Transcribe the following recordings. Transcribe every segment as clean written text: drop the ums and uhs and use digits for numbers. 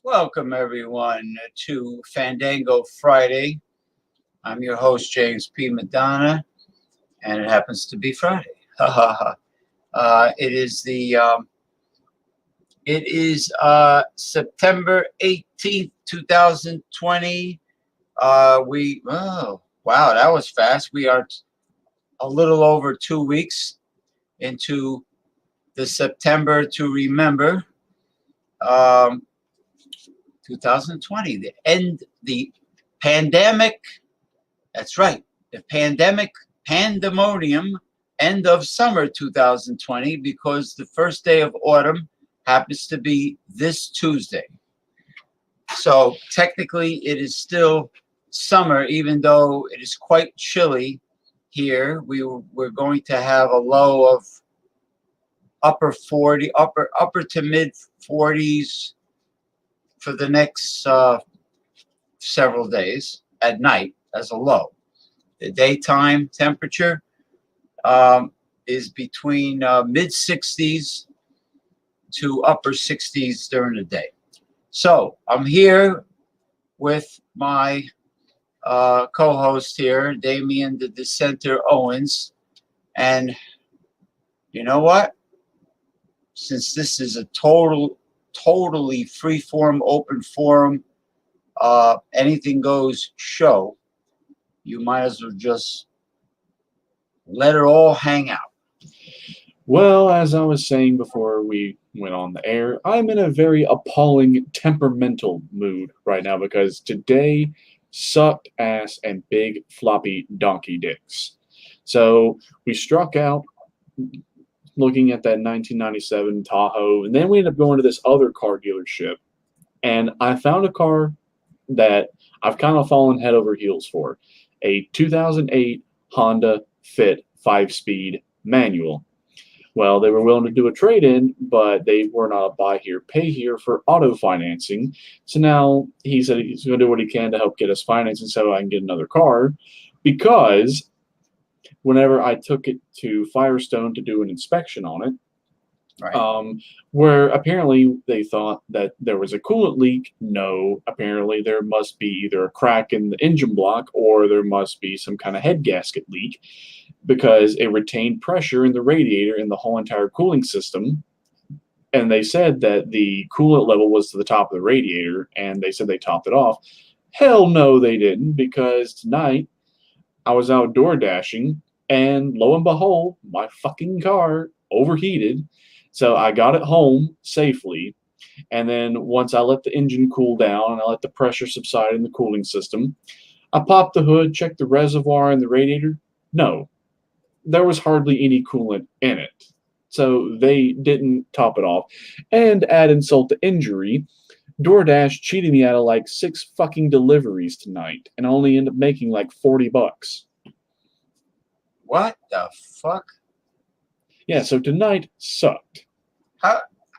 Welcome, everyone, to Fandango Friday. I'm your host, James P. Madonna, and it happens to be Friday. It is September 18th, 2020. Oh, wow, that was fast. We are a little over 2 weeks into the September to remember. 2020, the pandemic. That's right, the pandemonium, end of summer 2020, because the first day of autumn happens to be this Tuesday. So technically, it is still summer, even though it is quite chilly here. We're going to have a low of upper to mid 40s for the next several days at night as a low. The daytime temperature is between mid 60s to upper 60s during the day. So I'm here with my co-host here, Damian the Dissenter Owens, and you know what? Since this is a totally free-form, open forum, anything goes show, you might as well just let it all hang out. Well, as I was saying before we went on the air, I'm in a very appalling temperamental mood right now because today sucked ass and big floppy donkey dicks. So we struck out looking at that 1997 Tahoe, and then we ended up going to this other car dealership, and I found a car that I've kind of fallen head over heels for, a 2008 Honda Fit 5-speed manual. Well, they were willing to do a trade-in, but they were not a buy here, pay here for auto financing. So now he said he's going to do what he can to help get us financing so I can get another car, because whenever I took it to Firestone to do an inspection on it, Right. Where apparently they thought that there was a coolant leak. No, apparently there must be either a crack in the engine block or there must be some kind of head gasket leak, because it retained pressure in the radiator in the whole entire cooling system. And they said that the coolant level was to the top of the radiator, and they said they topped it off. Hell no, they didn't, because tonight I was outdoor dashing, and lo and behold, my fucking car overheated. So I got it home safely, and then once I let the engine cool down and I let the pressure subside in the cooling system, I popped the hood, checked the reservoir and the radiator. No, there was hardly any coolant in it. So they didn't top it off. And add insult to injury, DoorDash cheated me out of like 6 fucking deliveries tonight and only ended up making like $40. What the fuck? Yeah, so tonight sucked.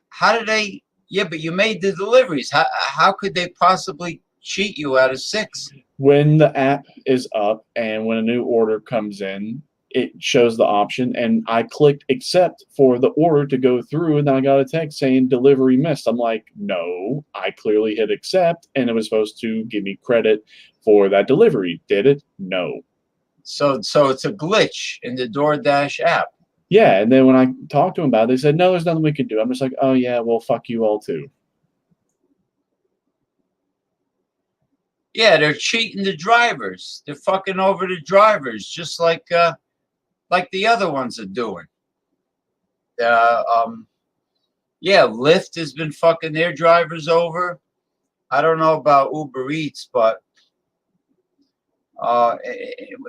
How did they? Yeah, but you made the deliveries. How could they possibly cheat you out of 6? When the app is up and when a new order comes in, it shows the option, and I clicked accept for the order to go through, and then I got a text saying delivery missed. I'm like, no, I clearly hit accept, and it was supposed to give me credit for that delivery. Did it? No. So it's a glitch in the DoorDash app. Yeah, and then when I talked to them about it, they said, no, there's nothing we can do. I'm just like, oh, yeah, well, fuck you all, too. Yeah, they're cheating the drivers. They're fucking over the drivers, just like the other ones are doing. Yeah, Lyft has been fucking their drivers over. I don't know about Uber Eats, but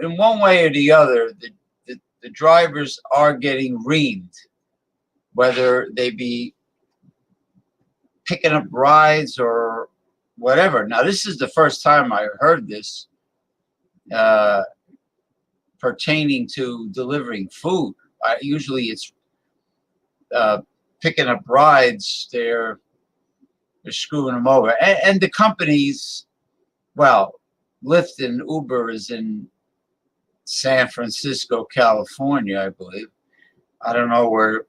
in one way or the other, the drivers are getting reamed, whether they be picking up rides or whatever. Now, this is the first time I heard this uh, pertaining to delivering food. Usually it's uh, picking up rides. They're screwing them over. And the companies, well, Lyft and Uber is in San Francisco, California, I believe. I don't know where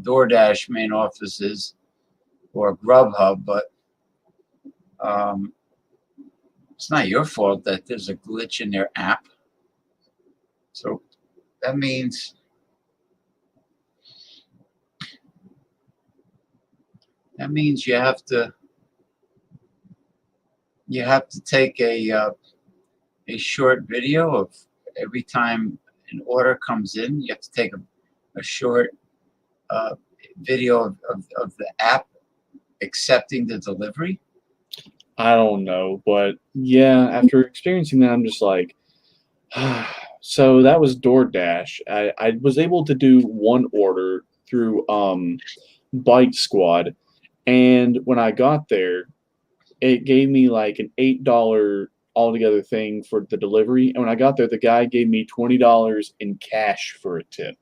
DoorDash main office is or Grubhub, but it's not your fault that there's a glitch in their app. So that means you have to take a short video of every time an order comes in. You have to take a short video of the app accepting the delivery. I don't know, but yeah, after experiencing that, I'm just like, so that was DoorDash. I was able to do one order through Bite Squad, and when I got there, it gave me like an $8 altogether thing for the delivery. And when I got there, the guy gave me $20 in cash for a tip.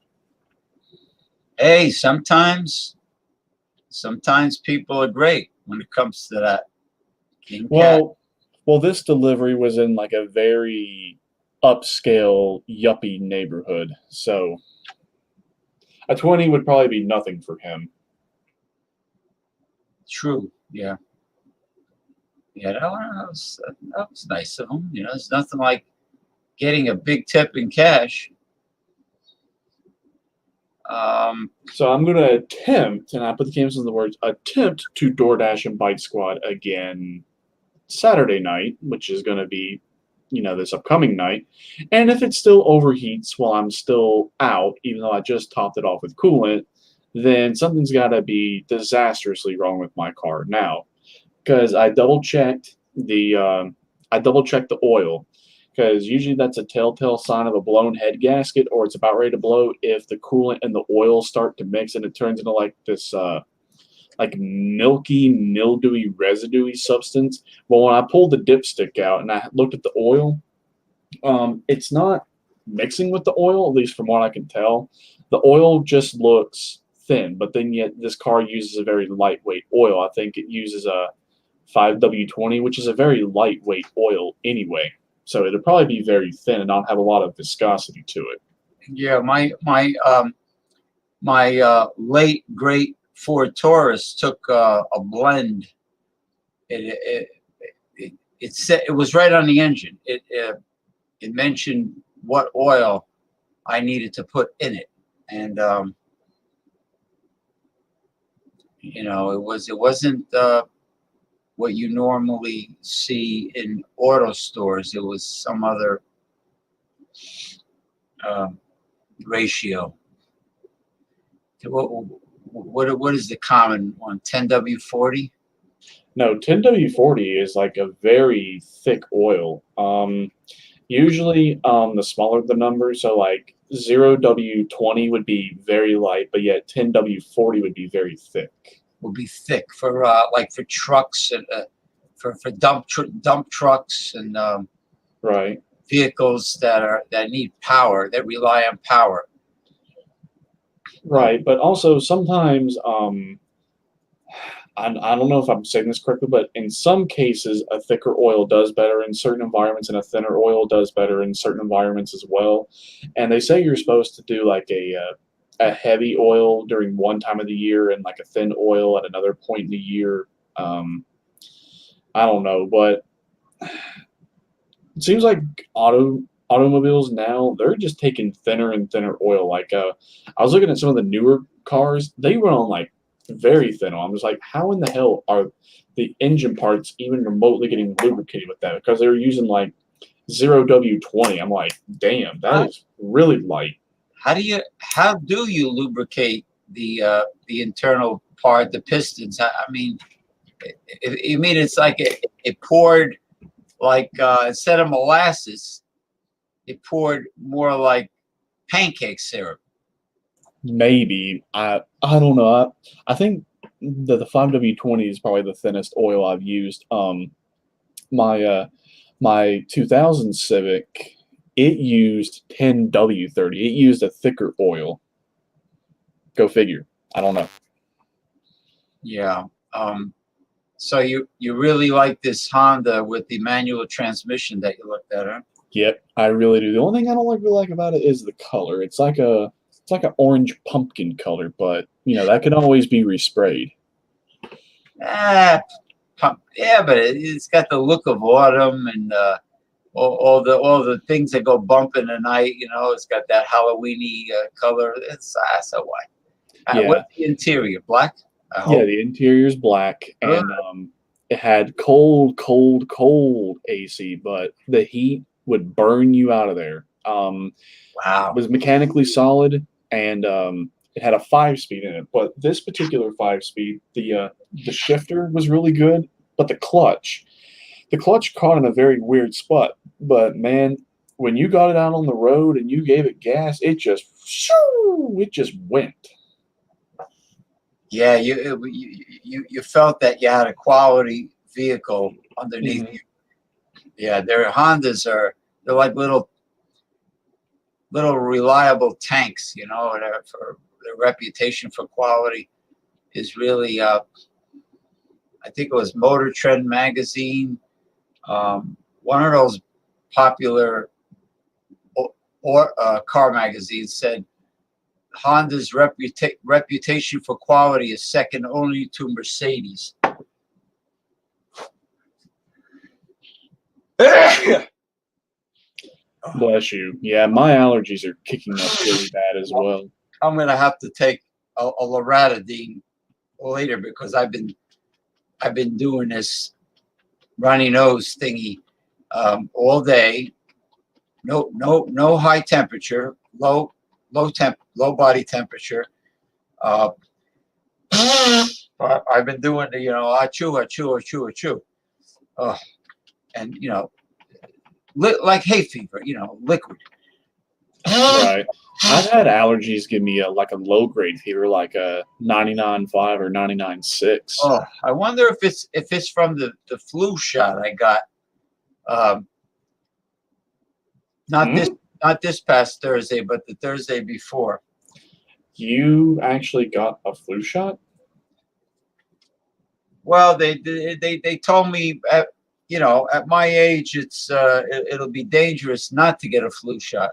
Hey, sometimes people are great when it comes to that. Well, this delivery was in like a very upscale yuppie neighborhood, so a 20 would probably be nothing for him. True. Yeah. Yeah, that was nice of him. You know, there's nothing like getting a big tip in cash. So I'm going to attempt, and I put the cameras in the words, attempt to DoorDash and Bite Squad again Saturday night, which is going to be, this upcoming night. And if it still overheats while I'm still out, even though I just topped it off with coolant, then something's got to be disastrously wrong with my car now. Because I double checked the oil, because usually that's a telltale sign of a blown head gasket, or it's about ready to blow if the coolant and the oil start to mix and it turns into like this like milky, mildewy, residuey substance. Well, when I pulled the dipstick out and I looked at the oil, it's not mixing with the oil, at least from what I can tell. The oil just looks thin, but then yet this car uses a very lightweight oil. I think it uses a 5W20, which is a very lightweight oil anyway. So it'll probably be very thin and not have a lot of viscosity to it. Yeah, my late great Ford Taurus took a blend. It said it was right on the engine. It mentioned what oil I needed to put in it, and it wasn't what you normally see in auto stores. It was some other ratio. What is the common one? 10W40? No, 10W40 is like a very thick oil. Usually, the smaller the number, so like 0W20 would be very light, but yet 10W40 would be very thick. Would be thick for for trucks and for dump trucks and right. vehicles that need power, that rely on power. Right, but also sometimes I don't know if I'm saying this correctly, but in some cases a thicker oil does better in certain environments, and a thinner oil does better in certain environments as well. And they say you're supposed to do like a heavy oil during one time of the year and like a thin oil at another point in the year. I don't know, but it seems like automobiles now, they're just taking thinner and thinner oil. Like I was looking at some of the newer cars, they run on like very thin oil. I'm just like, how in the hell are the engine parts even remotely getting lubricated with that? Because they're using like 0W20. I'm like, damn, that is really light. How do you lubricate the internal part, the pistons. I mean, you mean it's like it poured like instead of molasses, it poured more like pancake syrup. Maybe I don't know. I think that the 5W20 is probably the thinnest oil I've used. My 2000 Civic, it used 10W30. It used a thicker oil. Go figure. I don't know. Yeah. So you really like this Honda with the manual transmission that you looked at, huh? Yep, I really do. The only thing I don't really like about it is the color. It's like an orange pumpkin color, but you know that can always be resprayed. Ah, yeah, but it's got the look of autumn and all the things that go bump in the night. You know, it's got that Halloweeny color. It's so what? Yeah, What's the interior? Black? I yeah. hope. The interior is black, and it had cold AC, but the heat would burn you out of there. Wow. Was mechanically solid, and it had a 5-speed in it. But this particular 5-speed, the shifter was really good, but the clutch caught in a very weird spot. But man, when you got it out on the road and you gave it gas, it just went. Yeah, you felt that you had a quality vehicle underneath Mhm. you. Yeah, their Hondas they're like little reliable tanks, you know, and for their reputation for quality is really I think it was Motor Trend magazine, one of those popular car magazines said Honda's reputation for quality is second only to Mercedes. Bless you. Yeah, my allergies are kicking up really bad as well. I'm gonna have to take a loratadine later because I've been doing this runny nose thingy all day. No high temperature, low body temperature. Uh, I've been doing the achoo achoo achoo achoo, and like hay fever, liquid. Right. I've had allergies give me like a low grade fever, like a 99.5 or 99.6. Oh, I wonder if it's from the flu shot I got. Um, not this Hmm? not this past Thursday, but the Thursday before. You actually got a flu shot? Well, they told me at my age it'll be dangerous not to get a flu shot.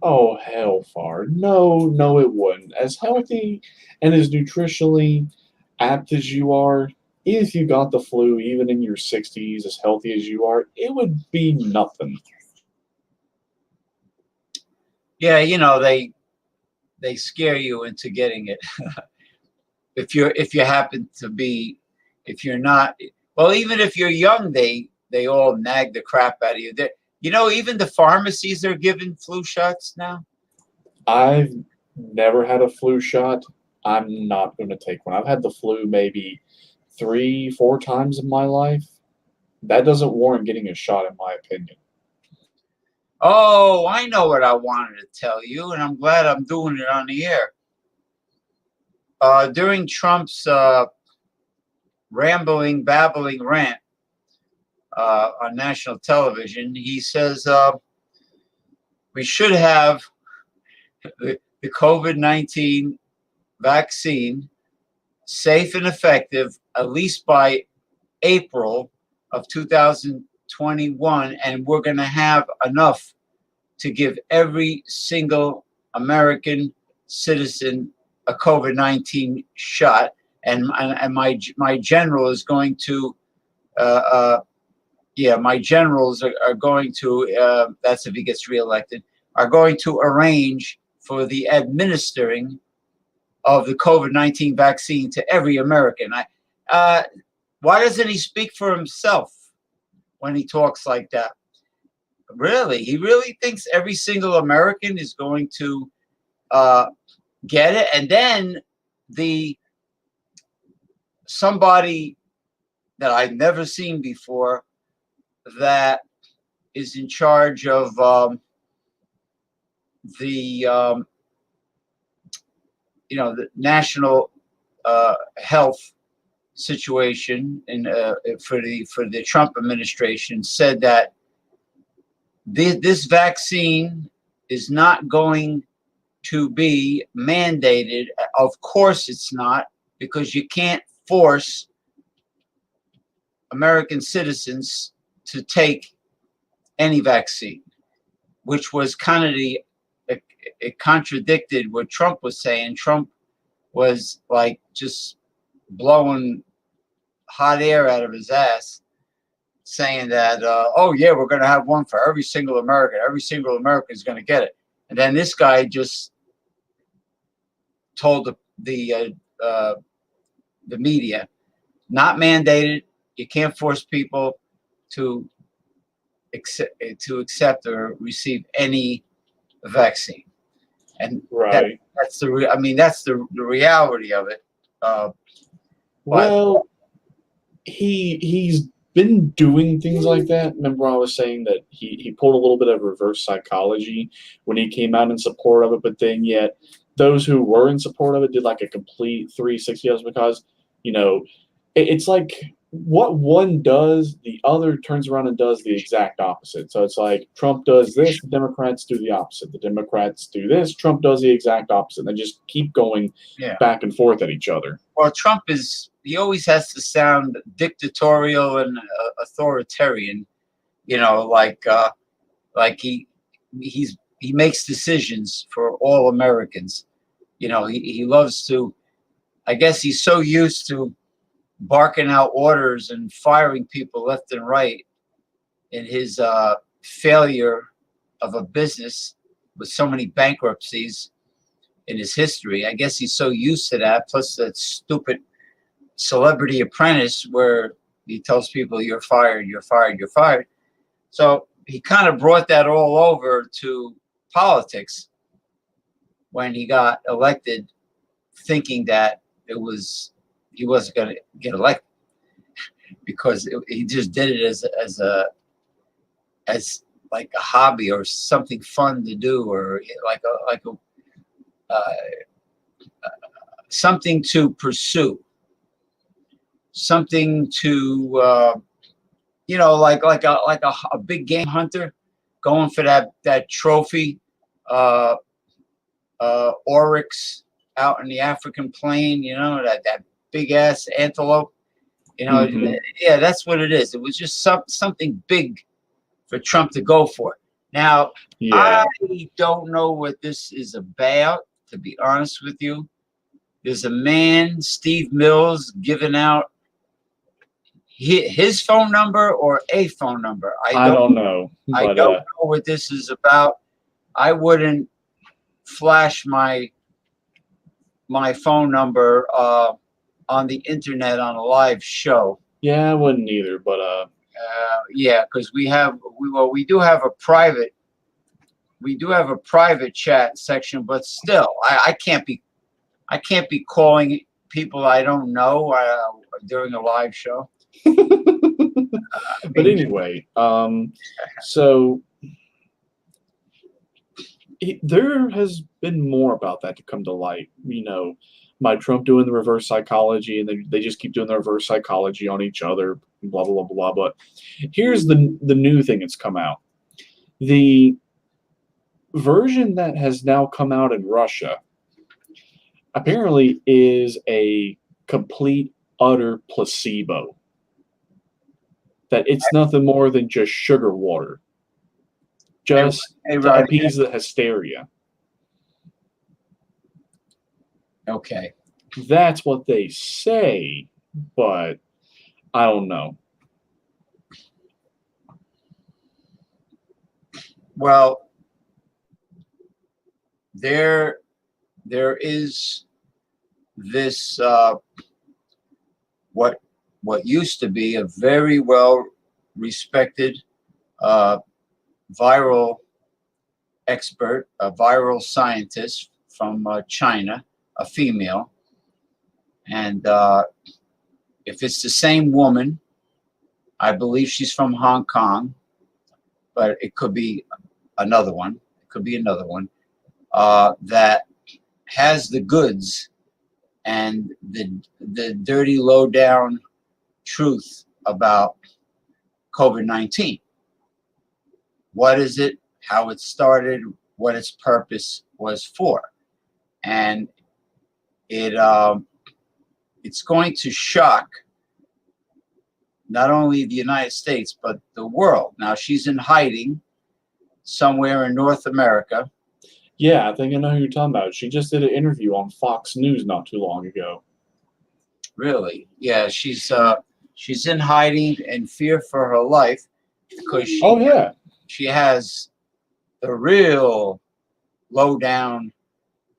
Oh, hellfire. No, it wouldn't. As healthy and as nutritionally apt as you are, if you got the flu, even in your 60s, as healthy as you are, it would be nothing. Yeah, they scare you into getting it. if you happen to be, if you're not, well, even if you're young, they all nag the crap out of you. Even the pharmacies are giving flu shots now. I've never had a flu shot. I'm not going to take one. I've had the flu maybe 3, 4 times in my life. That doesn't warrant getting a shot, in my opinion. Oh, I know what I wanted to tell you, and I'm glad I'm doing it on the air. During Trump's babbling rant on national television, he says we should have the COVID-19 vaccine safe and effective at least by April of 2021, and we're going to have enough to give every single American citizen a COVID-19 shot. And my general is going to my generals are going to that's if he gets reelected, are going to arrange for the administering of the COVID-19 vaccine to every American. Why doesn't he speak for himself when he talks like that? Really? He really thinks every single American is going to get it? And then the somebody that I've never seen before that is in charge of the the national health situation for the Trump administration, said that this vaccine is not going to be mandated. Of course it's not, because you can't force American citizens to take any vaccine, which was kind of it contradicted what Trump was saying. Trump was like just blowing hot air out of his ass, saying that, oh yeah, we're going to have one for every single American. Every single American is going to get it. And then this guy just told the media, not mandated. You can't force people to accept or receive any vaccine. And Right. that's the reality of it. Well, he's been doing things like that. Remember, I was saying that he pulled a little bit of reverse psychology when he came out in support of it, but then yet those who were in support of it did like a complete 360, because it's like what one does, the other turns around and does the exact opposite. So it's like Trump does this, the Democrats do the opposite. The Democrats do this, Trump does the exact opposite. They just keep going back and forth at each other. Well, Trump he always has to sound dictatorial and authoritarian, like he makes decisions for all Americans. He loves to, I guess he's so used to barking out orders and firing people left and right in his failure of a business with so many bankruptcies in his history. I guess he's so used to that, plus that stupid Celebrity Apprentice where he tells people you're fired, you're fired, you're fired. So he kind of brought that all over to politics when he got elected, thinking that he wasn't going to get elected, because he just did it as like a hobby or something fun to do, or something to pursue, something to like a big game hunter going for that trophy, oryx out in the African plain, that big ass antelope. Yeah, that's what it is. It was just something big for Trump to go for. Now, I don't know what this is about, to be honest with you. There's a man, Steve Mills, giving out his phone number or a phone number. I don't know. I don't know what this is about. I wouldn't flash my phone number on the internet on a live show. Yeah, I wouldn't either, but yeah, because we do have a private chat section, but still, I can't be calling people I don't know during a live show. But anyway, so there has been more about that to come to light. My Trump doing the reverse psychology, and they just keep doing the reverse psychology on each other, blah, blah, blah, blah. But here's the new thing that's come out. The version that has now come out in Russia apparently is a complete, utter placebo. That it's nothing more than just sugar water. Just to appease the hysteria. Okay. That's what they say, but I don't know. Well, there is this what used to be a very well respected viral expert, a viral scientist from China, a female, and if it's the same woman, I believe she's from Hong Kong, but it could be another one. It could be another one that has the goods and the dirty, low down truth about COVID-19. What is it? How it started? What its purpose was for? And it's going to shock not only the United States but the world. Now she's in hiding somewhere in North America. Yeah, I think I know who you're talking about. She just did an interview on Fox News not too long ago. Really? Yeah, she's in hiding in fear for her life because she has the real low down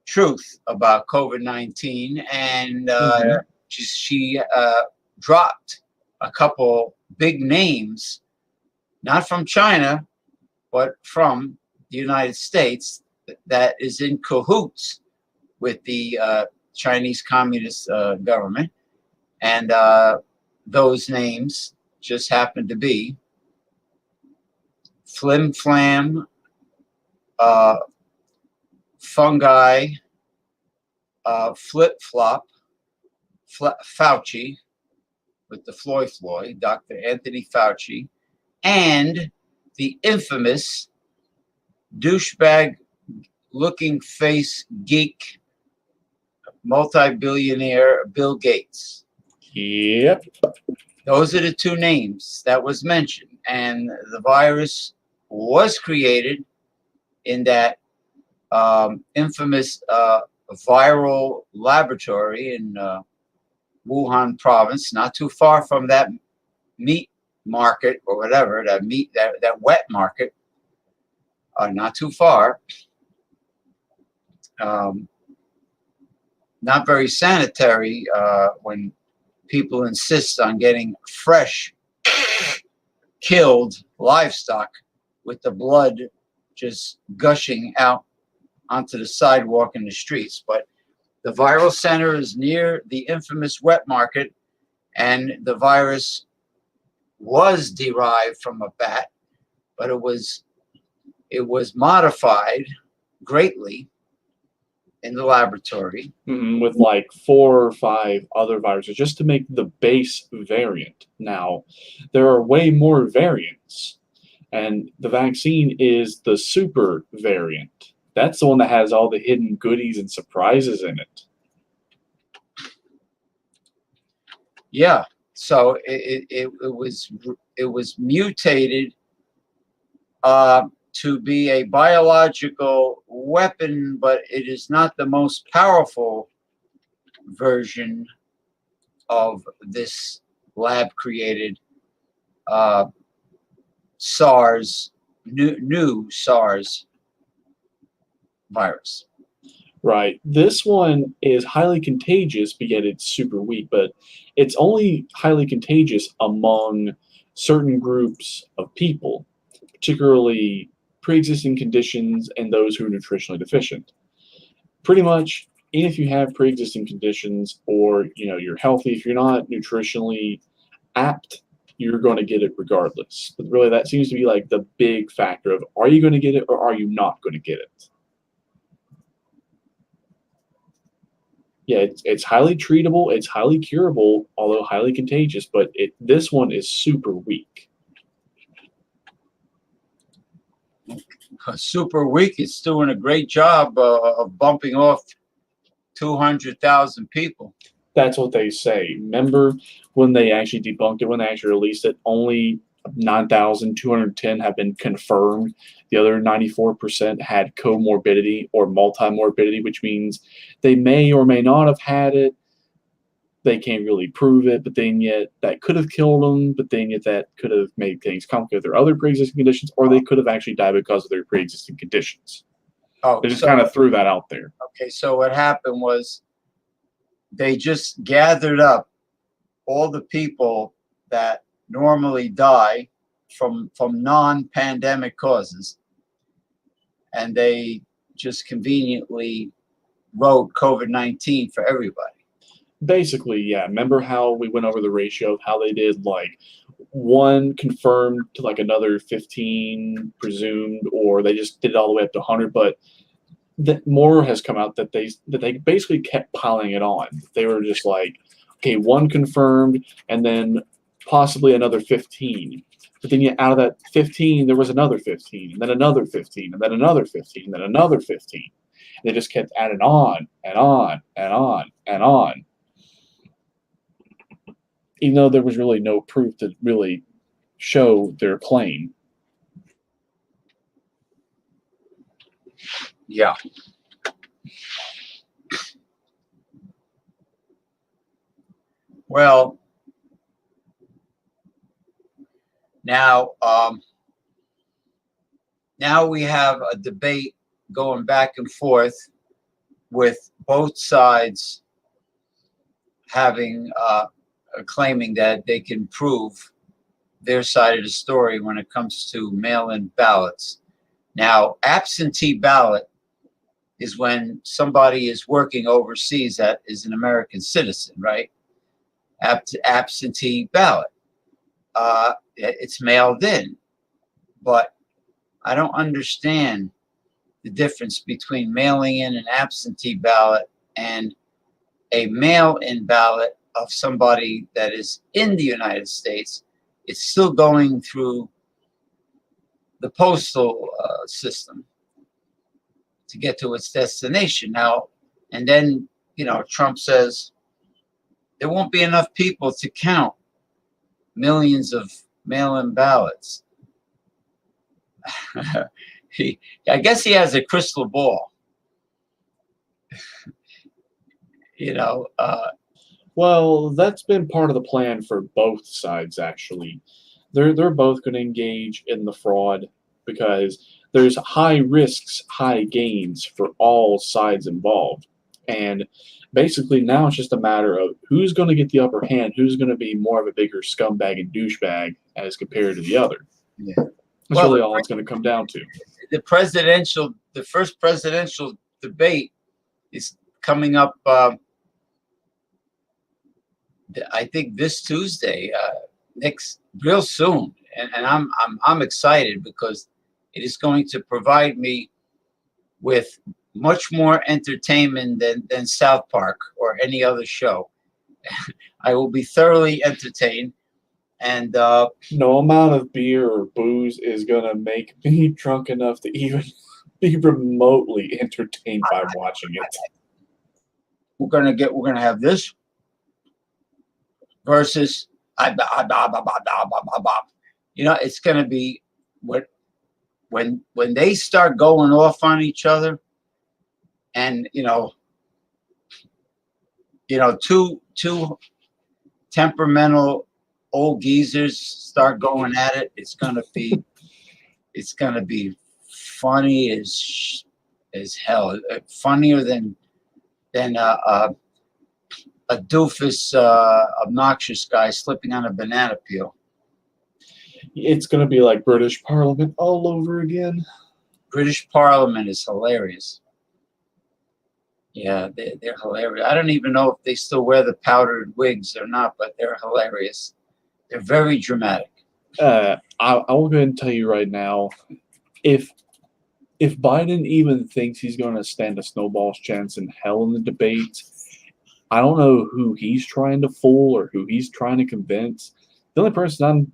truth about COVID-19, and she dropped a couple big names, not from China, but from the United States, that is in cahoots with the Chinese Communist government. And those names just happen to be Flim Flam, Fungi, Flip Flop, Fauci, with the Floyd, Dr. Anthony Fauci, and the infamous douchebag looking face geek multi-billionaire Bill Gates. Yep. Those are the two names that was mentioned. And the virus was created in that infamous viral laboratory in Wuhan province, not too far from that meat market or whatever, that wet market, not too far. Not very sanitary when people insist on getting fresh killed livestock with the blood just gushing out onto the sidewalk and the streets. But the viral center is near the infamous wet market, and the virus was derived from a bat, but it was modified greatly in the laboratory. With like 4 or 5 other viruses just to make the base variant. Now, there are way more variants, and the vaccine is the super variant. That's the one that has all the hidden goodies and surprises in it. Yeah, so it was mutated to be a biological weapon, but it is not the most powerful version of this lab-created SARS, new SARS virus. Right. This one is highly contagious, but yet it's super weak. But it's only highly contagious among certain groups of people, particularly pre-existing conditions and those who are nutritionally deficient. Pretty much, even if you have pre-existing conditions or you're healthy, if you're not nutritionally apt, you're going to get it regardless. But really, that seems to be like the big factor of, are you going to get it or are you not going to get it? Yeah, it's highly treatable, it's highly curable, although highly contagious, but this one is super weak. Super weak. It's doing a great job of bumping off 200,000 people. That's what they say. Remember when they actually debunked it, when they actually released it, only 9,210 have been confirmed. The other 94% had comorbidity or multimorbidity, which means they may or may not have had it. They can't really prove it, but then yet that could have killed them, but then yet that could have made things complicated with their other pre-existing conditions, or they could have actually died because of their pre-existing conditions. They just kind of threw that out there. Okay, so what happened was they just gathered up all the people that normally die from non-pandemic causes, and they just conveniently wrote COVID-19 for everybody. Basically, yeah. Remember how we went over the ratio of how they did like one confirmed to like another 15 presumed, or they just did it all the way up to 100. But that more has come out that they basically kept piling it on. They were just like, okay, one confirmed, and then possibly another 15. But then out of that 15, there was another 15, and then another 15, and then another 15, and then another 15. And they just kept adding on and on and on and on, even though there was really no proof to really show their claim. Yeah. Well, now now we have a debate going back and forth with both sides having claiming that they can prove their side of the story when it comes to mail-in ballots. Now, absentee ballot is when somebody is working overseas that is an American citizen, right? Absentee ballot. It's mailed in, but I don't understand the difference between mailing in an absentee ballot and a mail-in ballot of somebody that is in the United States. It's still going through the postal system to get to its destination now. And then, Trump says there won't be enough people to count millions of mail-in ballots. I guess he has a crystal ball. Well, that's been part of the plan for both sides, actually. They're both going to engage in the fraud because there's high risks, high gains for all sides involved. And basically now it's just a matter of who's going to get the upper hand, who's going to be more of a bigger scumbag and douchebag as compared to the other. Yeah. That's really all it's going to come down to. The first presidential debate is coming up. I think this Tuesday, next real soon, and I'm excited because it is going to provide me with much more entertainment than South Park or any other show. I will be thoroughly entertained, and no amount of beer or booze is gonna make me drunk enough to even be remotely entertained by watching it. We're gonna have this versus it's gonna be when they start going off on each other, and two temperamental old geezers start going at it. It's gonna be funny as hell. Funnier than a doofus, obnoxious guy slipping on a banana peel. It's going to be like British Parliament all over again. British Parliament is hilarious. Yeah, they're hilarious. I don't even know if they still wear the powdered wigs or not, but they're hilarious. They're very dramatic. I will go ahead and tell you right now, if Biden even thinks he's going to stand a snowball's chance in hell in the debate, I don't know who he's trying to fool or who he's trying to convince. The only person I'm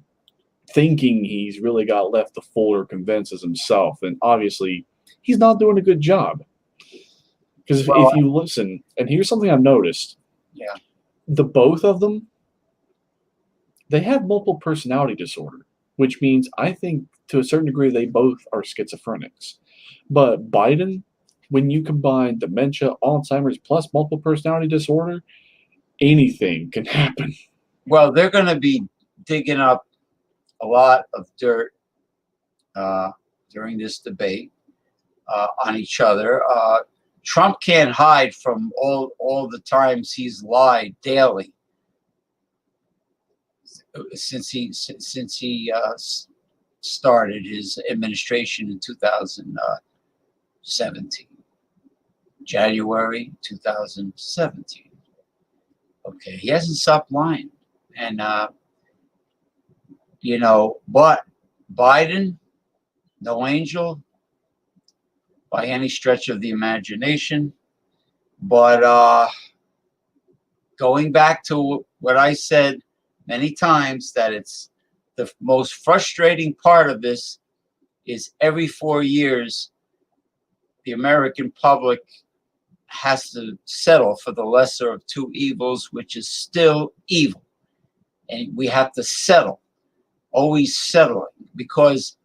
thinking he's really got left to fool or convince is himself, and obviously he's not doing a good job. Because if you listen, and here's something I've noticed. Yeah. The both of them, they have multiple personality disorder, which means I think to a certain degree they both are schizophrenics. But Biden, when you combine dementia, Alzheimer's, plus multiple personality disorder, anything can happen. Well, they're going to be digging up a lot of dirt during this debate on each other. Trump can't hide from all the times he's lied daily since he started his administration in 2017, January 2017. Okay, he hasn't stopped lying, and you know, but Biden, no angel by any stretch of the imagination. But going back to what I said many times, that it's the most frustrating part of this is every 4 years, the American public has to settle for the lesser of two evils, which is still evil. And we have to settle, always settling, because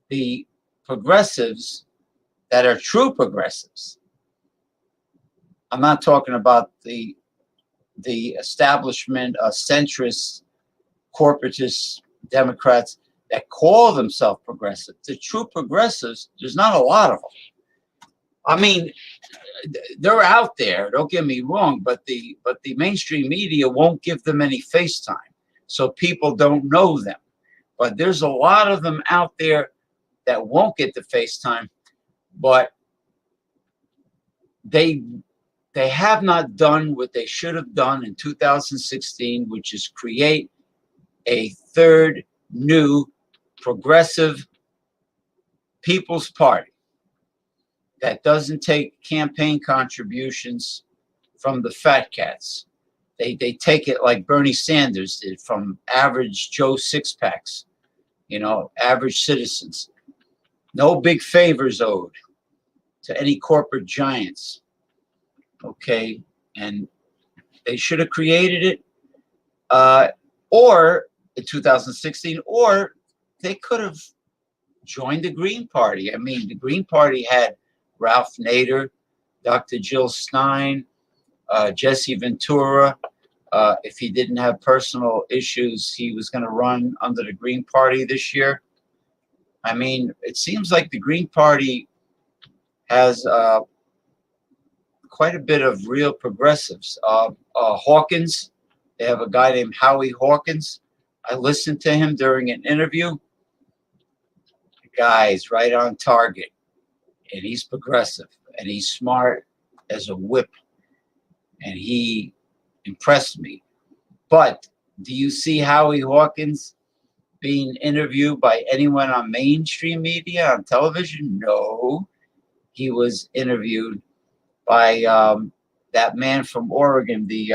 the progressives that are true progressives, I'm not talking about the establishment, centrist, corporatist Democrats that call themselves progressive. The true progressives, there's not a lot of them. I mean, they're out there. Don't get me wrong, but the mainstream media won't give them any face time, so people don't know them. But there's a lot of them out there that won't get the face time, but they have not done what they should have done in 2016, which is create a third new progressive People's Party that doesn't take campaign contributions from the fat cats. They take it like Bernie Sanders did from average Joe six-packs, you know, average citizens. No big favors owed to any corporate giants. Okay, and they should have created it, or in 2016, or they could have joined the Green Party. I mean, the Green Party had Ralph Nader, Dr. Jill Stein, Jesse Ventura. If he didn't have personal issues, he was going to run under the Green Party this year. I mean, it seems like the Green Party has quite a bit of real progressives. Hawkins, they have a guy named Howie Hawkins. I listened to him during an interview. The guy's right on target, and he's progressive, and he's smart as a whip, and he impressed me. But do you see Howie Hawkins being interviewed by anyone on mainstream media, on television? No. He was interviewed by that man from Oregon, the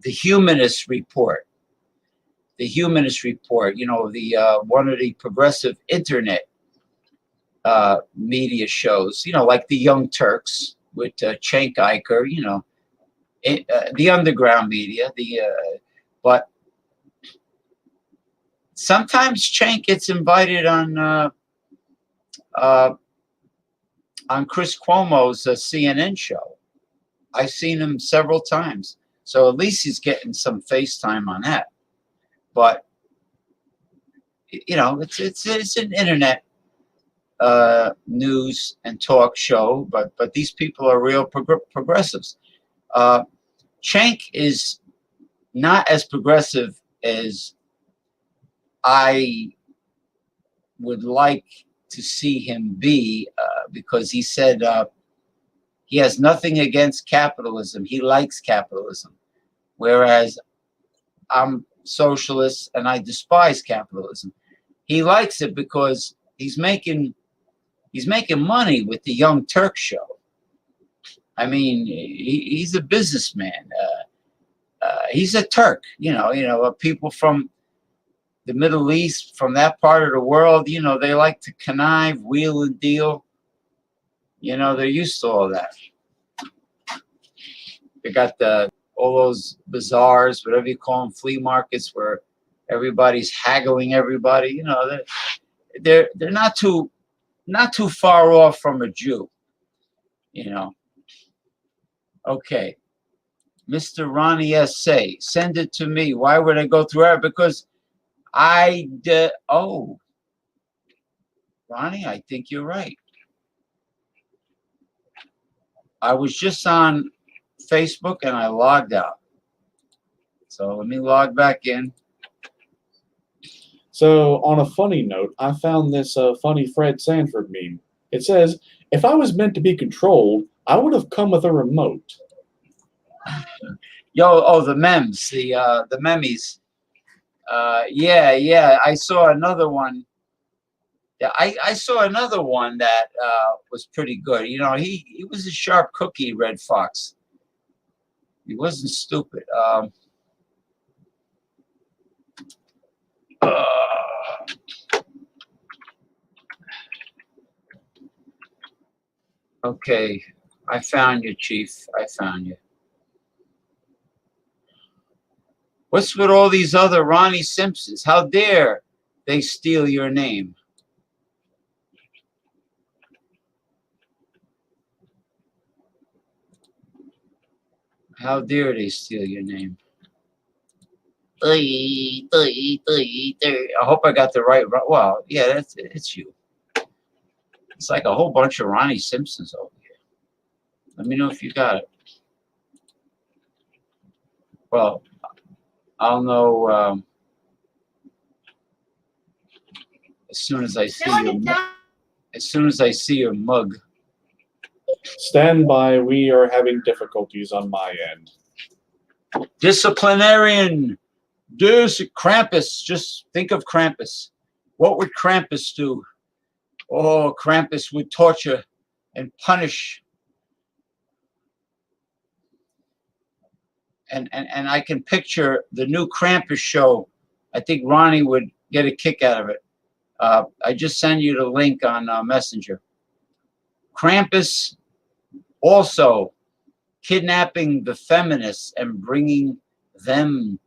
Humanist Report. The Humanist Report, you know, the one of the progressive internet media shows, you know, like the Young Turks with Cenk Uygur, you know, the underground media. But sometimes Cenk gets invited on Chris Cuomo's CNN show. I've seen him several times, so at least he's getting some face time on that. But you know, it's an internet news and talk show. But these people are real progressives. Cenk is not as progressive as I would like to see him be, because he said he has nothing against capitalism. He likes capitalism, whereas I'm socialist and I despise capitalism. He likes it because he's making money with the Young Turk show. I mean, he's a businessman. He's a Turk, you know, people from the Middle East, from that part of the world, you know, they like to connive, wheel and deal. You know, they're used to all that. They got all those bazaars, whatever you call them, flea markets, where everybody's haggling everybody. You know, they're not too far off from a Jew. You know. Okay, Mr. Ronnie S.A., send it to me. Why would I go through it? Because oh, Ronnie, I think you're right. I was just on Facebook and I logged out. So let me log back in. So on a funny note, I found this funny Fred Sanford meme. It says, "If I was meant to be controlled, I would have come with a remote." Yo, oh, the memes, the memes. Yeah, I saw another one. Yeah, I saw another one that was pretty good. You know, he was a sharp cookie, Red Fox. He wasn't stupid. Uh, okay, I found you, Chief. I found you. What's with all these other Ronnie Simpsons? How dare they steal your name? How dare they steal your name? I hope I got the right. Well, yeah, it's you. It's like a whole bunch of Ronnie Simpsons over here. Let me know if you got it. Well, I'll know as soon as I see your. As soon as I see your mug. Stand by. We are having difficulties on my end. Disciplinarian. Krampus. Just think of Krampus. What would Krampus do? Oh, Krampus would torture and punish. And I can picture the new Krampus show. I think Ronnie would get a kick out of it. I just send you the link on Messenger. Krampus also kidnapping the feminists and bringing them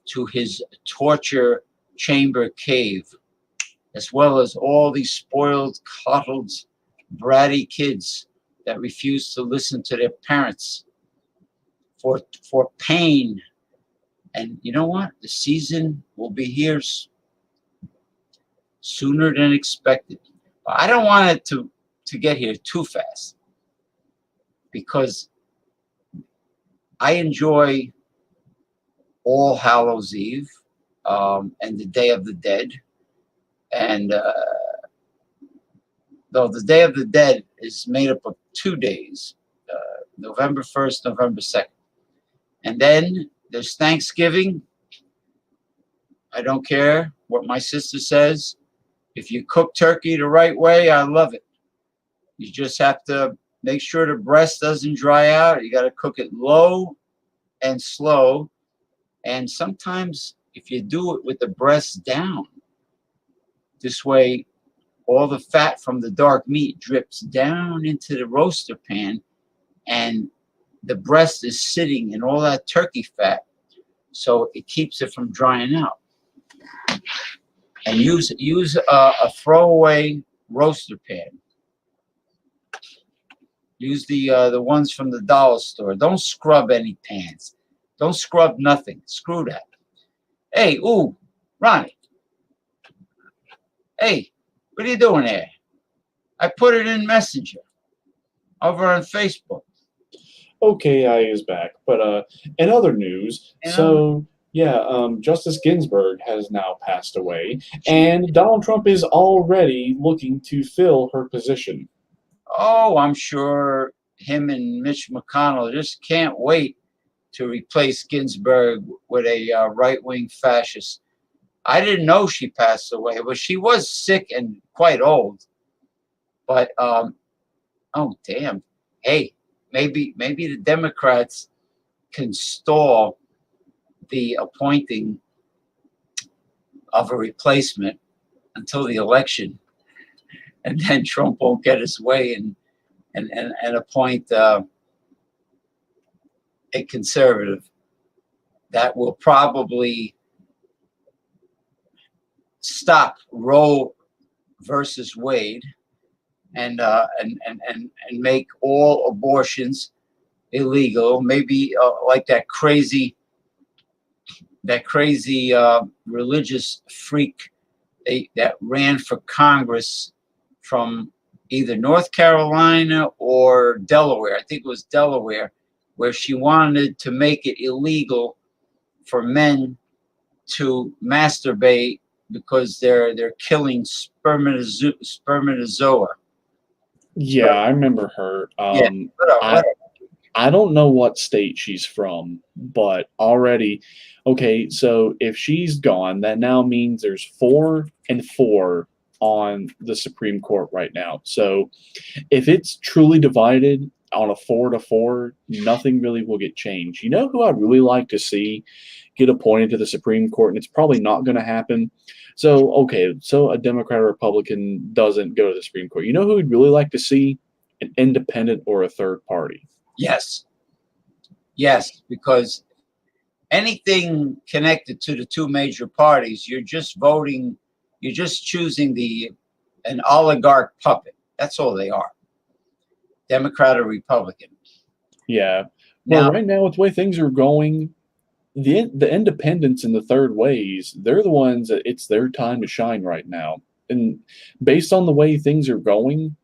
to his torture chamber cave, as well as all these spoiled, coddled, bratty kids that refuse to listen to their parents for pain. And you know what? The season will be here sooner than expected. But I don't want it to get here too fast, because I enjoy All Hallows Eve and the Day of the Dead. And though the Day of the Dead is made up of 2 days, November 1st, November 2nd. And then there's Thanksgiving. I don't care what my sister says. If you cook turkey the right way, I love it. You just have to make sure the breast doesn't dry out. You got to cook it low and slow. And sometimes if you do it with the breast down, this way all the fat from the dark meat drips down into the roaster pan, and the breast is sitting in all that turkey fat, so it keeps it from drying out. And use a throwaway roaster pan. Use the ones from the dollar store. Don't scrub any pans. Don't scrub nothing. Screw that. Hey, ooh, Ronnie. Hey, what are you doing there? I put it in Messenger over on Facebook. Okay, I is back. But in other news, Justice Ginsburg has now passed away, and Donald Trump is already looking to fill her position. Oh, I'm sure him and Mitch McConnell just can't wait to replace Ginsburg with a right-wing fascist. I didn't know she passed away, but she was sick and quite old. But oh damn, hey, maybe the Democrats can stall the appointing of a replacement until the election, and then Trump won't get his way and appoint a conservative that will probably stop Roe versus Wade and make all abortions illegal. Maybe like that crazy religious freak that ran for Congress from either North Carolina or Delaware. I think it was Delaware, where she wanted to make it illegal for men to masturbate because they're killing spermatozoa. Yeah, I remember her. Whatever. I don't know what state she's from, but already, okay, so if she's gone, that now means there's 4 and 4 on the Supreme Court right now. So if it's truly divided on a 4-4, nothing really will get changed. You know who I'd really like to see get appointed to the Supreme Court, and it's probably not going to happen. So, okay, so a Democrat or Republican doesn't go to the Supreme Court. You know who we'd really like to see? An independent or a third party. Yes. Yes, because anything connected to the two major parties, you're just voting, you're just choosing an oligarch puppet. That's all they are. Democrat or Republican. Yeah. Well, Now, right now, with the way things are going, the independents and the third ways, they're the ones that it's their time to shine right now. And based on the way things are going,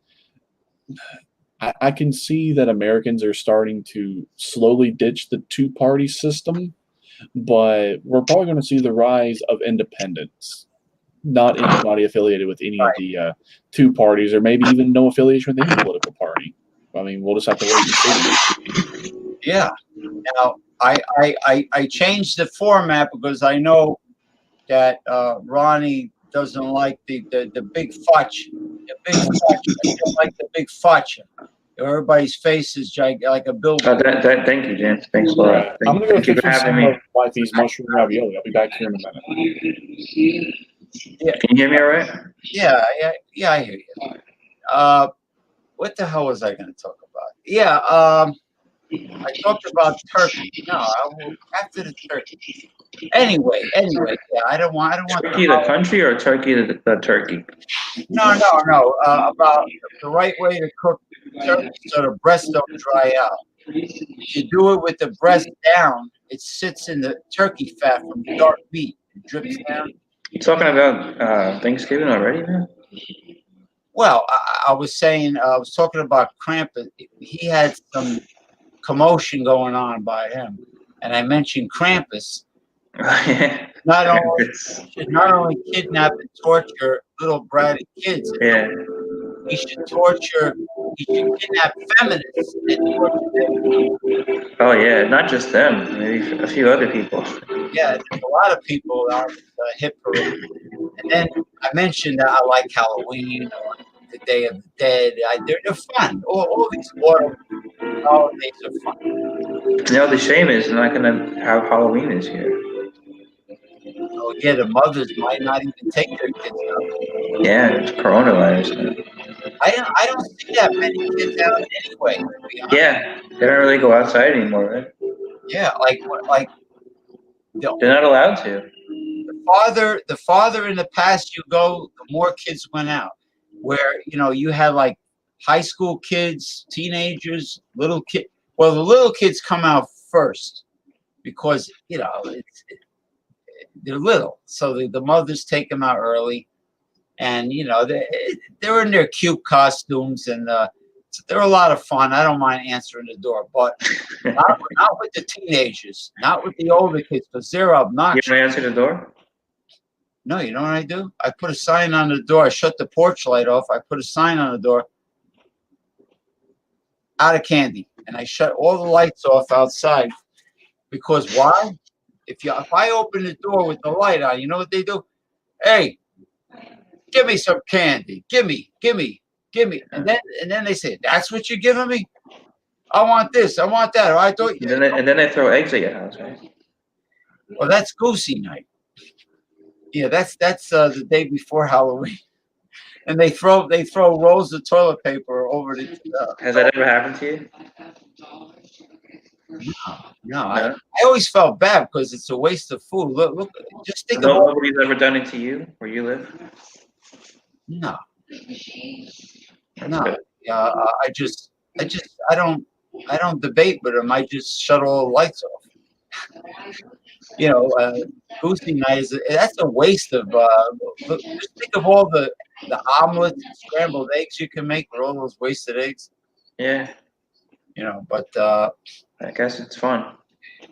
I can see that Americans are starting to slowly ditch the two-party system, but we're probably going to see the rise of independents. Not anybody affiliated with any of right. the two parties, or maybe even no affiliation with any political party. I mean, we'll just have to wait and see. Yeah. Now, I changed the format because I know that Ronnie doesn't like the big fudge. The big fudge. I don't like the big fudge. Everybody's face is like a billboard. Thank you, James. Thanks a lot. Right. I'm going to go Thank you fix for you having some me. of Wifey's mushroom ravioli. I'll be back here in a minute. Yeah. Can you hear me all right? Yeah, I hear you. What the hell was I going to talk about? Yeah, I talked about turkey. No, I will after the turkey. Anyway, yeah, I don't want. Turkey the country or turkey the turkey? No. About the right way to cook turkey so the breast don't dry out. If you do it with the breast down, it sits in the turkey fat from the dark meat. It drips down. You talking about Thanksgiving already, man? Well, I was saying, I was talking about Krampus. He had some commotion going on by him, and I mentioned Krampus. Yeah. Not only kidnap and torture little bratty kids. Yeah. He should kidnap feminists and torture them. Oh yeah, not just them. Maybe a few other people. Yeah, there's a lot of people on the hit parade. And then I mentioned that I like Halloween or the Day of the Dead. They're fun. All these autumn holidays are fun. You know, the shame is not gonna have Halloween this year. Oh yeah, the mothers might not even take their kids out. Yeah, it's coronavirus. Man. I don't see that many kids out anyway. To be honest. Yeah, they don't really go outside anymore, right? Yeah, They're not allowed to. the farther in the past you go, the more kids went out. Where you had like high school kids, teenagers, little kids. Well, the little kids come out first because they're little, so the mothers take them out early, and they're in their cute costumes, and they're a lot of fun. I don't mind answering the door, but not with the teenagers, not with the older kids, because they're obnoxious. You want to answer the door? No, you know what I do? I put a sign on the door. I shut the porch light off. I put a sign on the door. Out of candy, and I shut all the lights off outside. Because why? If I open the door with the light on, you know what they do? Hey, give me some candy. Give me. And then they say, "That's what you're giving me? I want this. I want that." Or I thought. And then they throw eggs at your house, right? Well, that's Goosey night. Yeah, that's the day before Halloween, and they throw rolls of toilet paper over the. Has that ever happened to you? No. I always felt bad because it's a waste of food. Look, just think about. Nobody's ever done it to you where you live? No. That's No. good. I don't debate with them. I just shut all the lights off. Goosey night that's a waste of. Look, just think of all the omelets and scrambled eggs you can make with all those wasted eggs. Yeah. But I guess it's fun.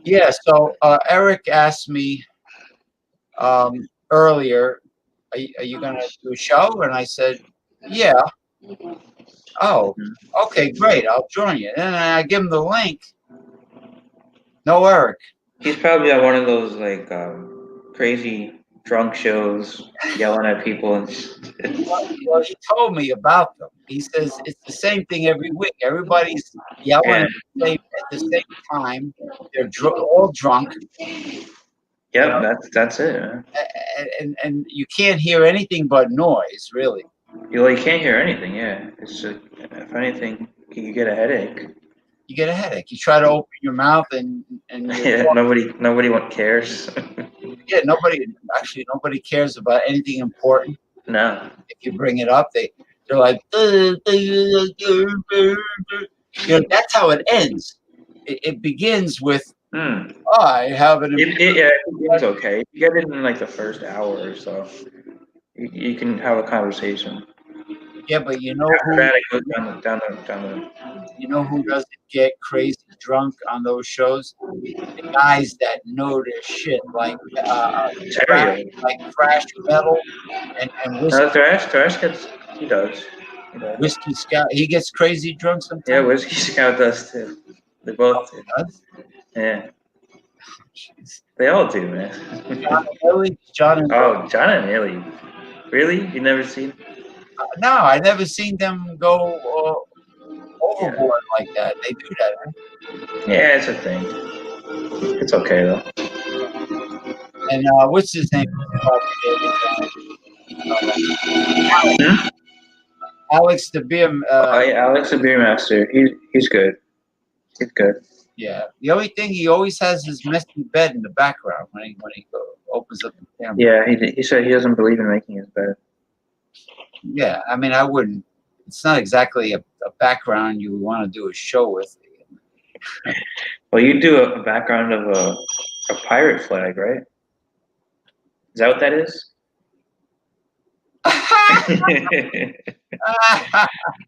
yeah. So Eric asked me earlier, are you gonna do a show? And I said, yeah. Oh, okay, great. I'll join you. And I give him the link. No Eric. He's probably at one of those like crazy drunk shows, yelling at people and. Well, he told me about them. He says it's the same thing every week. Everybody's yelling Yeah. at the same time. They're all drunk. Yep, that's it. Man. And you can't hear anything but noise, really. You can't hear anything. Yeah, it's if anything, you get a headache. You get a headache. You try to open your mouth and Yeah, nobody cares. yeah, nobody cares about anything important. No. If you bring it up, they're like, that's how it ends. It begins with, I have an. It's okay. You get it in like the first hour or so. You can have a conversation. Yeah, but you know After who? that, it goes down the. You know who doesn't get crazy drunk on those shows? The guys that know their shit, like thrash metal and whiskey. Thrash gets he does. Whiskey Scout, he gets crazy drunk sometimes. Yeah, Whiskey Scout does too. They both do. Does? Yeah. They all do, man. John and Oh, John and Millie. Really? You never seen? No, I never seen them go overboard like that. They do that, right? Yeah, it's a thing. It's okay though. And what's his name? Alex the Beer. Alex the Beer Master. He's good. He's good. Yeah. The only thing he always has his messy bed in the background when he opens up the camera. Yeah, he said he doesn't believe in making his bed. Yeah, I mean, I wouldn't. It's not exactly a background you want to do a show with. Well, you do a background of a pirate flag, right? Is that what that is?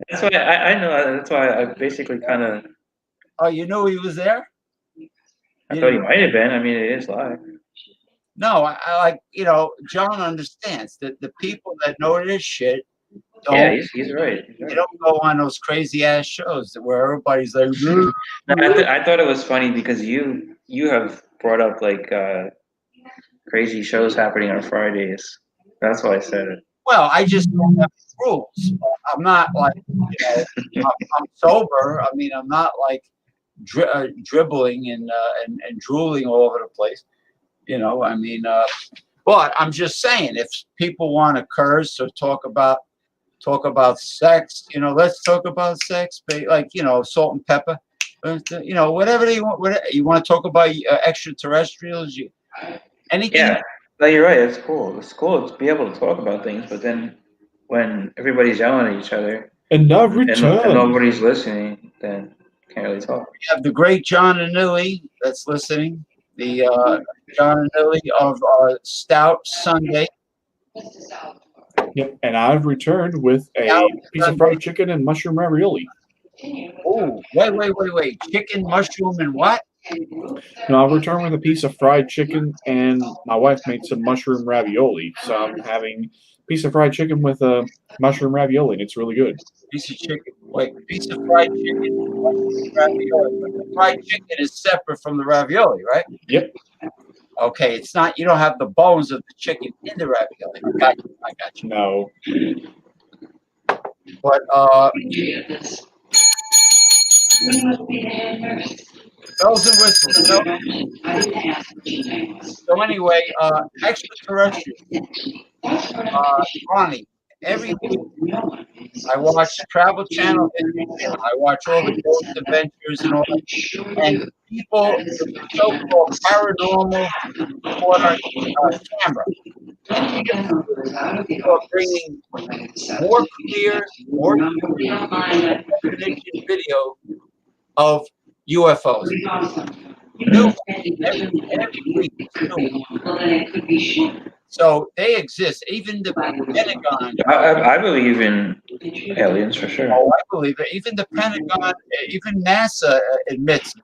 That's why I know. That's why I basically kind of. Oh, you knew he was there? I thought he might have been. I mean, it is live. No, I like, John understands that the people that know this shit don't. Yeah, he's right. They don't go on those crazy ass shows where everybody's like. No, I thought it was funny because you have brought up like crazy shows happening on Fridays. That's why I said it. Well, I just don't have rules. I'm not like, I'm sober. I mean, I'm not like dribbling and drooling all over the place. I mean, but I'm just saying, if people want to curse or talk about sex, let's talk about sex, like, salt and pepper, whatever you want. Whatever you want to talk about, extraterrestrials, anything. Yeah, no, you're right. It's cool. It's cool to be able to talk about things, but then when everybody's yelling at each other and nobody's listening, then can't really talk. We have the great John and Lily that's listening. The John and Lily of Stout Sunday. Yep, and I've returned with a piece of fried chicken and mushroom ravioli. Oh, wait. Chicken, mushroom, and what? No, I've returned with a piece of fried chicken, and my wife made some mushroom ravioli. So I'm having a piece of fried chicken with a mushroom ravioli, and it's really good. Piece of chicken. Wait, piece of fried chicken, mushroom ravioli. But the fried chicken is separate from the ravioli, right? Yep. Okay, it's not. You don't have the bones of the chicken in the ravioli. I got you. No. But bells and whistles. So anyway, extraterrestrial. Ronnie, every week I watch Travel Channel and I watch all the Ghost Adventures and all that. And people, so-called paranormal on camera. And people are bringing more clear, more definition video of UFOs. New every week. So they exist. Even the Pentagon. I believe in aliens for sure. Oh, I believe it. Even the Pentagon, even NASA admits.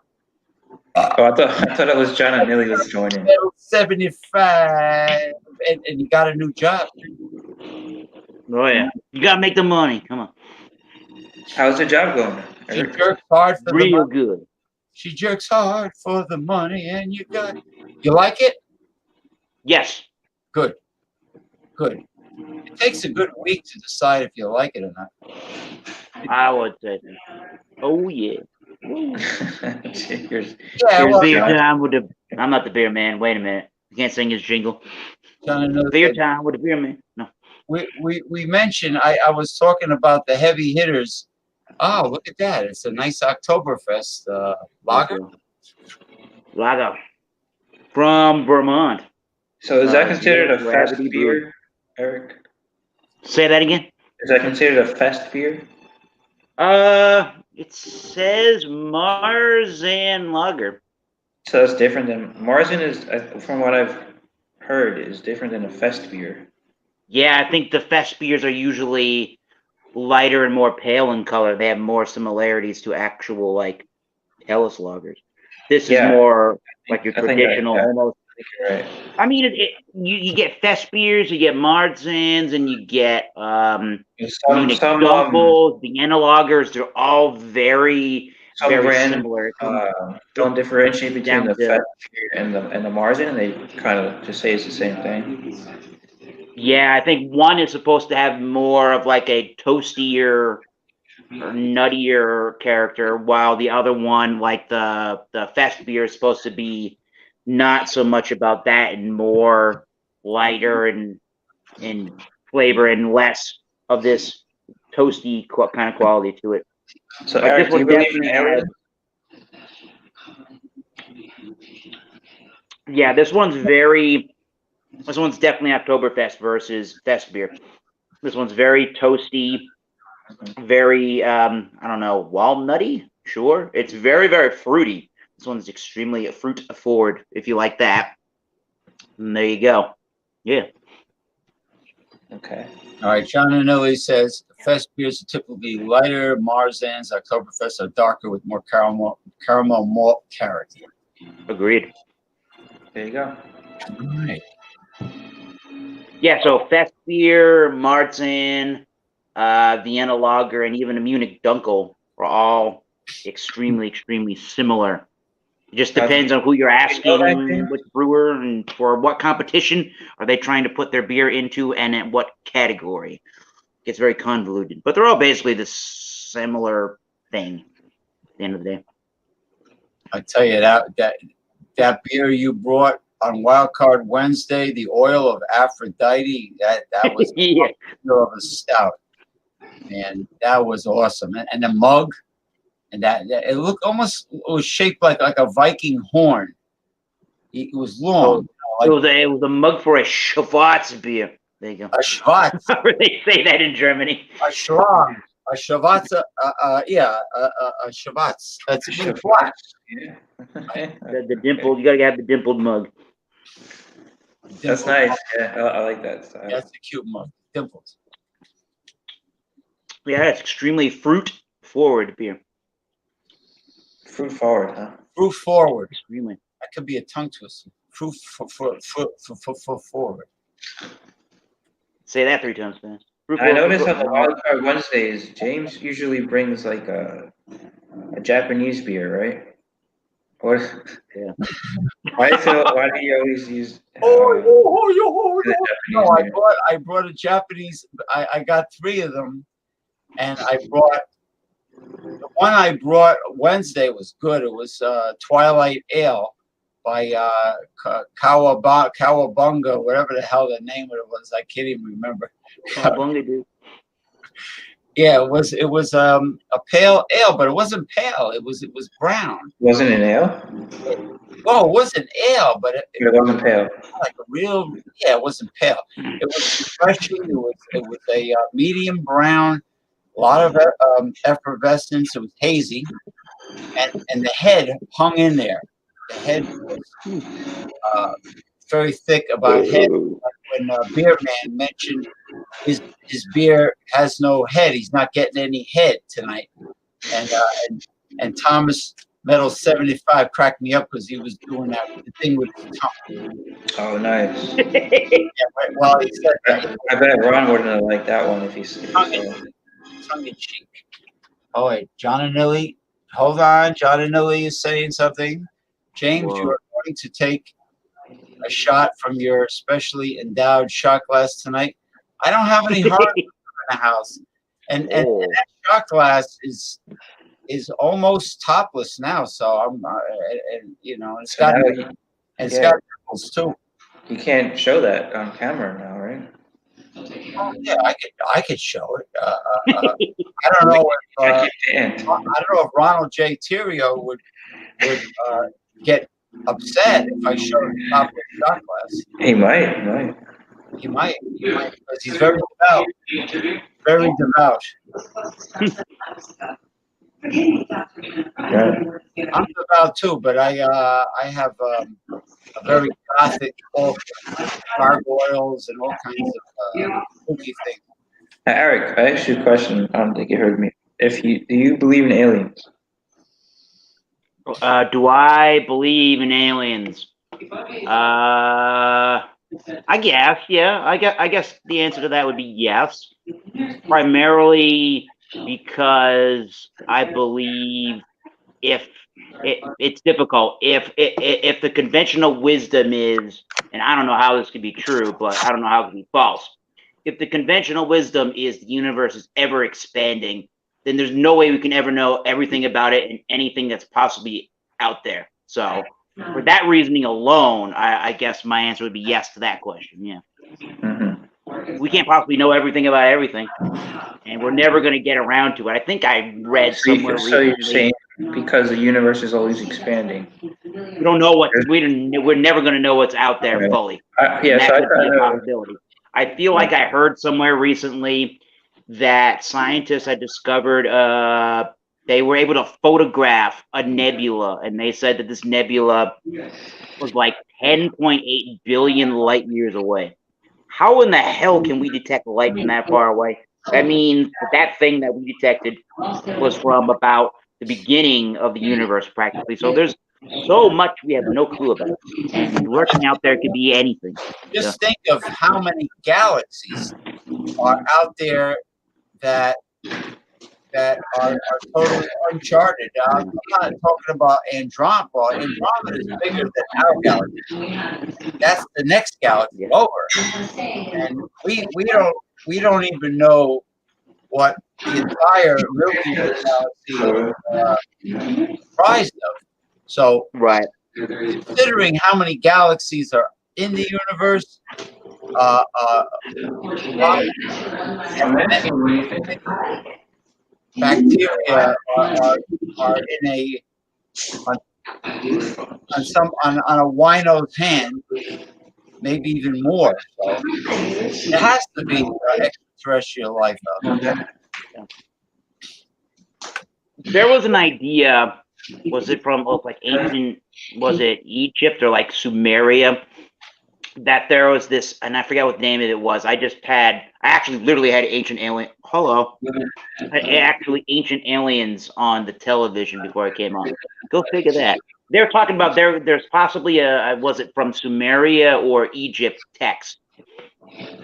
Oh, I thought it was John and Millie was joining. 75, and you got a new job. Oh yeah, you gotta make the money. Come on. How's the job going, She Eric? jerks hard for the Real money. good. She jerks hard for the money, and you got. You like it? Yes. Good. Good. It takes a good week to decide if you like it or not. I would say. Oh yeah. Here's, Yeah, here's well, Beer John. time with the. I'm not the beer man. Wait a minute. You can't sing his jingle. John knows Beer that time with the beer man. No. we mentioned. I was talking about the heavy hitters. Oh, look at that! It's a nice Oktoberfest lager. Lager. From Vermont. So is that considered a Zero fest gravity beer, Eric? Say that again. Is that considered a fest beer? It says Marzen Lager. So that's different than Marzen is, from what I've heard, is different than a fest beer. Yeah, I think the fest beers are usually lighter and more pale in color. They have more similarities to actual like Helles lagers. This Yeah. is more like your I think traditional, I almost. think you're right. I mean, you get fest beers, you get Marzens, and you get Munich Dunkels, Vienna lagers. They're all very, some very brands similar. don't differentiate between Down the to- fest beer and the Marzen, and they kind of just say it's the same thing. Yeah, I think one is supposed to have more of like a toastier or nuttier character, while the other one, like the fest beer, is supposed to be not so much about that and more lighter and flavor and less of this toasty kind of quality to it. So Like Eric, this do you one believe in definitely aliens? Yeah, this one's definitely Oktoberfest versus fest beer. This one's very toasty, very I don't know, walnutty. Sure, it's very, very fruity. This one's extremely fruit forward. If you like that, and there you go. Yeah. Okay. All right, John Anilli says fest beers are typically lighter. Marzens, Oktoberfest are darker with more caramel malt character. Agreed. There you go. All right. Yeah, so fest beer, Marzen, Vienna Lager, and even a Munich Dunkel are all extremely, extremely similar. It just depends on who you're asking, which brewer, and for what competition are they trying to put their beer into, and at what category. It gets very convoluted, but they're all basically the similar thing at the end of the day. I tell you that beer you brought on Wild Card Wednesday, the oil of Aphrodite, that was Yeah. of a stout, and that was awesome. And the mug, and that it looked almost, it was shaped like a Viking horn. It was long. It was a mug for a Schwarz beer. There you go. A Schwarz. However they say that in Germany. A Schwarz. A Schwarz. A Schwarz. That's a big flat. Yeah. The dimpled. You gotta have the dimpled mug. That's nice. Yeah, I like that style. That's a cute mug. Dimples. Yeah, it's extremely fruit forward beer. Fruit forward, huh? Fruit forward. Extremely. That could be a tongue twister. Fruit forward. Say that 3 times fast. Fruit I forward, noticed fruit on the forward. Wild Card Wednesdays, James usually brings like a Japanese beer, right? What? Yeah. Why do you always use? No, Japanese beer? I brought a Japanese. I got 3 of them, and I brought the one I brought Wednesday was good. It was Twilight Ale by Kawabunga, whatever the hell the name of it was. I can't even remember. Cowabunga, dude. Yeah, it was a pale ale, but it wasn't pale. It was brown. Wasn't it ale? Well, it wasn't ale, but it It wasn't pale. like a real. Yeah, it wasn't pale. It was refreshing. It was a medium brown. A lot of effervescence. It was hazy, and the head hung in there. The head was very thick about head. When Beer Man mentioned his beer has no head, he's not getting any head tonight. And Thomas Metal 75 cracked me up because he was doing that thing with his tongue. Oh, nice. Yeah, right. Well, he said that I bet Ron wouldn't have liked that one if he saw. tongue in cheek. Oh wait, John and Nilly. Hold on, John and Nilly is saying something. James, Whoa. you are going to take a shot from your specially endowed shot glass tonight. I don't have any hard in the house, and Oh. that shot glass is almost topless now. So I'm, and you know, it's So got now it's yeah. got nipples too. you can't show that on camera now, right? Oh, yeah, I could show it. I don't know if I can't. I don't know if Ronald J. Terrio would get upset if I showed him topless shot glass. He might. He might, because he's very devout. Very devout. Yeah. I'm devout too, but I have a very gothic culture, gargoyles and all kinds of spooky things. Eric, I asked you a question. I don't think you heard me. Do you believe in aliens? Do I believe in aliens? I guess, yeah. I guess the answer to that would be yes. Primarily because I believe it's difficult. If the conventional wisdom is, and I don't know how this could be true, but I don't know how it could be false. If the conventional wisdom is the universe is ever expanding, then there's no way we can ever know everything about it and anything that's possibly out there. So for that reasoning alone, I guess my answer would be yes to that question. Yeah. Mm-hmm. We can't possibly know everything about everything, and we're never going to get around to it. I think I read somewhere So you're recently. saying because the universe is always expanding. We don't know we're never going to know what's out there Right. fully. Yeah, That so could be a possibility. I feel like I heard somewhere recently that scientists had discovered they were able to photograph a nebula, and they said that this nebula was like 10.8 billion light years away. How in the hell can we detect light from that far away? That means that thing that we detected was from about the beginning of the universe, practically. So there's so much we have no clue about, and lurking out there could be anything. Just think of how many galaxies are out there that are totally uncharted. I'm not talking about Andromeda. Andromeda is bigger than our galaxy. That's the next galaxy over, and we don't even know what the entire Milky Way galaxy is comprised of. So, Right. considering how many galaxies are in the universe, bacteria are in a on a wino's hand, maybe even more. So it has to be extraterrestrial life out there. There was an idea. Was it from like ancient? Was it Egypt or like Sumeria? That there was this, and I forget what the name of it was. I actually literally had ancient alien. Hello, actually ancient aliens on the television before I came on. Go figure that. They're talking about there's possibly was it from Sumeria or Egypt text?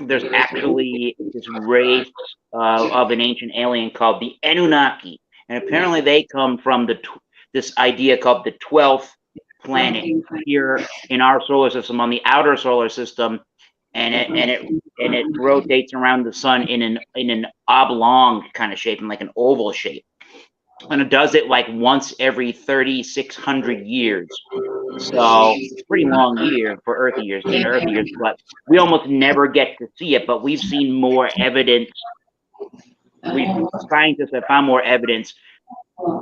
There's actually this race of an ancient alien called the Anunnaki, and apparently they come from this idea called the 12th planet here in our solar system, on the outer solar system, and it rotates around the sun in an oblong kind of shape, in like an oval shape, and it does it like once every 3,600 years. So it's a pretty long year for Earth years, but we almost never get to see it. But we've seen more evidence. Scientists have found more evidence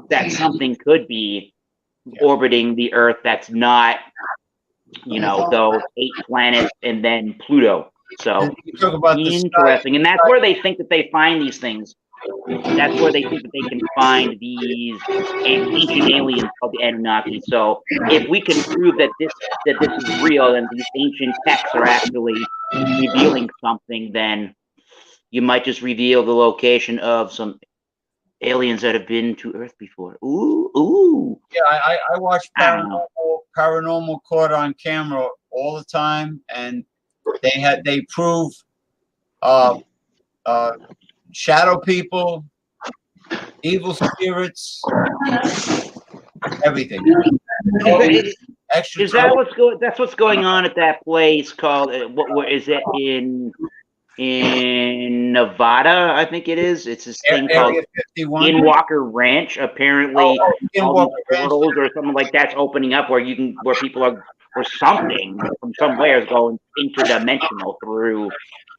that something could be orbiting the Earth that's not, those 8 planets and then Pluto. So Talk about interesting. And that's where they think that they find these things. That's where they think that they can find these ancient aliens called the Anunnaki. So if we can prove that this is real and these ancient texts are actually revealing something, then you might just reveal the location of some aliens that have been to Earth before. Ooh. Yeah, I watch paranormal caught on camera all the time, and they prove shadow people, evil spirits, everything. Extra Is that what's going? That's what's going on at that place called what is it in Nevada? I think it is. It's this thing called Area 51. Skinwalker Ranch. Apparently, all Skinwalker these Ranch. portals or something like that's opening up where people are or something from somewhere is going interdimensional through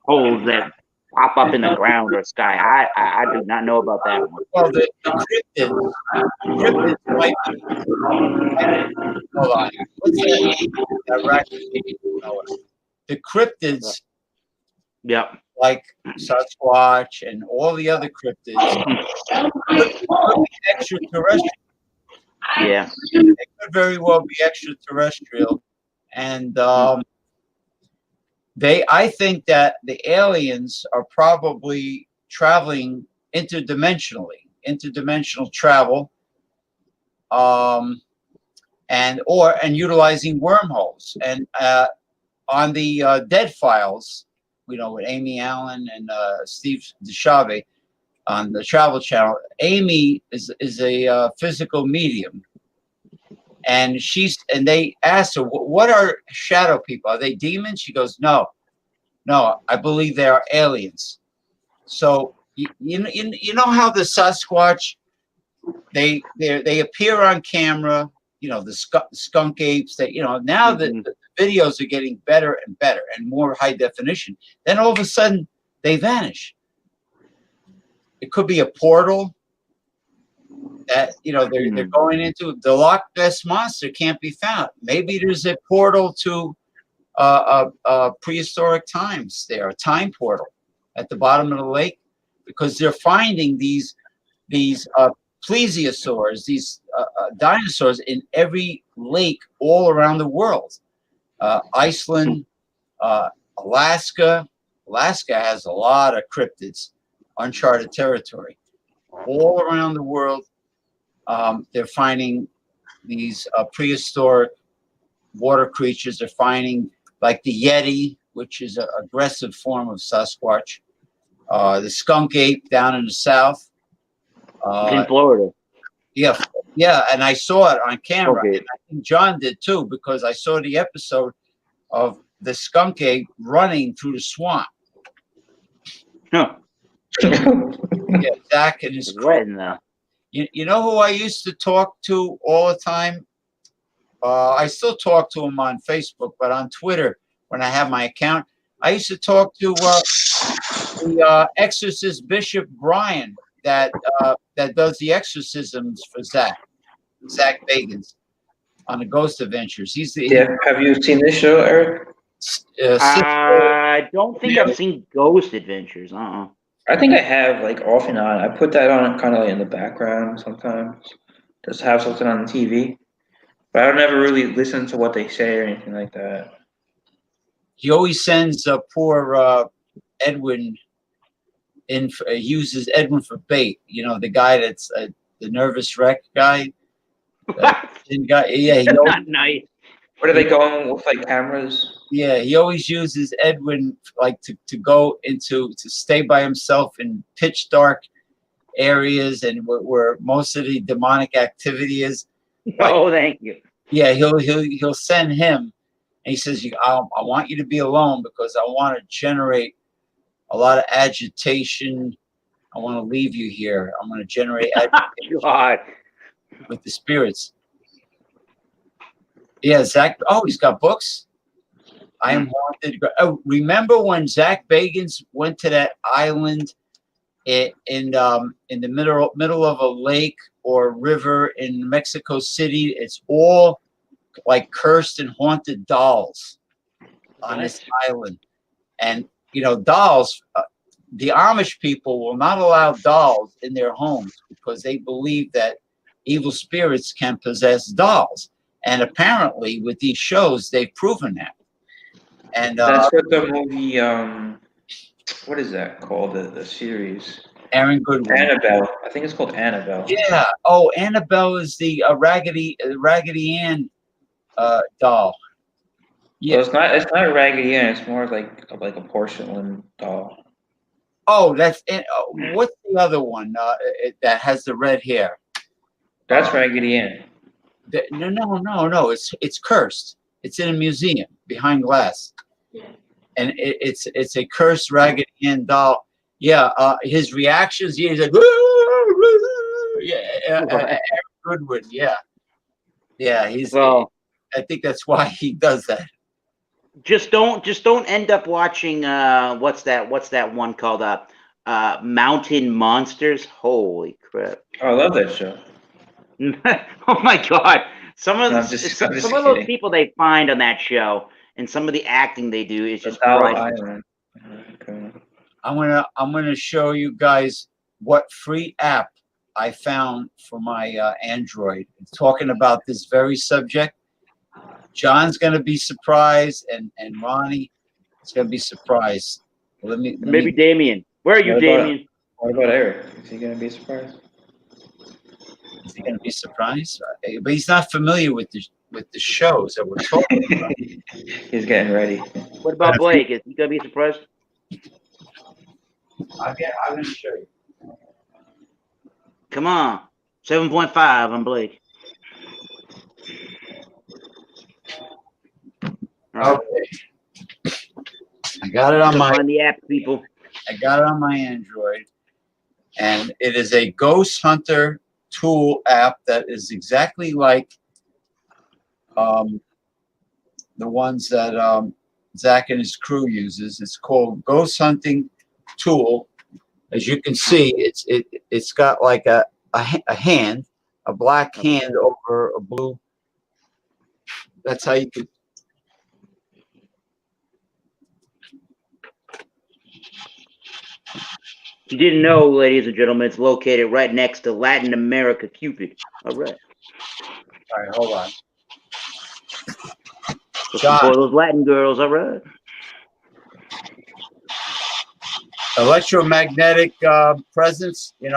holes that pop up in the ground or sky. I do not know about that one. Well, the cryptids might be. Hold on. What's that racket? The cryptids, Yep. like Sasquatch and all the other cryptids, could be extraterrestrial. Yeah. They could very well be extraterrestrial, and I think that the aliens are probably traveling interdimensional travel, and utilizing wormholes. And on the Dead Files, with Amy Allen and Steve DeShave on the Travel Channel. Amy is a physical medium, and they asked her, "What are shadow people? Are they demons?" She goes, "No, I believe they are aliens." So you know how the Sasquatch they appear on camera, the skunk apes. That now the videos are getting better and better and more high definition. Then all of a sudden they vanish. It could be a portal that they're going into. The Loch Ness monster can't be found. Maybe there's a portal to prehistoric times there, a time portal at the bottom of the lake, because they're finding these plesiosaurs, these dinosaurs in every lake all around the world. Iceland, Alaska. Alaska has a lot of cryptids, uncharted territory. All around the world, they're finding these prehistoric water creatures. They're finding like the Yeti, which is an aggressive form of Sasquatch. The skunk ape down in the south. In Florida. Yeah, and I saw it on camera. Okay. And I think John did too, because I saw the episode of the skunk ape running through the swamp. Huh. Yeah, Zach and his crew. You know who I used to talk to all the time? I still talk to him on Facebook, but on Twitter, when I have my account, I used to talk to the exorcist Bishop Brian that does the exorcisms for Zach Bagans on the Ghost Adventures. Have you seen this show, Eric? I don't think I've seen Ghost Adventures. I think I have, like, off and on. I put that on kind of like in the background sometimes, just have something on the TV. But I don't ever really listen to what they say or anything like that. He always sends poor Edwin in. Uses Edwin for bait. The guy that's the nervous wreck guy. Yeah, Not nice. What are they going with, like, cameras? Yeah, he always uses Edwin like to go into to stay by himself in pitch dark areas and where most of the demonic activity is. Oh, thank you. Yeah, he'll send him, and he says, I want you to be alone because I want to generate a lot of agitation. I want to leave you here. I'm going to generate agitation God. with the spirits. Yeah, Zach. Oh, he's got books. I Am Haunted. Oh, remember when Zach Bagans went to that island in the middle of a lake or river in Mexico City? It's all like cursed and haunted dolls on this island. And dolls. The Amish people will not allow dolls in their homes because they believe that evil spirits can possess dolls. And apparently, with these shows, they've proven that. And that's what the movie. What is that called? The series. Aaron Goodwin. Annabelle. I think it's called Annabelle. Yeah. Oh, Annabelle is the Raggedy Ann doll. Yeah. So it's not Raggedy Ann. It's more like a porcelain doll. Oh, that's what's the other one that has the red hair? That's Raggedy Ann. No. It's cursed. It's in a museum behind glass, and it's a cursed Raggedy Ann doll. Yeah, his reactions. Yeah, he's like, yeah, Aaron Goodwin. Yeah. He's. Well, I think that's why he does that. just don't end up watching what's that one called Mountain Monsters. Holy crap. Oh, I love that show. Oh my god. Some of No, I'm just some of those kidding. people they find on that show and some of the acting they do is just Doll priceless. Island. Okay. I'm gonna show you guys what free app I found for my Android. It's talking about this very subject. John's gonna be surprised, and Ronnie is gonna be surprised. Maybe Damien. Where are you, What about- Damien? What about Eric? Is he gonna be surprised? Is he gonna be surprised? But he's not familiar with the shows that we're talking about. He's getting ready. What about Blake? Is he gonna be surprised? I'm gonna show you. Come on. 7.5 on Blake. All right. Okay. I got it on So my find the app, people. Android, and it is a ghost hunter tool app that is exactly like the ones that Zach and his crew uses. It's called Ghost Hunting Tool. As you can see, it's got like a hand, a black hand over a blue. That's how you could. You didn't know, ladies and gentlemen, it's located right next to Latin America Cupid. All right. All right, hold on. Looking for those Latin girls. All right. Electromagnetic presence, and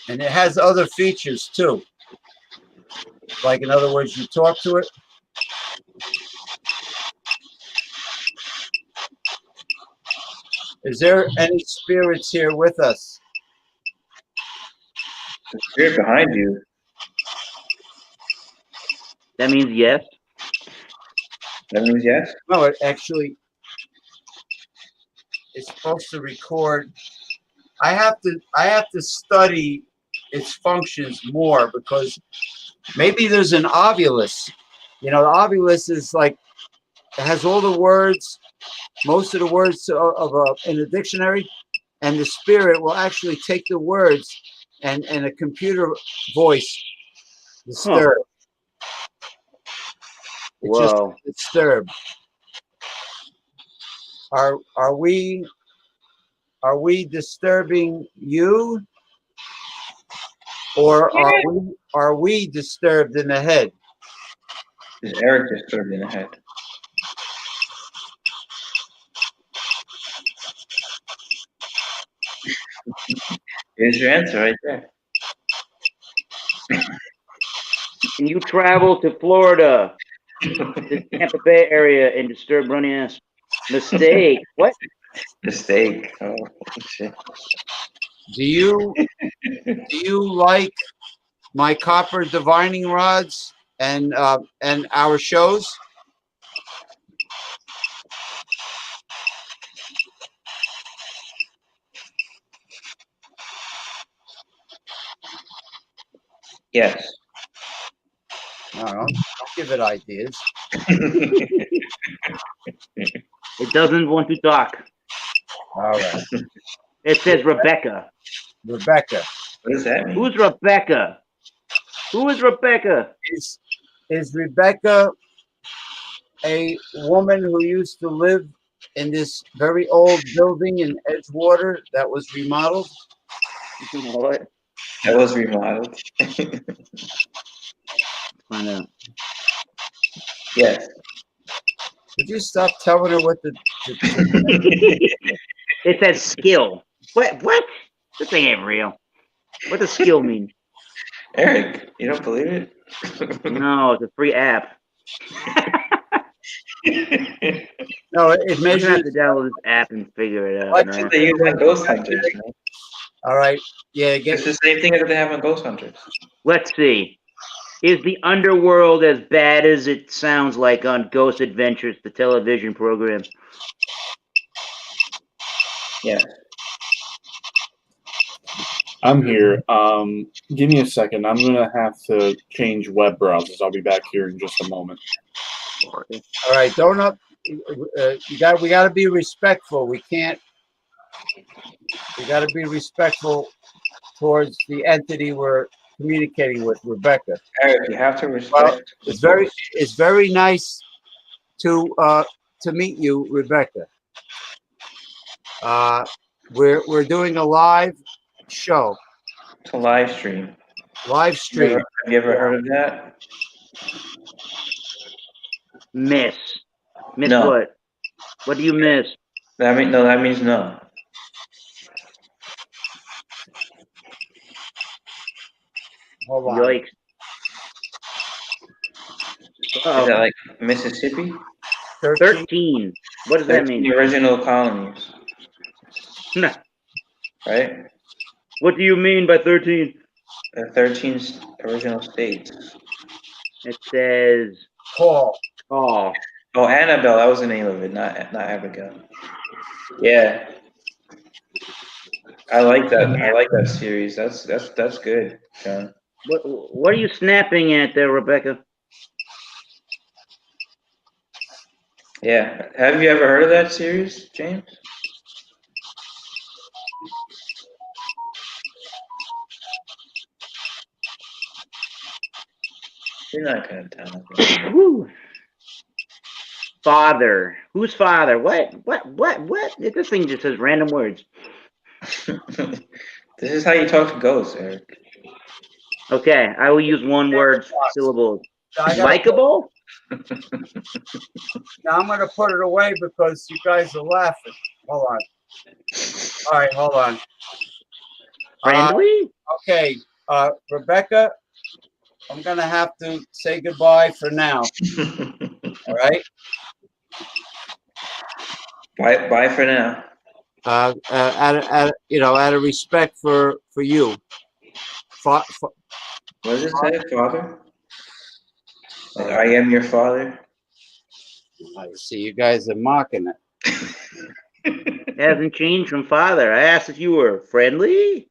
it has other features too. Like, in other words, you talk to it. Is there any spirits here with us? The spirit behind you. That means yes. That means yes. No, it actually is supposed to record. I have to study its functions more, because maybe there's an ovulus. The ovulus is like, it has all the words, most of the words in a dictionary, and the spirit will actually take the words and a computer voice disturb. It's just Whoa. disturb. Are we disturbing you, or are we disturbed in the head? Is Eric disturbed in the head? Here's your answer right there. Can you travel to Florida, the Tampa Bay area, and disturb running ass? Mistake. What? Mistake. Oh shit. Do you like my copper divining rods and our shows? Yes. No, don't give it ideas. It doesn't want to talk. All right, It says Rebecca. Rebecca. What does that mean? Who's Rebecca? Who is Rebecca? Is Rebecca a woman who used to live in this very old building in Edgewater that was remodeled? What? That was remodeled. Find out. Yes. Would you stop telling her what the It says skill. What? This thing ain't real. What does skill mean? Eric, you don't believe it? No, it's a free app. No, it We're gonna measures. have to download this app and figure it out. What That's Man. what they use on Ghost Hunters. Man. All right. Yeah, It's the same thing that they have on Ghost Hunters. Let's see. Is the underworld as bad as it sounds like on Ghost Adventures, the television program? Yeah. I'm here. Give me a second. I'm gonna have to change web browsers. I'll be back here in just a moment. all right. Don't up. We got to be respectful. We can't. We got to be respectful towards the entity we're communicating with, Rebecca. Eric, you have to respect. Well, it's very nice to meet you, Rebecca. We're doing a live show, It's a live stream. live stream. Have you ever heard of that? Miss No. what? What do you miss? That means no. Hold on. Yikes! Is that like Mississippi? 13. What does that 13 mean? original colonies, right? What do you mean by 13? 13 original states. It says Paul. oh. Oh, Annabelle, that was the name of it, not Abigail. Yeah. I like that. I like that series. That's good, John. What are you snapping at there, Rebecca? Yeah. Have you ever heard of that series, James? You're not gonna tell me. Woo. Father. Who's father? What? This thing just says random words. This is how you talk to ghosts, Eric. Okay, I will use one word syllables. I gotta Likeable? Now I'm going to put it away because you guys are laughing. Hold on. All right, hold on. Friendly? Okay, Rebecca, I'm going to have to say goodbye for now. All right? Bye for now. Out of respect for you. What does it say, father? Like, I am your father. I see you guys are mocking it. It hasn't changed from father. I asked if you were friendly?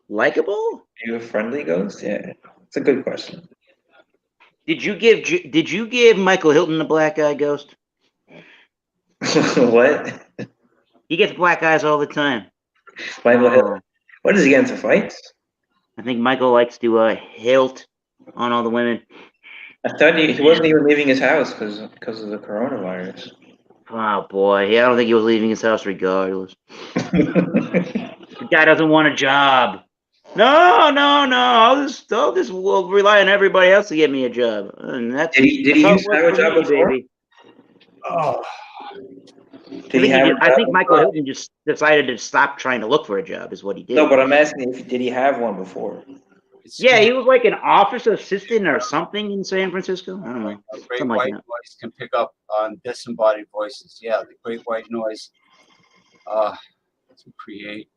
Likable? Are you a friendly ghost? Yeah, it's a good question. Did you give Michael Hilton the black eye ghost? What? He gets black eyes all the time. Michael Hill. What is he getting into fights? I think Michael likes to hilt on all the women. I thought he wasn't even leaving his house because of the coronavirus. Oh boy, yeah, I don't think he was leaving his house regardless. The guy doesn't want a job. No. I'll just will rely on everybody else to get me a job. And that's Did he how used it to have works a for job me, before? baby. Oh, I think Michael Hilton just decided to stop trying to look for a job, is what he did. No, but I'm asking did he have one before? Yeah, he was like an office assistant or something in San Francisco. I don't know. A great Something like white that. noise can pick up on disembodied voices. Yeah, the great white noise to create.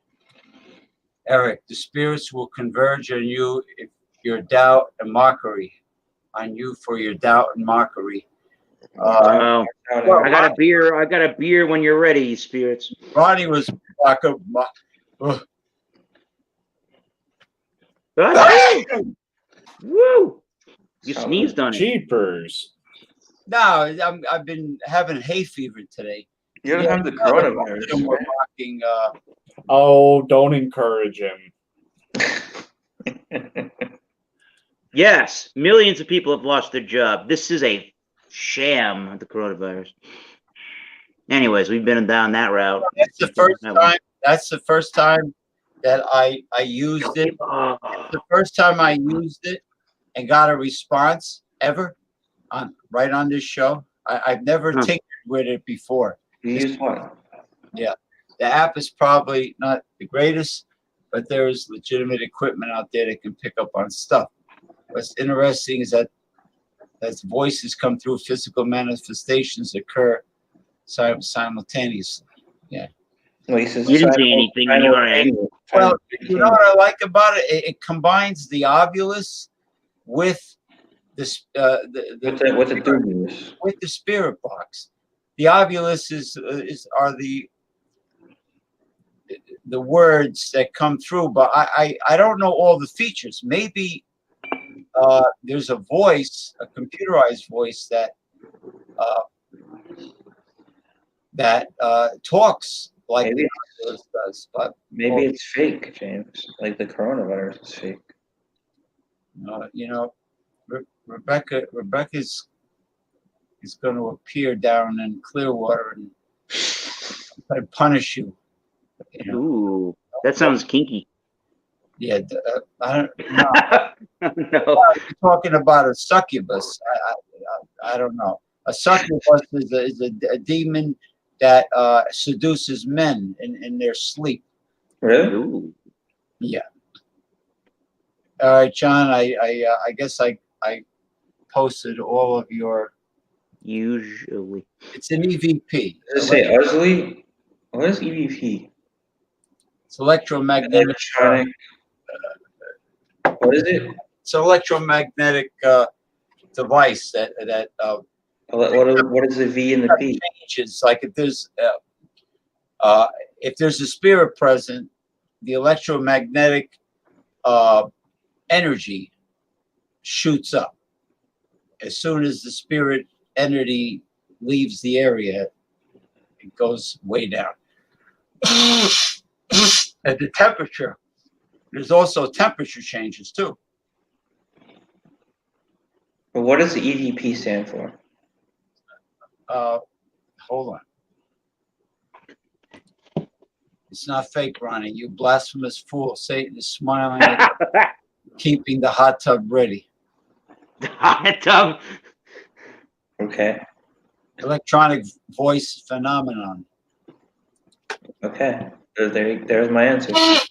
Eric, the spirits will converge on you if your doubt and mockery. On you for your doubt and mockery. I got a beer. I got a beer when you're ready, spirits. Ronnie was Woo! You sneezed on it. Jeepers. No, I've been having hay fever today. You don't have the coronavirus. And we're mocking. Oh, don't encourage him. Yes, millions of people have lost their job. This is a sham, the coronavirus. Anyways, we've been down that route. That's the first time. That's the first time that I used it. The first time I used it and got a response ever right on this show. I've never tinkered with it before. You used what? Yeah, the app is probably not the greatest, but there is legitimate equipment out there that can pick up on stuff. What's interesting is that That's voices come through, physical manifestations occur simultaneously. Well, he says You didn't say anything, you are right. Well, you know what I like about it? It combines the ovulus with with the dubious. the spirit box. The ovulus are the words that come through, but I don't know all the features. Maybe there's a voice, a computerized voice that talks like Maybe the ovulus does, but maybe it's fake, James. Like the coronavirus is fake. Rebecca is going to appear down in Clearwater and punish you. Ooh, that sounds kinky. Yeah, I don't know. No. You're talking about a succubus. I don't know. A succubus is a demon that seduces men in their sleep. Really? Ooh. Yeah. All right, John. I guess I posted all of your. Usually. It's an EVP. Does it say Usley? What is EVP? It's electromagnetic. Electronic. What is it? It's an electromagnetic device that What is the V and the P? changes. Like if there's a spirit present, the electromagnetic energy shoots up. As soon as the spirit entity leaves the area, it goes way down. At the temperature, there's also temperature changes too. But what does the EVP stand for? Hold on. It's not fake, Ronnie. You blasphemous fool. Satan is smiling at you, keeping the hot tub ready. Hot tub. Okay. Electronic voice phenomenon. Okay. There's my answer. I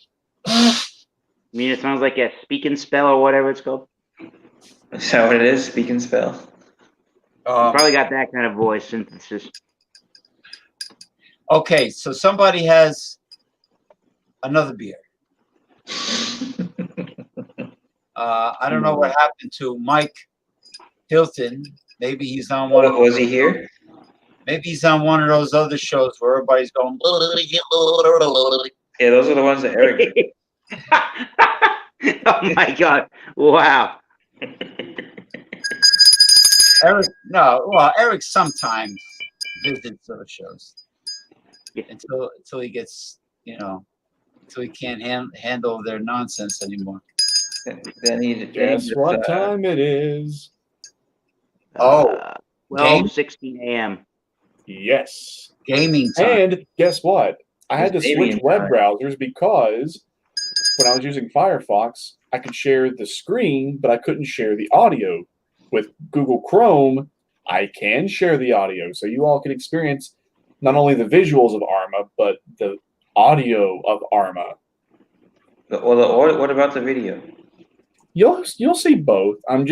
mean, it sounds like a speak and spell or whatever it's called. Is that what it is? Speak and spell. You probably got that kind of voice synthesis. Okay, so somebody has another beer. I don't know what happened to Mike Hilton. Maybe he's on one. Was he here? Maybe he's on one of those other shows where everybody's going. Yeah, those are the ones that Eric did. Oh my God! Wow. Eric sometimes visits those shows until he gets, until he can't handle their nonsense anymore. Guess what time it is? 12:16 a.m. Yes. Gaming time. And guess what? I had to It's switch gaming web time. browsers because when I was using Firefox, I could share the screen, but I couldn't share the audio. With Google Chrome, I can share the audio, so you all can experience not only the visuals of Arma, but the audio of Arma. What about the video? You'll see both. I'm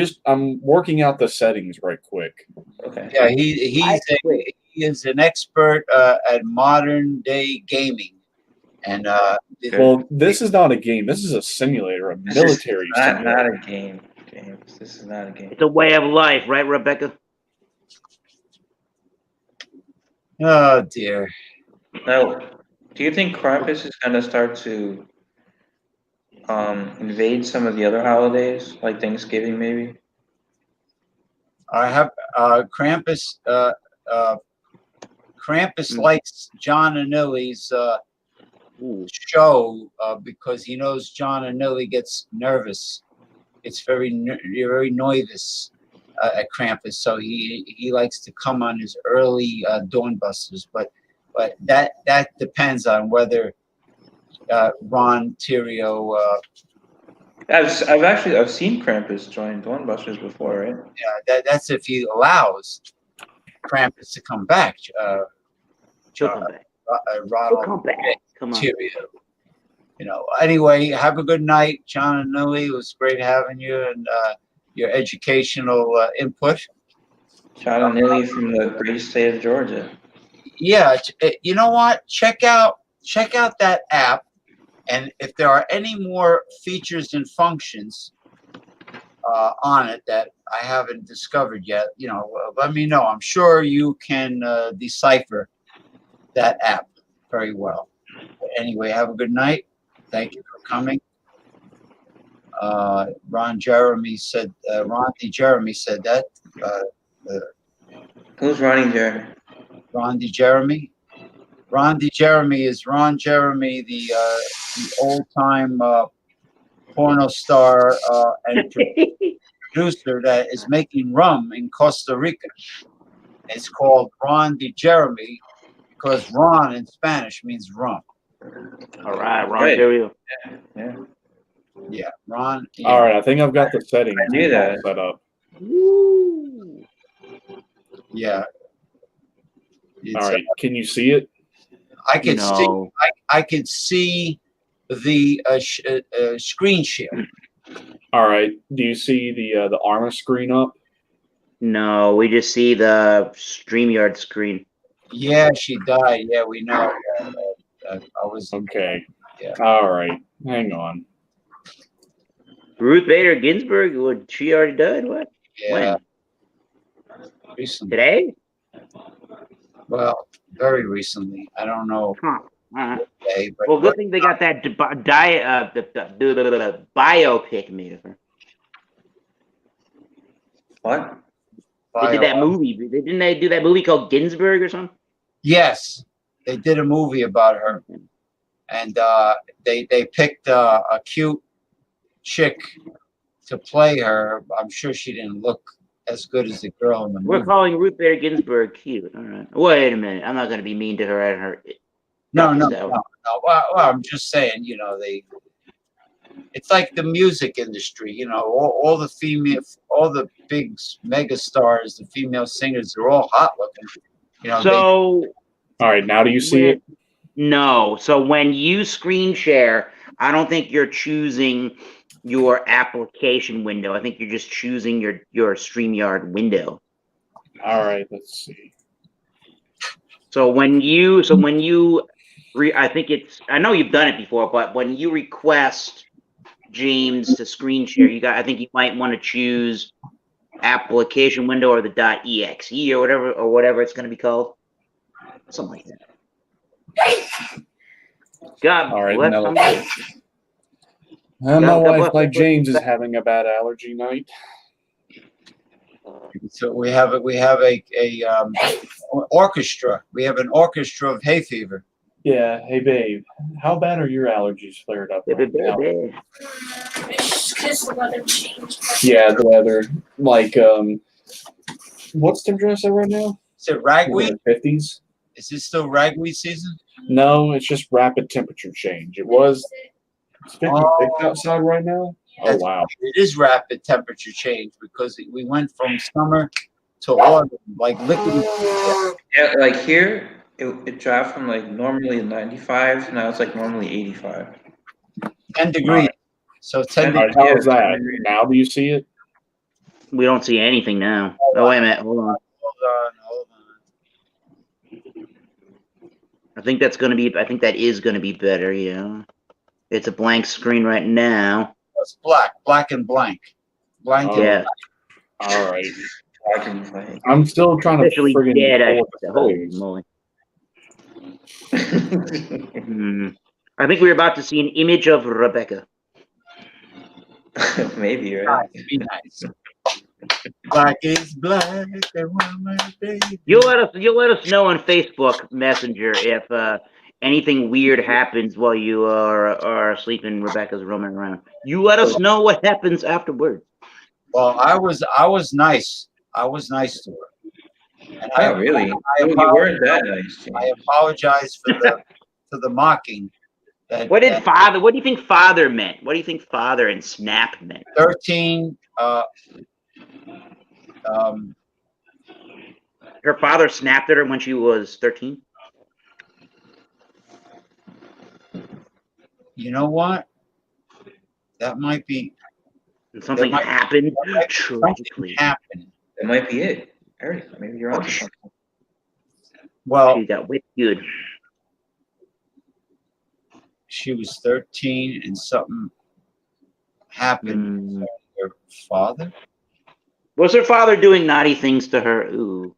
working out the settings right quick. Okay. Yeah, he is an expert at modern day gaming, and Well, this is not a game. This is a simulator, a military simulator. Not a game, James. This is not a game. It's a way of life, right, Rebecca? oh dear. Now, do you think Krampus is going to start to invade some of the other holidays, like Thanksgiving, maybe? I have Krampus. Krampus likes John and Nilly's show because he knows John and Nilly gets nervous. It's very nervous at Krampus, so he likes to come on his early dawn busters. But that depends on whether Ron Terrio. I've seen Krampus join Dawnbusters before, right? Yeah, that's if he allows Krampus to come back. He'll come back. Ronald He'll come back. Come on. Terrio. Anyway, have a good night, John and Nilly. It was great having you, and your educational input. Shout out Nilly from the great state of Georgia. Yeah, you know what? Check out that app, and if there are any more features and functions on it that I haven't discovered yet, let me know. I'm sure you can decipher that app very well. But anyway, have a good night. Thank you for coming. Ron D. Jeremy said that. Who's running there? Ron D. Jeremy. Ron D. Jeremy is Ron Jeremy, the old-time porno star and producer that is making rum in Costa Rica. It's called Ron D. Jeremy because Ron in Spanish means rum. All right, Ron Right. Jeremy. Yeah, Ron. Yeah. All right, I think I've got the settings I knew that. all set up. Woo. Yeah. All right, can you see it? I can see. No. I can see the screen share. All right, do you see the Arma screen up? No, we just see the StreamYard screen. Yeah, she died. Yeah, we know. I was. Okay. Yeah. All right, hang on. Ruth Bader Ginsburg, what, she already died? What? Yeah. When? Recently. Today? Well, very recently. I don't know. Huh. Today, but Well, good thing they got that biopic made of her. What? They did that movie. Didn't they do that movie called Ginsburg or something? Yes, they did a movie about her, and they picked a cute chick to play her. I'm sure she didn't look as good as the girl in the We're movie. calling Ruth Bader Ginsburg cute. All right. Wait a minute. I'm not going to be mean to her at her. No. So- Well, I'm just saying, it's like the music industry, all the big mega stars, the female singers, they're all hot looking. So All right, now do you see it? no. So when you screen share, I don't think you're choosing your application window. I think you're just choosing your StreamYard window. All right, let's see. So when you I think I know you've done it before, but when you request James to screen share, I think you might want to choose application window or the .exe or whatever it's going to be called. Something like that. God All right, bless now somebody. let's see. My God wife, bless like her. James, is having a bad allergy night. So we have a orchestra. We have an orchestra of hay fever. Yeah, hey babe, how bad are your allergies flared up right now? It's because the weather changed. Yeah, the weather. Like, what's temperature outside right now? Is it ragweed? 50s? Is it still ragweed season? No, it's just rapid temperature change. It was 56 outside right now. Oh, That's- wow. It is rapid temperature change because we went from summer to autumn, like liquid. Yeah, like here, it dropped from like normally 95, now it's like normally 85. 10 degrees. All right. So 10 All degrees. right, how's that? Now do you see it? We don't see anything now. Oh, wait a minute. Hold on. Hold on. I think that is going to be better. Yeah. It's a blank screen right now. It's black and blank. Blank Oh. Yeah. All right. I can play. I'm still trying to Officially friggin' dead. pull the Holy settings. moly. I think we're about to see an image of Rebecca. Maybe, right? Be nice. Black is black and woman, baby. You'll let us know on Facebook Messenger if anything weird happens while you are asleep and Rebecca's roaming around. You let us know what happens afterwards. Well, I was nice. I was nice to her. And Oh, really? You weren't that nice. I apologize for the mocking. What do you think father meant? What do you think father and snap meant? 13. Her father snapped at her when she was 13. You know what? That might be. And something might- happened Something tragically. happened. That might be it. Eric, maybe you're onto something. Well, She got whipped good. she was 13 and something happened Mm. to her father. Was her father doing naughty things to her? Ooh.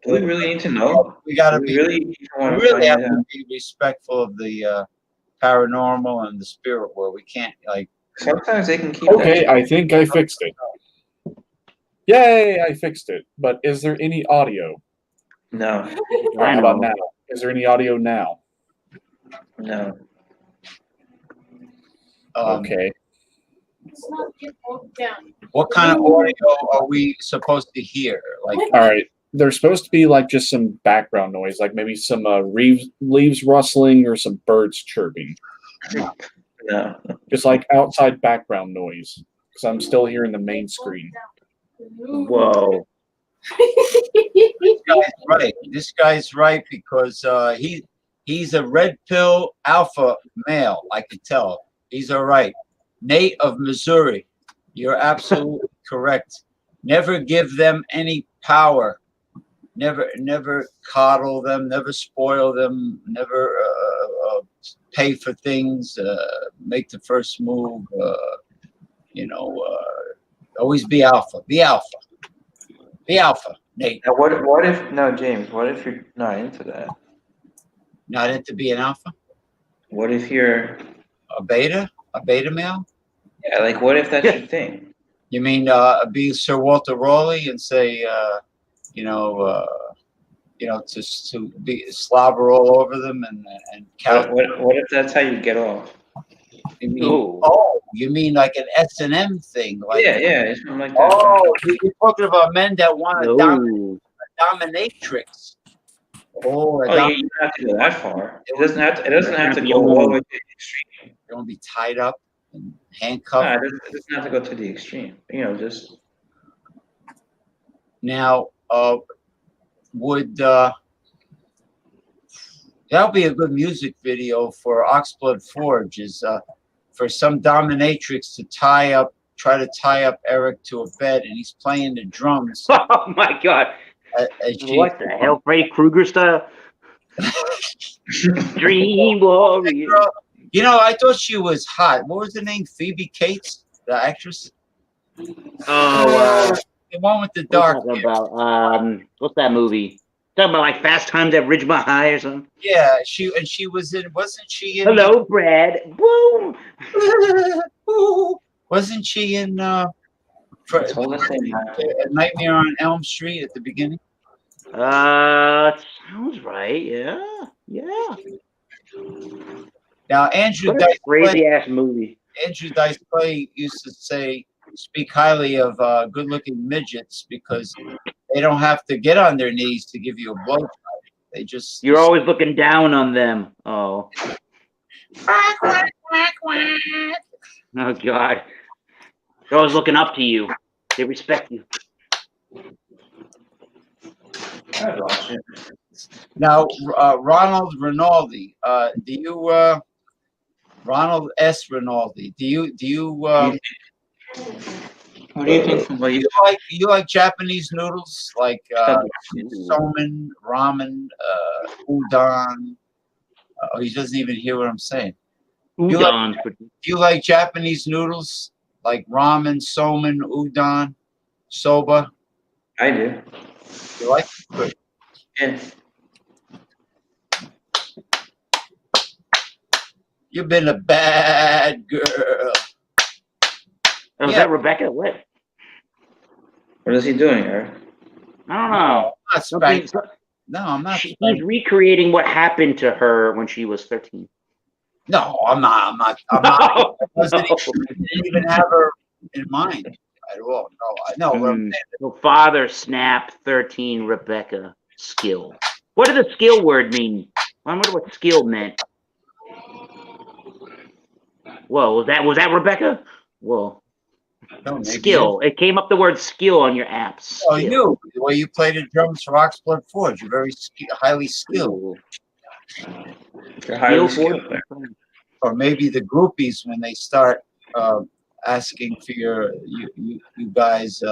Do we really need to know? We gotta Do we be. really We want to really find have it to out? be respectful of the paranormal and the spirit world. We can't like. Sometimes they can keep that. Okay, shit. I think I fixed it. Yay, I fixed it. But is there any audio? No, How about now? Is there any audio now? no. Okay. Let's not get bogged down. What kind of audio are we supposed to hear? Like, All right. There's supposed to be like just some background noise, like maybe some leaves rustling or some birds chirping, No. just like outside background noise. Because I'm still hearing the main screen. Whoa. right? This guy's right because he's a red pill alpha male. I can tell. He's all right. Nate of Missouri, you're absolutely correct. Never give them any power. Never coddle them. Never spoil them. Never pay for things. Make the first move. Always be alpha. Be alpha. Be alpha, Nate. Now, what if no, James? What if you're not into that? Not into being alpha. What if you're A beta male. yeah? Like, what if that's your thing? You mean be Sir Walter Raleigh and say, just to be slobber all over them and count? What if that's how you get off? You mean, Ooh. you mean like an S&M thing? Like, Yeah, something like that. oh, you're talking about men that want to No. dominatrix. Oh, Oh, you don't have to go that far. It doesn't have to. It doesn't have to go all the way to the extreme. they want to be tied up and No, handcuffed. it doesn't have to go to the extreme. Just Now, would that'll be a good music video for Oxblood Forge? Is for some dominatrix to try to tie up Eric to a bed, and he's playing the drums. Oh my God. As she, What the hell? Freddy Krueger style? Dream Warrior. Girl, I thought she was hot. What was her name? Phoebe Cates, the actress. Oh, The one with the what dark. are you talking about? What's that movie? Talking about like Fast Times at Ridgemont High or something? Yeah, she was in. Wasn't she in? Hello, Brad. Boom. Wasn't she in? it's all the same. A Nightmare on Elm Street at the beginning. Sounds right. Yeah. Now Andrew What a Dice Clay, crazy ass movie. Andrew Dice Clay used to speak highly of good-looking midgets because they don't have to get on their knees to give you a blowjob. They just You're always looking down on them. Oh. Oh God. They're always looking up to you. They respect you. I'd watch it. Now Ronald Rinaldi. Do you Ronald S. Rinaldi? Do you What do you think from what you you like Japanese noodles like somen, ramen, udon? Oh, he doesn't even hear what I'm saying. Udon. Do you like Japanese noodles like ramen, somen, udon, soba? I do. You like it? Good. Yeah. You've been a bad girl. Oh, is that Rebecca? What? What is he doing, Eric? I don't know. I'm not Something, spanking. No, I'm not. he's Spanking. recreating what happened to her when she was 13. No, I'm not. No, I didn't even have her in mind at all. No, I know. So father snap 13 Rebecca skill. What did the skill word mean? I wonder what skill meant. Whoa, was that Rebecca? Whoa. No, maybe Skill. It came up the word skill on your app. Oh, you. The way you play the drums for Oxblood Forge, you're very highly skilled. You're highly Skill skilled there. Or maybe the groupies when they start asking for you guys.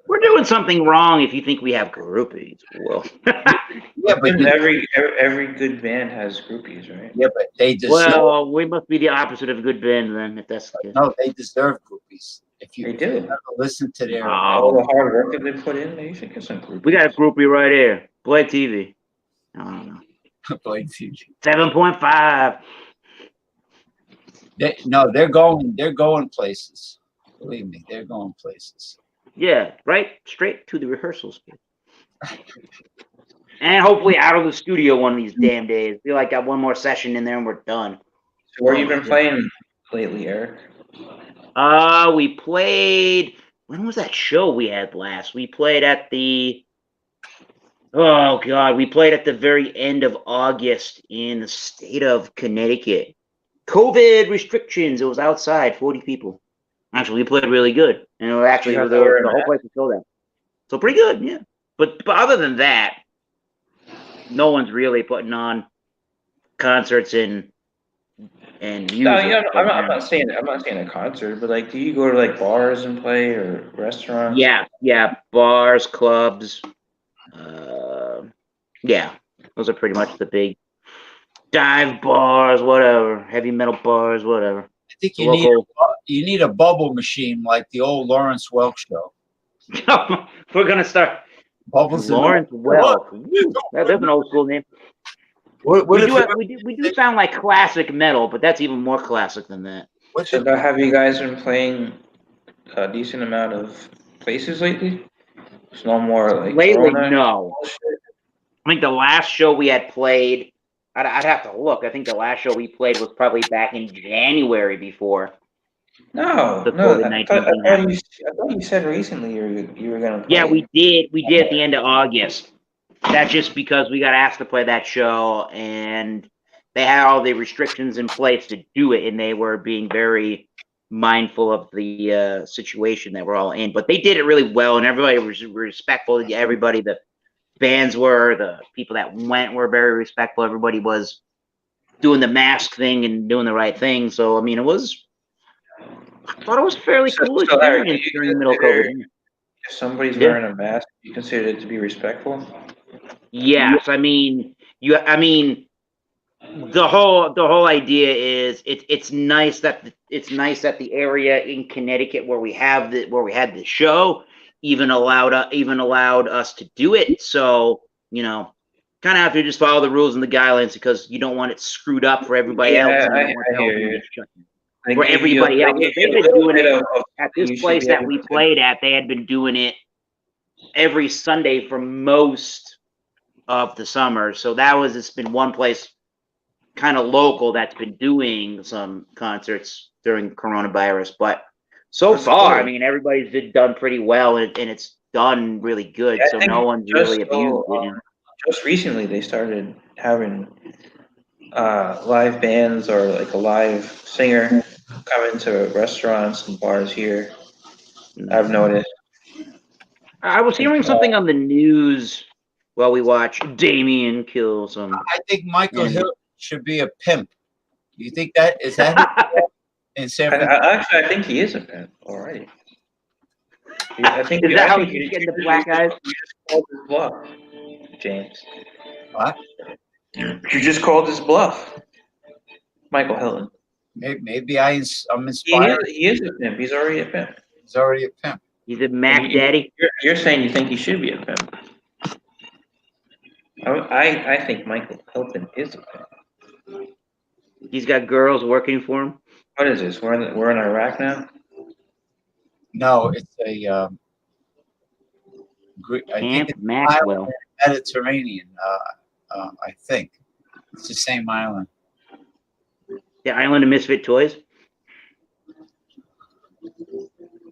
We're doing something wrong if you think we have groupies. Well, Yeah, but Every good band has groupies, right? yeah, but they deserve. well, we must be the opposite of a good band then, if that's the case. No, they deserve groupies. If you They do. ever listen to their All the hard work that they put in, they should get some groupies. We got a groupie right here. Blake TV. I don't know. Blake TV. 7.5. They're going places. Believe me, they're going places. Yeah, right straight to the rehearsal space. And hopefully out of the studio one of these damn days. Feel like got one more session in there and we're done. So where you been playing lately, Eric? We played. When was that show we had last? We played at the. Oh God, we played at the very end of August in the state of Connecticut. COVID restrictions. It was outside, 40 people. Actually, we played really good, and it was actually the whole place was sold out. So pretty good, yeah. But other than that, no one's really putting on concerts and music. No, I'm not saying a concert, but like, do you go to like bars and play or restaurants? Yeah, bars, clubs. Yeah, those are pretty much the big dive bars, whatever, heavy metal bars, whatever. I think you need a bubble machine like the old Lawrence Welk show. We're gonna start. Bubbles. Lawrence Welk. That's an old school name. We do sound like classic metal, but that's even more classic than that. So have you guys been playing a decent amount of places lately? It's no more like lately, Corona no. bullshit? I think the last show we had played, I'd have to look. I think the last show we played was probably back in January before. No, the no. COVID-19 I thought you said recently you were gonna play. Yeah, we did. We did at the end of August. That's just because we got asked to play that show, and they had all the restrictions in place to do it, and they were being very mindful of the situation that we're all in. But they did it really well, and everybody was respectful to everybody. The bands were, the people that went were very respectful. Everybody was doing the mask thing and doing the right thing. So, I mean, I thought it was fairly cool experience during the middle of COVID. If somebody's wearing a mask, you consider it to be respectful? Yes, I mean, the whole idea is it's nice that the area in Connecticut where we had the show even allowed us to do it. So, kind of have to just follow the rules and the guidelines because you don't want it screwed up for everybody else. I hear you. For everybody else, they've been doing it at this place that we played at. They had been doing it every Sunday for most of the summer. So it's been one place kind of local that's been doing some concerts during coronavirus. But so far, I mean, everybody's done pretty well, and it's done really good. So no one's really abused it. Just recently, they started having live bands or like a live singer come into restaurants and bars here. I've noticed. I was hearing something on the news while we watch Damien kill some. I think Michael Hill should be a pimp. Do you think that is that in San Francisco? Actually, I think he is a pimp already. I think is that how he's getting the black eyes? You just called his bluff, James. What? You just called his bluff, Michael Hilton. Maybe I'm inspired. He is a pimp. He's already a pimp. He's already a pimp. He's a Mac Daddy. You're saying you think he should be a pimp. I think Michael Hilton is a pimp. He's got girls working for him. What is this? We're in Iraq now? No, it's a Camp Maxwell. Mediterranean. I think it's the same island. The island of misfit toys.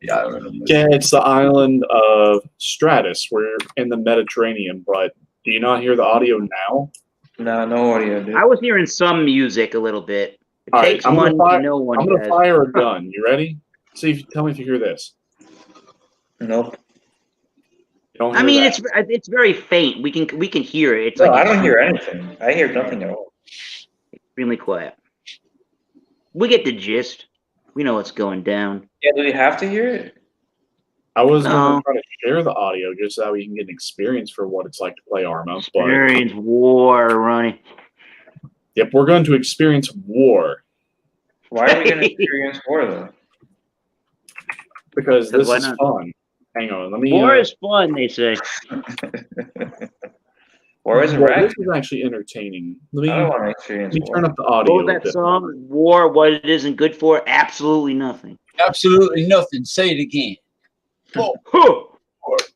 Yeah, I remember. Yeah, it's the island of Stratus. We're in the Mediterranean, but do you not hear the audio now? No audio, dude. I was hearing some music a little bit. It takes I'm one gonna to know one. I'm going to fire a gun. You ready? Tell me if you hear this. Nope. You don't I hear mean, that. it's very faint. We can hear it. It's No, like I don't hear anything. I hear nothing at all. extremely quiet. We get the gist. We know what's going down. Yeah, do we have to hear it? I was going No. to try to share the audio just so that we can get an experience for what it's like to play Arma. But Experience war, Ronnie. yep, we're going to experience war Why are we going to experience war, though? because this why is not? fun. Hang on, let me. War is fun, they say. War is well, Iraq. this is actually entertaining. Let I don't me, want to experience let me turn war. up the audio. What was a that bit. song? War, what it isn't good for? Absolutely nothing. Absolutely nothing. Say it again. Oh, Huh.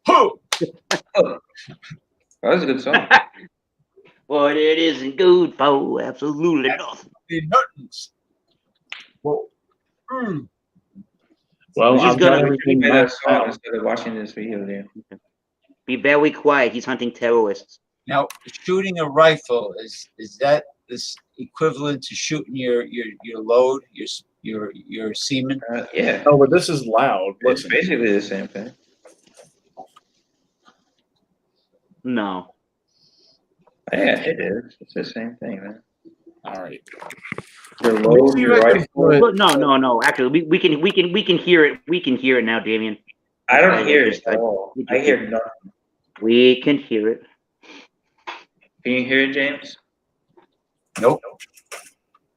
oh. That was a good song. What it isn't good for? Absolutely nothing. Nothings. Well, mm. Well, He's I've gonna- got We everything should play that maxed song out. instead of watching this video, dude. Be very quiet. He's hunting terrorists. Now, shooting a rifle is that this equivalent to shooting your load, your semen? Yeah, Oh, but this is loud. it's Listen. basically the same thing. No. Yeah, it is. It's the same thing, man. All right. Your Let me load, see if your I can rifle. put- Look, no. Actually, we can hear it. We can hear it now, Damien. I don't I hear it just- at all. I- I hear nothing. We can hear it. Can you hear it, James? Nope.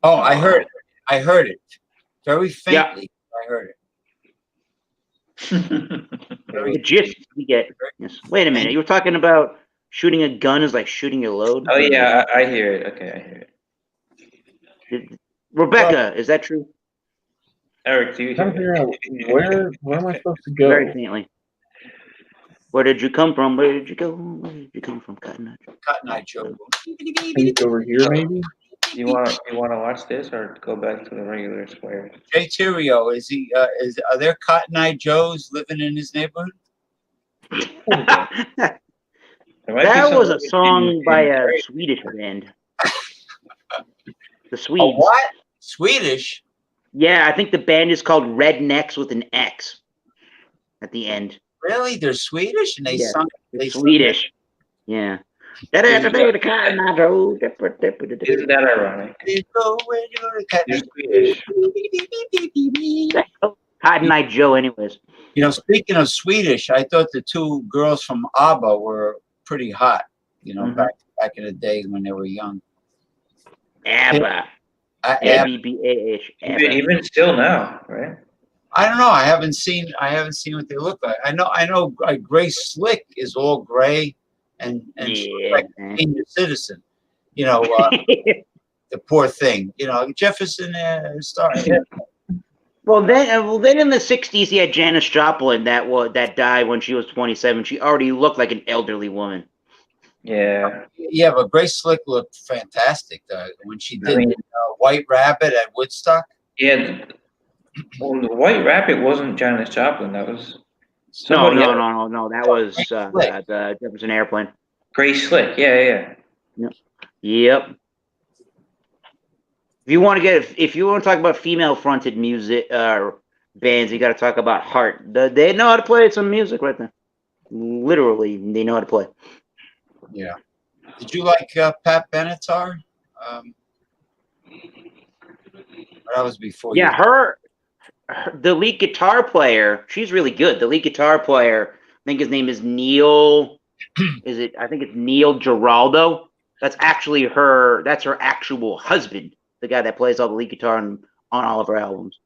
Oh, I heard it. I heard it. Very faintly. I heard it. The gist we get. Yes. Wait a minute. You were talking about shooting a gun is like shooting your load. Oh yeah, I hear it. Okay, I hear it. Rebecca, is that true? Eric, do you I'm trying to hear figure it? out where am I supposed to Very go? faintly. Where did you come from? Where did you go? Where did you come from, Cotton Eye? Cotton Eye Joe. Think over here, maybe. You want to watch this or go back to the regular square? Jay Terrio, are there Cotton Eye Joes living in his neighborhood? That There might be was a some- song by a Swedish band. The A Swedes. what? Swedish? Yeah, I think the band is called Rednecks with an X at the end. Really? They're Swedish and they Yeah, sung. It's Swedish. Yeah. That had to be the Cotton Eye Joe. Isn't that ironic? You go where you go to Cotton You're Swedish. Eye. Cotton Eye Joe, anyways. You know, speaking of Swedish, I thought the two girls from ABBA were pretty hot. You know, Mhm. back in the day when they were young. ABBA. I ABBA. Even still now, right? I don't know. I haven't seen what they look like. I know. Grace Slick is all gray, and she looks Yeah. like a senior citizen. You know, the poor thing. You know, Jefferson started. Well, then in the '60s, you had Janis Joplin that died when she was 27. She already looked like an elderly woman. Yeah. Yeah, but Grace Slick looked fantastic when she did White Rabbit at Woodstock. Yeah. Well, the White Rabbit wasn't Janis Joplin. That was No. somebody else. That was Slick. the Jefferson Airplane. Grace Slick. Yeah. Yep. If you want to talk about female-fronted music bands, you got to talk about Heart. They know how to play some music right there. Literally, they know how to play. Yeah. Did you like Pat Benatar? That was before. Yeah, you. the lead guitar player. She's really good. The lead guitar player. I think his name is Neil. I think it's Neil Giraldo. That's actually her. That's her actual husband. The guy that plays all the lead guitar on all of her albums.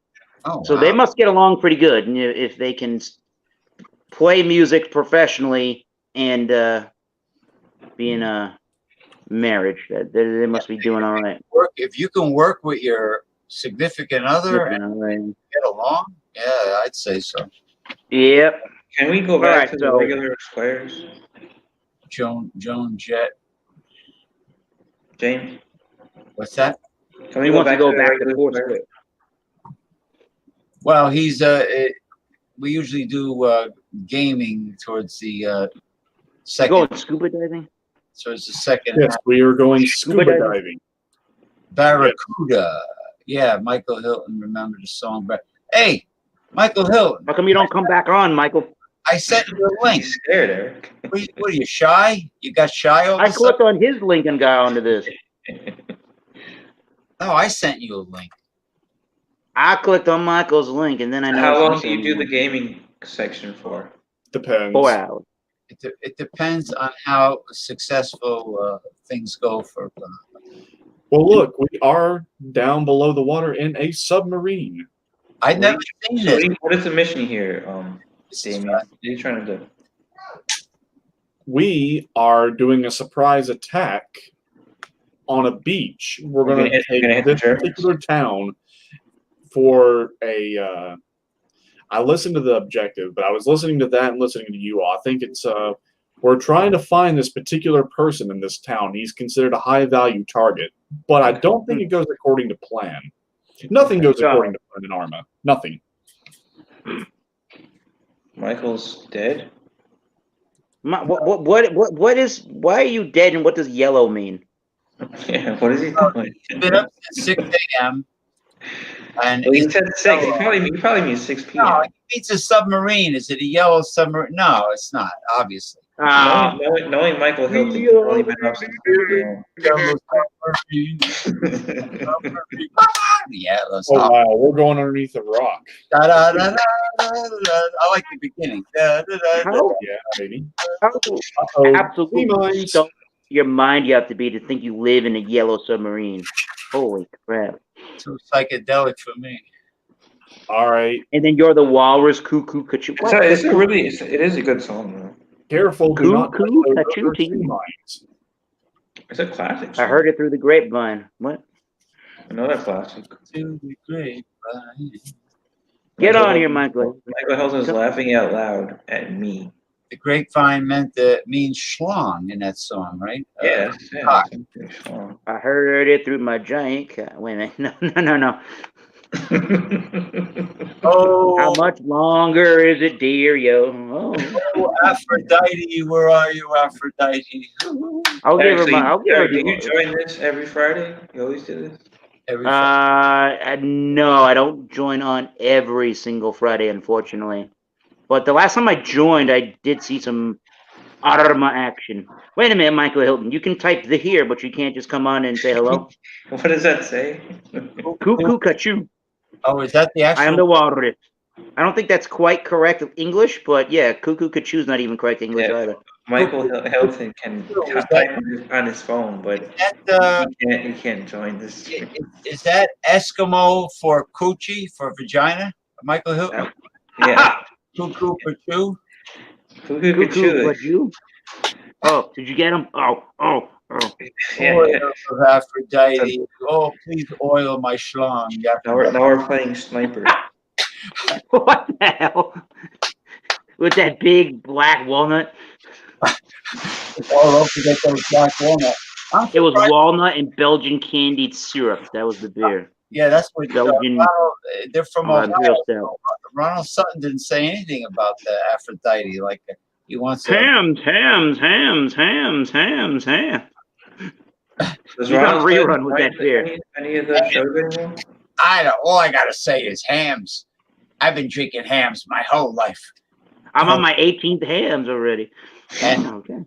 Oh, So wow. they must get along pretty good. And if they can play music professionally and be in a marriage, they must be doing all right. If you can work with your significant other and get along, yeah, I'd say so. Yep. Can we go back to the regular squares, Joan Jett. James? What's that? Can we He go wants to back go to the back to regular four squares? square. Well, he's we usually do gaming towards the second. Going scuba diving? Towards the second. Yes, we are going Scuba scuba diving? diving. Barracuda. Yeah, Michael Hilton. Remember the song? But hey, Michael Hilton. How come you don't come back on, Michael? I sent you a link. He's scared, Eric. What are you, shy? You got shy all of I a sudden? clicked on his link and got onto this. No, I sent you a link. I clicked on Michael's link and then I How long noticed do you do the gaming section for? Depends. 4 hours. It depends on how successful things go for. Well, look, we are down below the water in a submarine. I've never seen So this. what is the mission here, This is Damien? What are you trying to do? We are doing a surprise attack on a beach. We're We're going to gonna hit take the this Germans? particular town for a. I listened to the objective, but I was listening to that and listening to you all. I think it's we're trying to find this particular person in this town. He's considered a high value target, but I don't think it goes according to plan. Nothing goes according to plan in Arma. Nothing. Michael's dead? What is? Why are you dead? And what does yellow mean? Yeah, what is he doing? He's been up since 6 a.m. And Well, he he's said 6. He probably means 6 p.m. no, he means a submarine. Is it a yellow submarine? No, it's not. Obviously, Knowing Michael Hilton, he's only been up since 6 a.m. yellow submarine. Yeah, let's Oh hop. wow, we're going underneath a rock. Da, da, da, da, da, da. I like the beginning. Da, da, da, da. How, Yeah, maybe. how Uh-oh. absolutely Mines. stoned your mind you have to be to think you live in a yellow submarine. Holy crap! Too psychedelic for me. All right. And then you're the walrus cuckoo cuckoo. It is a good song, though. Careful. Do not Cuckoo, touch those ka-choo, other sea choo. mines. It's a classic I song. heard it through the grapevine. What? Another classic. To the grapevine. Get on here, Michael. Michael Hilton's laughing out loud at me. The grapevine means schlong in that song, right? Yes, cock. it's a good song. I heard it through my giant cat. Wait a minute. No. Oh, How much longer is it, dear? Yo. Oh. Aphrodite, where are you, Aphrodite? I'll give her my. I'll give her Do you the. join this every Friday? You always do this? Every Friday. No, I don't join on every single Friday, unfortunately. But the last time I joined, I did see some Arma action. Wait a minute, Michael Hilton. You can type the here, but you can't just come on and say hello. What does that say? Cuckoo cuckoo. Oh, is that the I am the actual? walrus. I don't think that's quite correct English, but yeah, cuckoo cuckoo's not even correct English Yeah. either. Michael Hilton can type on his phone, but he can't join this. Is that Eskimo for coochie, for vagina? Michael Hilton? Yeah. Cuckoo for two? Cuckoo Cuckoo cuckoo. Oh, did you get him? Oh. Yeah. Oil of Aphrodite. Oh, please oil my schlong. Now we're playing Sniper. What the hell? With that big black walnut. All over get those black walnut. It was walnut and Belgian candied syrup. That was the beer. Yeah, that's what Belgian. they're from Imperial Ohio. stout. Ronald Sutton didn't say anything about the Aphrodite. Like he wants to. Hams. Does You got Ronald rerun Sutton with that write beer. Any of the shows anymore? All I gotta say is hams. I've been drinking hams my whole life. I'm on my 18th hams already. And Okay.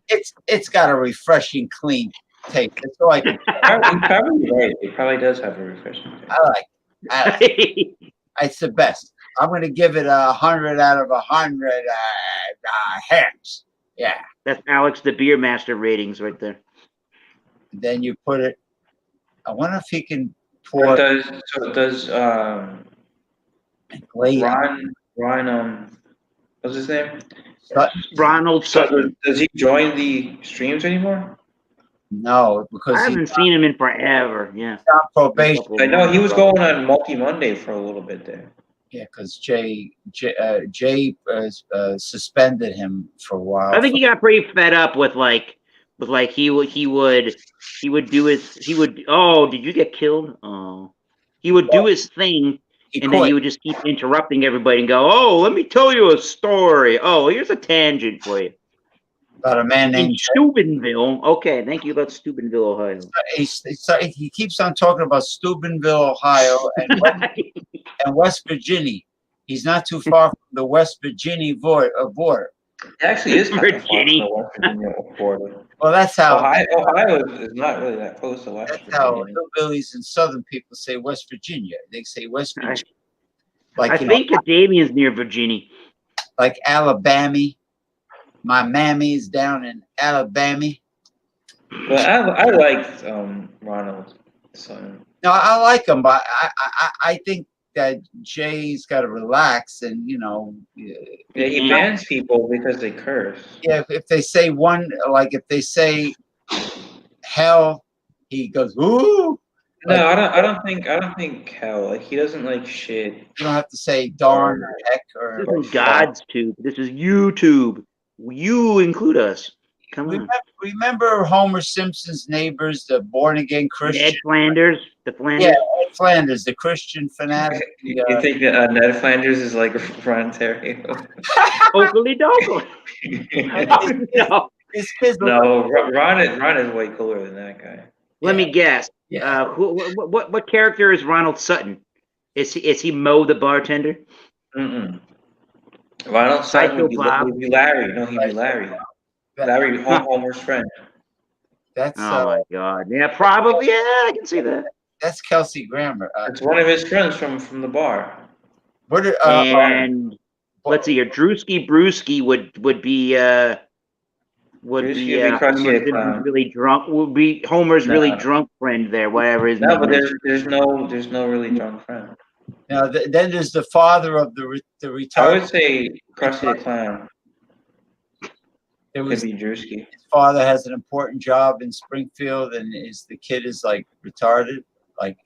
it's got a refreshing, clean taste. That's all I can. You're probably right. It probably does have a refreshing taste. I like. It's the best. I'm gonna give it 100 out of 100 hams. Yeah. That's Alex, the beer master ratings right there. Then you put it. I wonder if he can pour. Does Ron what's his name? Ronald Sutton. Does he join the streams anymore? No, because I haven't seen him in forever. Yeah. on probation. I know he was going on Multi Monday for a little bit there. Yeah, because Jay suspended him for a while. I think he got pretty fed up with he would do his. Oh, did you get killed? Oh, he would do his thing. And then he would just keep interrupting everybody and go, "Oh, let me tell you a story. Oh, here's a tangent for you." About a man In named Steubenville. Okay, thank you about Steubenville, Ohio. he keeps on talking about Steubenville, Ohio, and West Virginia. He's not too far from the West Virginia border. It actually is kind of far from Virginia. the West Virginia border. Well, that's how Ohio is not really that close to West that's how Virginia. hillbillies and Southern people say West Virginia. They say West Virginia. Like, I you know, think Damien's near Virginia. like Alabama. My mammy's down in Alabama. Well, I liked Ronald. So No, I like him, but I think that Jay's got to relax, and you know, yeah, he bans people because they curse. yeah. If they say one, like if they say hell, he goes ooh. No, Like, I don't think hell. Like he doesn't like shit. you don't have to say darn or heck or. This is God's tube. This is YouTube. You include us. Come on. Remember Homer Simpson's neighbors, the born again Christian. Ned Flanders, the Flanders. Yeah, Ed Flanders, the Christian fanatic. You think that Ned Flanders is like Ron Terry? Oakley Dokley. No. His kids look No, Ron is way cooler than that guy. Let me guess. Yeah. What character is Ronald Sutton? Is he Mo the bartender? Mm-mm. Ronald Sutton would be Larry. No, he'd be Larry. Larry, Homer's friend. That's Oh my God! Yeah, probably. Yeah, I can see that. that's Kelsey Grammer. It's one of his friends from the bar. What? And let's see here. Drewski Brewski would be Drewski would be Krusty the Clown. really drunk. Would be Homer's really drunk friend there, whatever his No, name but is. there's no really drunk friend. Now, then there's the father of the I retarded. would say Krusty the Clown. There Could was be Drewski. his father has an important job in Springfield, and the kid is like retarded, like.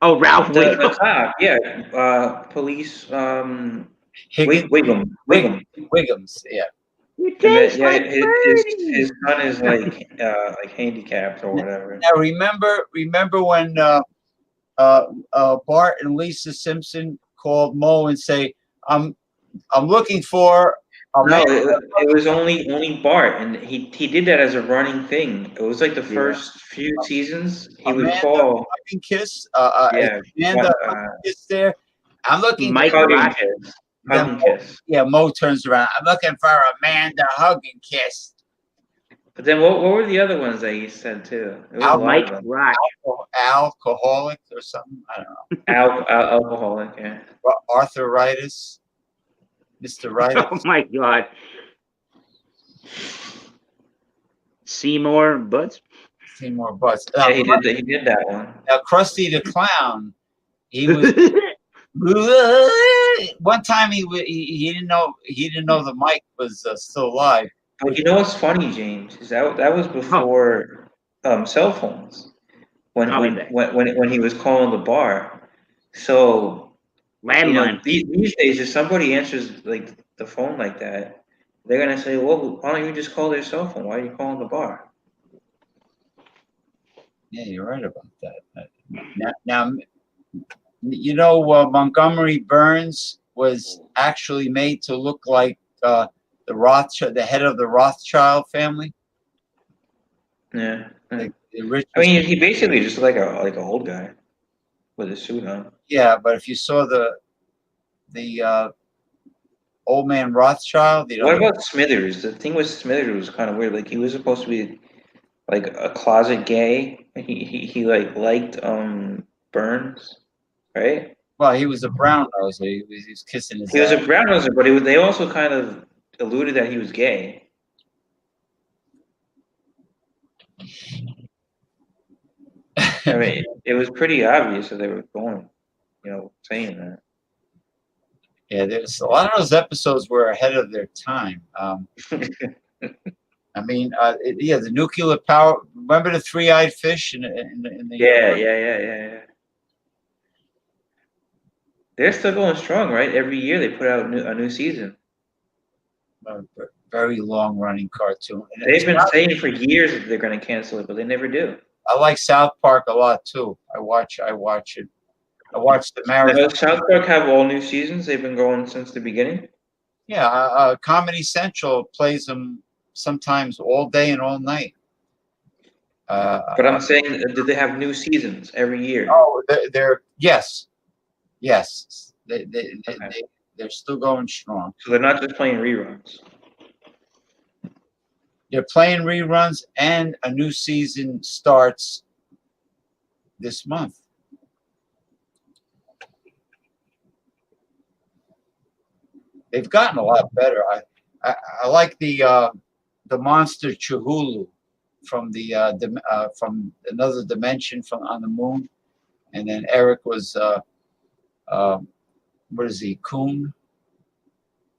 Oh, Ralph The Wiggum. cop, yeah. Police. Higgins, Wiggum. Wiggums, yeah. You And then, taste like his son is like handicapped or whatever. Now remember when Bart and Lisa Simpson called Mo and say, I'm looking for a No, man. it was only Bart, and he did that as a running thing. It was like the first few seasons. He would Amanda call. Hugging Kiss. Yeah, Amanda Hugging Kiss there. I'm looking Mike for Hugging Rock. Kiss. Then Hugging Kiss. yeah, Mo turns around. I'm looking for Amanda Hugging Kiss. But then what were the other ones that he said too? There was a lot Mike of them. Rock. Alcoholic or something. I don't know. Alcoholic, yeah. Arthritis. Mr. Wright. Oh my God. Seymour Butts. Seymour Butts. Yeah, he did that one. Now, Krusty the Clown, he was one time he didn't know the mic was still live. But you know what's funny, James, is that was before cell phones. When he was calling the bar. So Landline. these days, if somebody answers like the phone like that, they're gonna say, "Well, why don't you just call their cell phone? Why are you calling the bar?" Yeah, you're right about that. Now you know, Montgomery Burns was actually made to look like the head of the Rothschild family. Yeah. The richest. I mean, he basically just like a old guy with a suit on. Yeah, but if you saw the old man Rothschild, What about Smithers? The thing with Smithers was kind of weird. Like he was supposed to be like a closet gay. He like liked Burns, right? well, he was a brown noser. He was kissing his. He was a brown noser, but they also kind of alluded that he was gay. I mean, it was pretty obvious that they were going, saying that. Yeah, there's a lot of those episodes were ahead of their time. I mean, the nuclear power. Remember the three-eyed fish in the Yeah. They're still going strong, right? Every year they put out a new season. Very long-running cartoon. And They've been saying for years that they're going to cancel it, but they never do. I like South Park a lot too. I watch it. I watch the marathon. Does South Park have all new seasons? They've been going since the beginning. Yeah, Comedy Central plays them sometimes all day and all night. But I'm saying, did they have new seasons every year? Oh, they're yes. They're still going strong. So they're not just playing reruns. They're playing reruns, and a new season starts this month. They've gotten a lot better. I like the monster Chihulu from from another dimension from on the moon, and then Eric was what is he, Coon?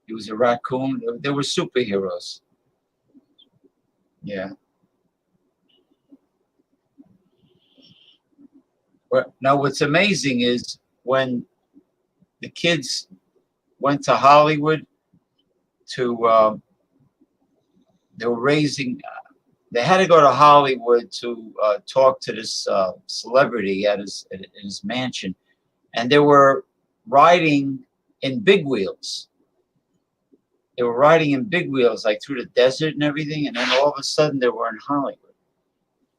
He was a raccoon. They were superheroes. Yeah. Well, now what's amazing is when the kids went to Hollywood to they were raising. They had to go to Hollywood to talk to this celebrity at his mansion, and they were riding in big wheels. They were riding in big wheels, like through the desert and everything, and then all of a sudden they were in Hollywood.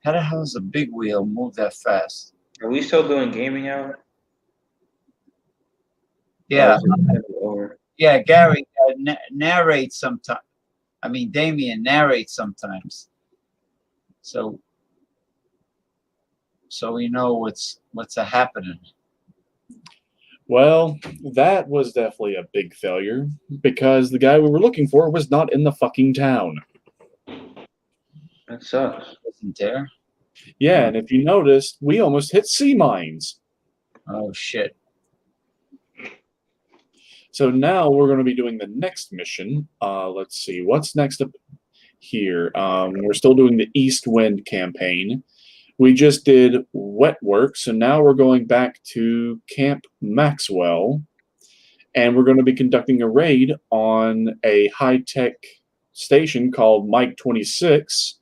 How the hell does a big wheel move that fast? Are we still doing gaming hour? Yeah, Or yeah. Gary narrates sometimes. I mean, Damien narrates sometimes. So we know what's happening. Well, that was definitely a big failure because the guy we were looking for was not in the fucking town. that sucks. Wasn't there? Yeah, and if you noticed, we almost hit sea mines. Oh shit. So now we're going to be doing the next mission. Let's see, what's next up here? We're still doing the East Wind campaign. We just did wet work, so now we're going back to Camp Maxwell, and we're going to be conducting a raid on a high-tech station called Mike 26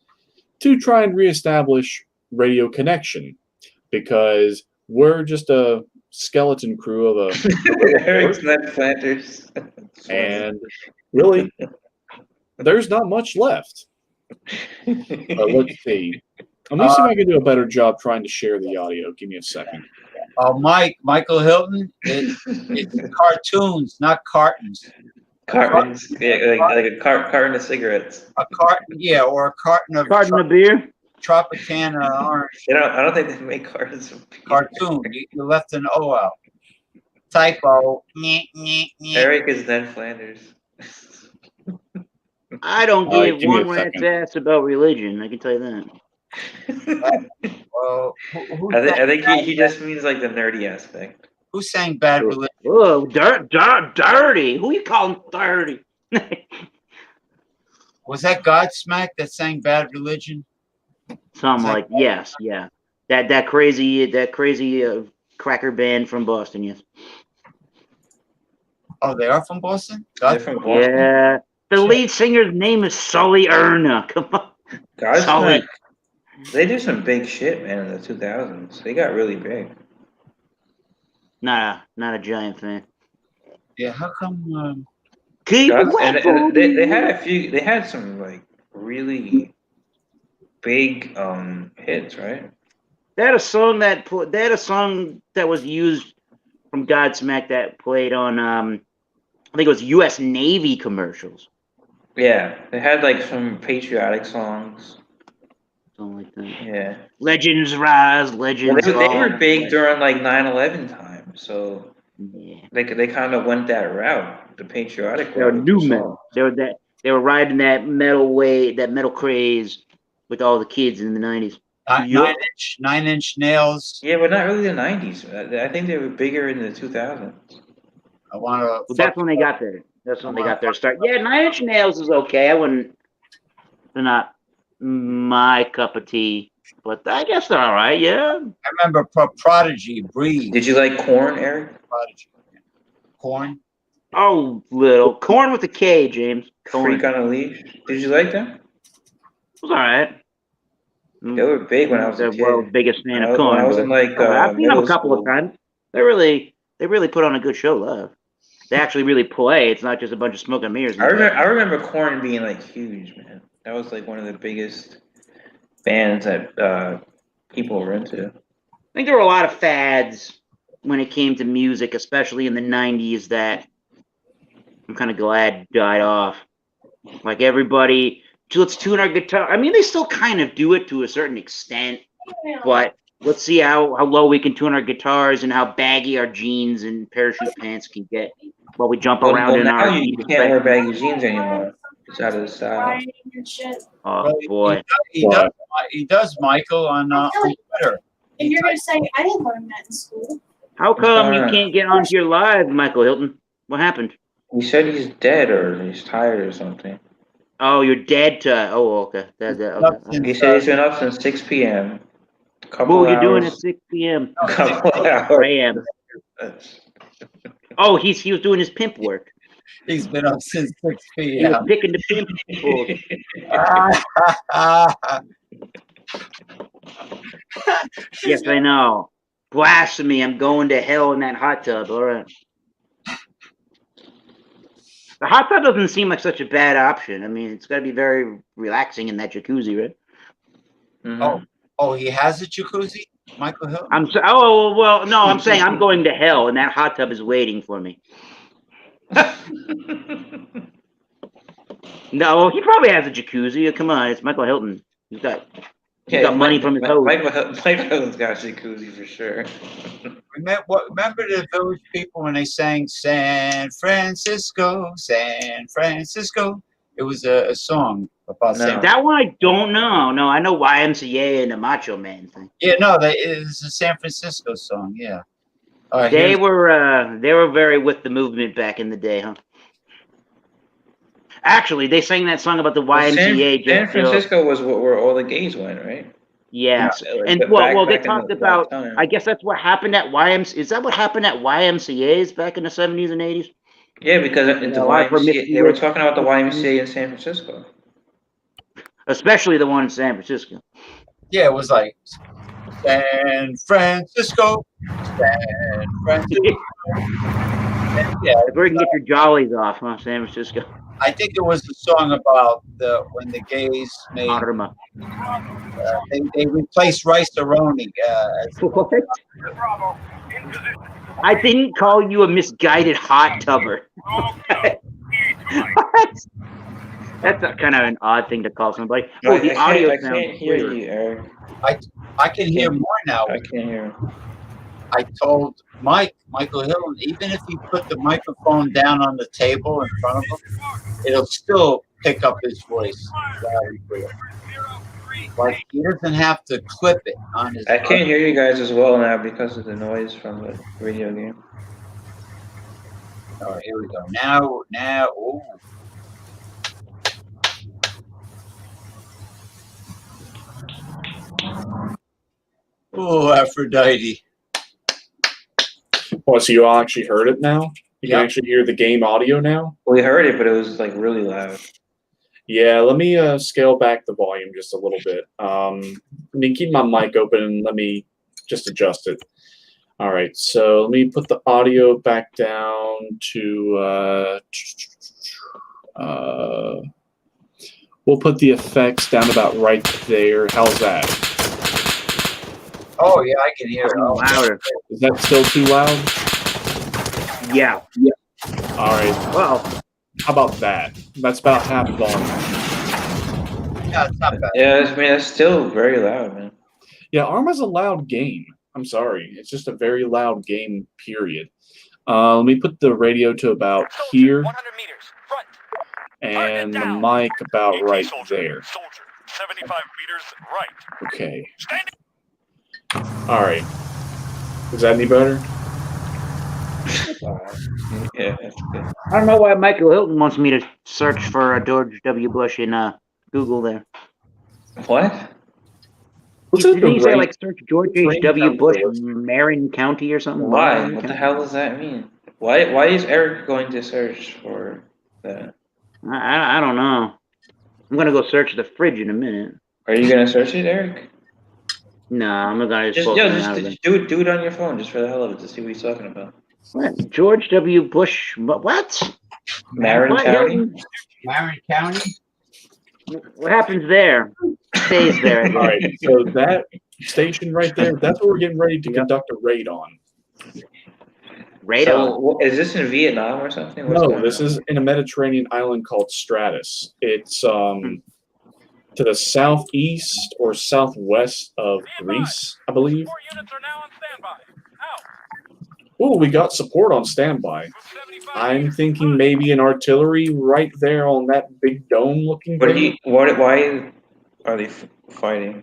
to try and reestablish radio connection, because we're just a skeleton crew of a Eric's Ned Flanders. and really, there's not much left. Let's see. Let me see if I can do a better job trying to share the audio. Give me a second. Michael Hilton, it's cartoons, not cartons. Cartons, yeah, like a carton of cigarettes. A carton, yeah, or a carton of beer. Tropicana orange. I don't think they make cartons of beer. Cartoon. You left an O out. Typo. Eric is Ned Flanders. I don't All right, give give me a one rat's second. ass about religion. I can tell you that. Well, I think he just means like the nerdy aspect. who sang Bad Religion? Whoa, dirty. Who you calling dirty? Was that Godsmack that sang Bad Religion? Something like yes, yeah. That crazy cracker band from Boston. Yes. Oh, they are from Boston? They're from Boston. Yeah. The lead singer's name is Sully Erna. Come on. Sully. Godsmack. They do some big shit, man, in the 2000s. They got really big. Not a giant fan. Yeah, how come? Keep it And wet, they had a few. They had some like really big hits, right? They had a song that was used from Godsmack that played on I think it was U.S. Navy commercials. Yeah, they had like some patriotic songs. Something like that. Yeah. Legends rise, legends Well, they fall. were big during like 9/11 time, so Yeah. they kind of went that route, the patriotic They were route. new metal. They were riding that metal craze with all the kids in the 90s. Nine Inch Nails. Yeah, but not really the 90s. I think they were bigger in the 2000s. I want to. Well, that's when they got there. That's when they got their start. Yeah, Nine Inch Nails is okay. They're not my cup of tea, but I guess they're all right. Yeah. I remember Prodigy, Breathe. Did you like Korn, Eric? Prodigy. Corn. Oh, little corn with a K, James. Corn. Freak on a Leash. Did you like them? It was all right. They were big when I was a the kid. world's biggest fan of When corn. I was in like I've seen them middle a couple school. of times. They really put on a good show live. They actually really play. It's not just a bunch of smoke and mirrors. I remember Korn being like huge, man. That was like one of the biggest bands that people were into. I think there were a lot of fads when it came to music, especially in the 90s, that I'm kind of glad died off. Like everybody, let's tune our guitar. I mean, they still kind of do it to a certain extent, but Let's see how low we can tune our guitars and how baggy our jeans and parachute pants can get while we jump around in now our. you can't wear baggy jeans anymore. It's out of the style. Riding and shit. Oh Well, boy. He does, Michael, on Twitter. And you're gonna say I didn't learn that in school. How come you on? can't get onto your live, Michael Hilton? What happened? He said he's dead or he's tired or something. Oh, you're dead to. Oh, okay. Okay. He said he's been up since 6 p.m. What were you doing at 6 p.m.? Couple Or hours. a.m.? Oh, he was doing his pimp work. He's been up since 6 He was p.m. picking the pimp. Yes, I know. Blasphemy! I'm going to hell in that hot tub. All right. The hot tub doesn't seem like such a bad option. I mean, it's got to be very relaxing in that jacuzzi, right? Mhm. Oh, he has a jacuzzi, Michael Hill? Oh well, no. I'm saying I'm going to hell, and that hot tub is waiting for me. No, he probably has a jacuzzi. Come on, it's Michael Hilton. He's got money from his hose. Michael Hilton's got a jacuzzi for sure. Remember the Village People when they sang San Francisco, San Francisco? It was a song about No. San That one I don't know. No, I know YMCA and the Macho Man thing. Yeah, no, it was a San Francisco song, yeah. All right, They were very with the movement back in the day, huh? Actually, they sang that song about the YMCA. San Francisco was where all the gays went, right? Yeah, So, and back they in talked that about. time. I guess that's what happened at YMCA. Is that what happened at YMCA's back in the 70s and 80s? Yeah, because the a lot of YMCA, they were talking about the YMCA in San Francisco. Especially the one in San Francisco. Yeah, it was like San Francisco, San Francisco. Yeah, Where you can get your jollies off, huh? San Francisco. I think it was a song about when the gays made Arma. they replaced Rice Aroni. What? I didn't call you a misguided hot tubber. What? That's kind of an odd thing to call somebody. Oh, the audio I sounds can't hear clear. you, Eric. I can hear more now. I can't hear him. I told Michael Hill, even if he put the microphone down on the table in front of him, it'll still pick up his voice loud and clear. Like he doesn't have to clip it on his. I can't hear you guys as well now because of the noise from the video game. All right, here we go. Now, ooh. Oh, Aphrodite. Well, so you all actually heard it now? You Yep. can actually hear the game audio now? We heard it, but it was like really loud. Yeah, let me scale back the volume just a little bit. Let me keep my mic open and let me just adjust it. All right, so let me put the audio back down to we'll put the effects down about right there. How's that? Oh yeah, I can hear it. Oh, Louder. Is that still too loud? Yeah. All right, Well, how about that? That's about half volume. yeah, it's not bad. Yeah, I mean, it's still very loud, man. Yeah, Arma's a loud game. I'm sorry. It's just a very loud game, period. Let me put the radio to about here. 100 meters, front. And the mic about right there. Soldier, 75 meters, right. Okay. Standing. All right. Is that any better? Yeah, that's good. I don't know why Michael Hilton wants me to search for George W. Bush in Google there. What? What's Didn't the he say rate? like search George H.W. Bush, Marin County or something? Why? Marin What the County? hell does that mean? Why is Eric going to search for that? I don't know. I'm gonna go search the fridge in a minute. Are you gonna search it, Eric? No, I'm not gonna Just pull yo, something out of just it. do it on your phone, just for the hell of it, to see what he's talking about. What? George W. Bush? What? Marin What? County. Marin County. What happens there? Stays there. I guess. All right. So that station right there, that's what we're getting ready to conduct a raid on. Radar. So, is this in Vietnam or something? What's No, going this on? is in a Mediterranean island called Stratus. It's to to the southeast or southwest of Greece, I believe. 4 units are now on standby. Out. Ooh, we got support on standby. From 75 I'm meters. thinking Right. maybe an artillery right there on that big dome-looking thing. Why are they fighting?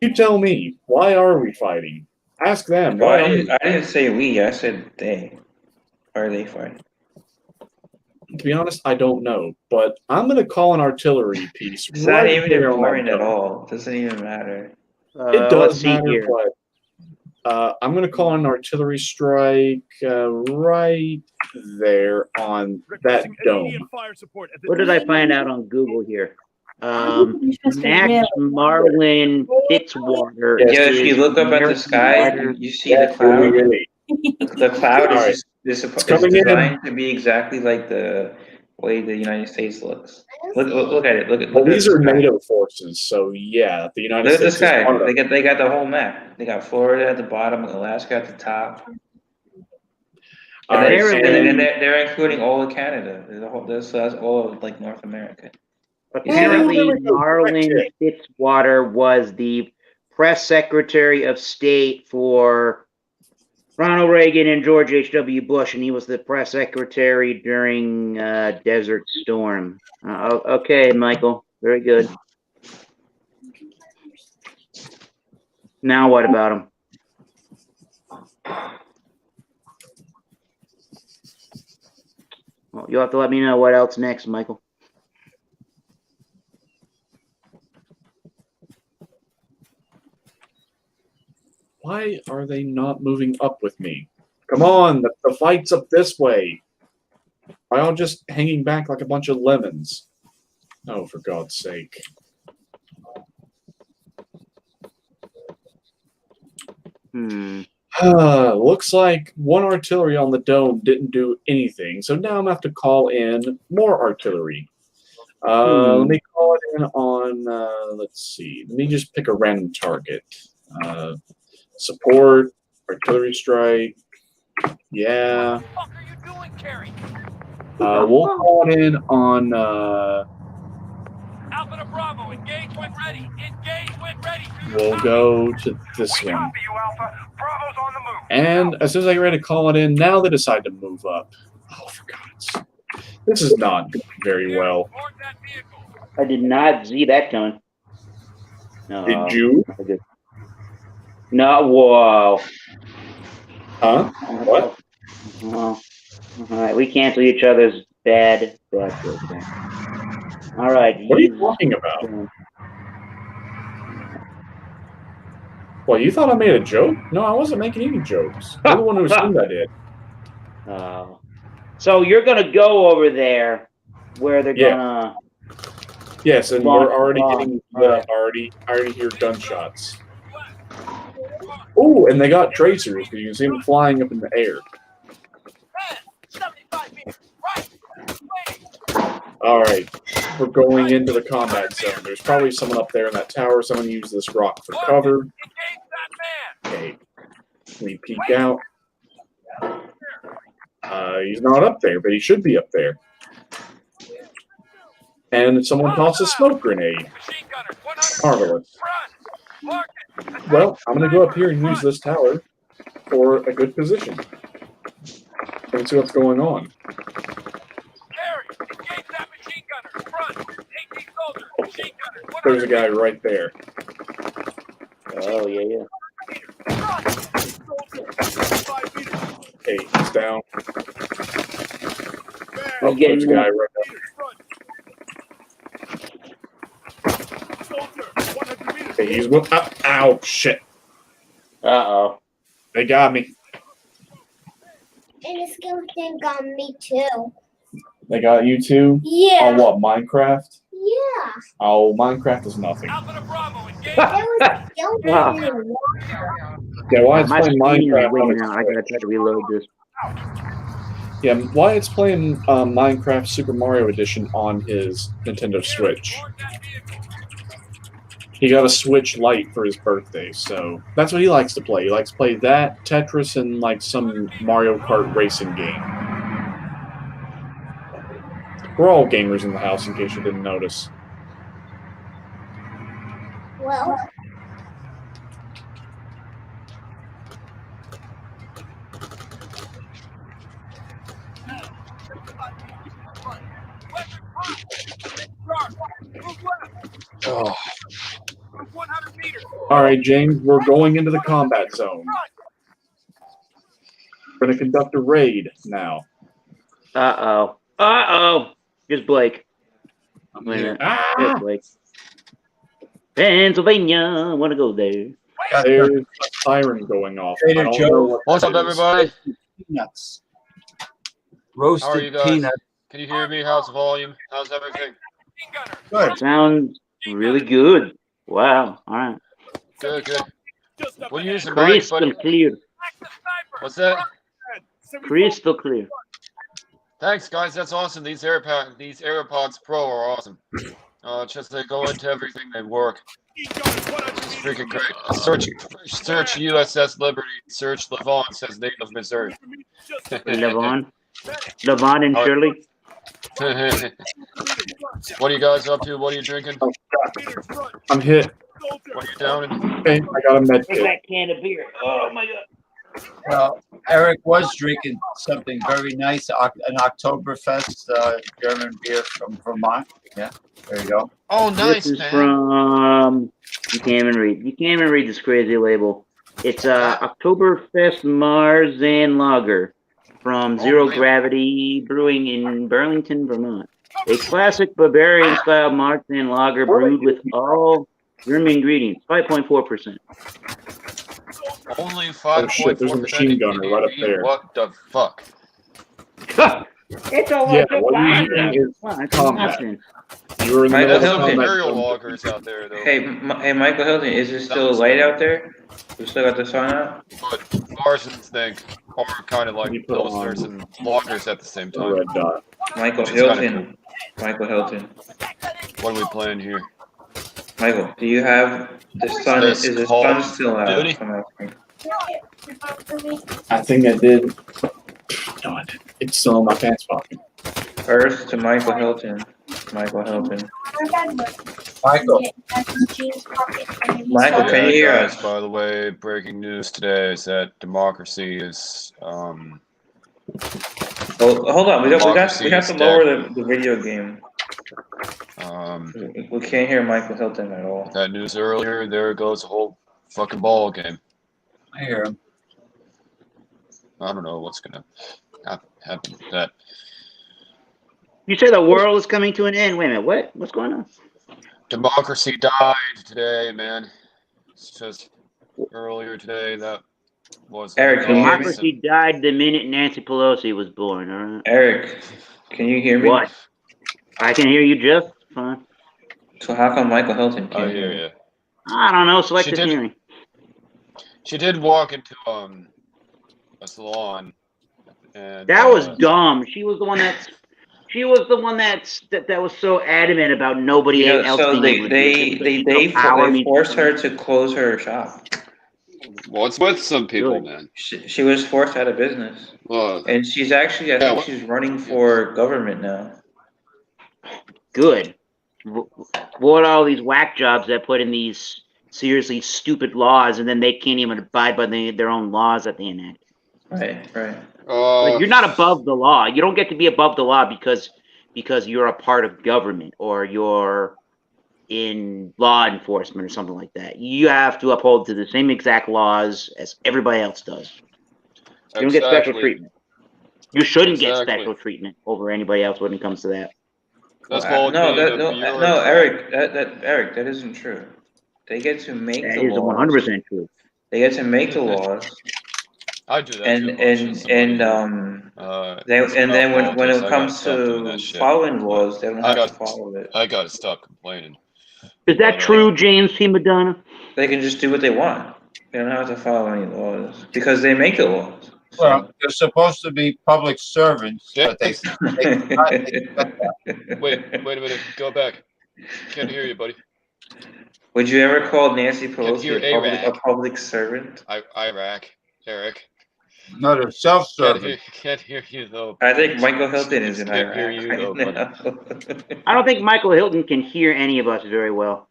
You tell me, why are we fighting? Ask them. Why are we? I didn't say we. I said they. Why are they fighting? To be honest, I don't know, but I'm going to call an artillery piece It's not right even there on that important at dome. all. It doesn't even matter. It Let's does see matter, here. but I'm going to call an artillery strike right there on that Requesting dome. immediate fire support at the What did I find out on Google here? You're supposed to Max admit. Marlin Fitzwater. Yes. Yeah, if you is look up at the American sky, writer. you see the cloud. Really. The cloud Alright. is It's coming in. designed to be exactly like the way the United States looks. Look at it. Look Well, at these the are sky. NATO forces, so yeah, the United Look at the States is one of sky. them. They got the whole map. They got Florida at the bottom, Alaska at the top, All and, right, Apparently- they're including all of Canada. There's a whole, that's all of like North America. Apparently, There we go. Marlin Correct. Fitzwater was the press secretary of state for Ronald Reagan and George H.W. Bush, and he was the press secretary during Desert Storm. Okay, Michael. Very good. Now what about him? Well, you'll have to let me know what else next, Michael. Why are they not moving up with me? Come on, the fight's up this way. Why y'all just hanging back like a bunch of lemons? Oh, for God's sake. Looks like one artillery on the dome didn't do anything, so now I'm going to have to call in more artillery. Let me call it in on, let's see, let me just pick a random target. Support, artillery strike, yeah. What the fuck are you doing, Carrie? We'll call it in on, Alpha to Bravo, engage when ready. Engage when ready. Do you we'll copy? go to this We one. copy you, Alpha. Bravo's on the move. And as soon as I get ready to call it in, now they decide to move up. Oh, for God's sake. This is not going very well. Board that vehicle. I did not see that coming. No. Did you? No, whoa. Huh? What? Well, all right, we cancel each other's bad jokes. All right. What are you talking about? Well, you thought I made a joke? No, I wasn't making any jokes. You're the one who assumed I did. So you're gonna go over there where they're Yeah. gonna. Yes, and Long- we're already long. getting the I already hear gunshots. Oh, and they got tracers because you can see them flying up in the air. 75 meters. Right. All right, we're going into the combat zone. There's probably someone up there in that tower. Someone used this rock for cover. Engage that man. Okay, let me peek out. He's not up there, but he should be up there. And someone tossed a smoke grenade. Machine gunners. 100 Marvelous. front. Mark it. Well, I'm going to go up here and use this tower for a good position. Let's see what's going on. Carrie, engage that machine gunner. Front. 18 soldiers. Machine gunners. There's a guy right there. Oh yeah. Okay, he's down. We're Oh, getting there's a guy right there. Okay, he's with. Ow, shit. Uh-oh. They got me. And the skeleton got me too. They got you too? Yeah. On what, Minecraft? Yeah. Oh, Minecraft is nothing. Alpha to Bravo, engage. There was a skeleton in the water. Yeah, why it's My playing screen is Minecraft? wigging out. I gotta try to reload this. Yeah, why it's playing Minecraft Super Mario Edition on his Nintendo Switch. Board that vehicle. He got a Switch Lite for his birthday, so that's what he likes to play. He likes to play that, Tetris, and like some Mario Kart racing game. We're all gamers in the house, in case you didn't notice. Well, Oh. Move 100 meters. All right, James, we're going into the combat zone. We're going to conduct a raid now. Uh-oh. Here's Blake. I'm Wait a here. minute. Ah! Here's Blake. Pennsylvania. I want to go there. Got There's the a siren going off. Trader I don't Joe's. know what What's that up, is. everybody? peanuts. How are you Roasted guys? peanuts. Can you hear me? How's the volume? How's everything? Good. Sounds really good. Wow. All right. Good, good. What are you using, Crystal buddy? clear. What's that? Crystal clear. Thanks, guys. That's awesome. These AirPods Pro are awesome. Just they go into everything. They work. It's freaking great. Search USS Liberty. Search Levon. Says native Missouri. Levon and Oh. Shirley. What are you guys up to? What are you drinking? I'm hit. What are you down in? Okay, I got a med Take kit. that can of beer. Oh my god. Well, Eric was drinking something very nice, an Oktoberfest German beer from Vermont. Yeah, there you go. Oh, nice, This is man. from you can't even read. You can't even read this crazy label. It's Oktoberfest Marzen Lager from Zero man. Gravity Brewing in Burlington, Vermont. A classic Bavarian style Marzen Lager brewed with all German ingredients. 5.4%. Only 5.4%. Oh, shit, there's a machine gunner right up there. What the fuck? It's all Yeah, what are you doing is combat. You're in the Michael middle of Hilton. combat Imperial zone. loggers out there, though. Hey, Michael Hilton, is it still light out there? You still got the sun out? But Parsons think are kind of like You put on- pilsners and loggers at the same A time. red dot. Michael Which is kinda Hilton. Michael Hilton. What are we playing here? Michael, do you have the sun? This Is the Call sun of still out? Duty? I'm asking. I think I did. No, I didn't. It's still in my pants pocket. Earth to Michael Hilton. Michael Hilton. Michael. Michael, can you hear guys, us? by the way, breaking news today is that democracy is Oh, hold on. We have to lower the video game. We can't hear Michael Hilton at all. that news earlier. There goes the whole fucking ball game. I hear him. I don't know what's gonna happen with that. You say the world is coming to an end. Wait a minute. What? What's going on? Democracy died today, man. It's just earlier today that was Eric, can you hear me? Democracy died the minute Nancy Pelosi was born. All right. Eric, can you hear me? What? I can hear you just fine. So how come Michael Hilton I can't hear hear me? you. I don't know. Selective She did- hearing. She did walk into a salon, and That was dumb. She was the one that. She was the one that was so adamant about nobody Yeah, else so being able to do it. they forced her to close her shop. what's with some people, Really? man. She was forced out of business, Well, and she's actually, I think Yeah, she's running for government now. Good. What are all these whack jobs that put in these seriously stupid laws, and then they can't even abide by their own laws that they enact? Right, right. Like, you're not above the law. You don't get to be above the law because you're a part of government or you're in law enforcement or something like that. You have to uphold to the same exact laws as everybody else does. You don't get special Exactly. treatment. You shouldn't get Exactly. special treatment over anybody else when it comes to that. That's Well, called no, being that, a no, bureaucrat. Eric, Eric, that isn't true. They get to make That the is laws. 100% true. They get to make the laws, I do that and too. Much as and somebody, and then when politics, it I comes gotta stop doing to that shit. following laws, they don't I have to got- follow it. I gotta stop complaining. Is that true, James P. Madonna? They can just do what they want. They don't have to follow any laws because they make the laws. So- Well, they're supposed to be public servants, Yeah. but they Wait a minute. Go back. Can't hear you, buddy. Would you ever call Nancy hear Pelosi a public servant? Iraq, Eric. no, they're self-serving. Can't hear you though. I think Michael Hilton is in Can't Iraq hear you, right though, now. I don't think Michael Hilton can hear any of us very well.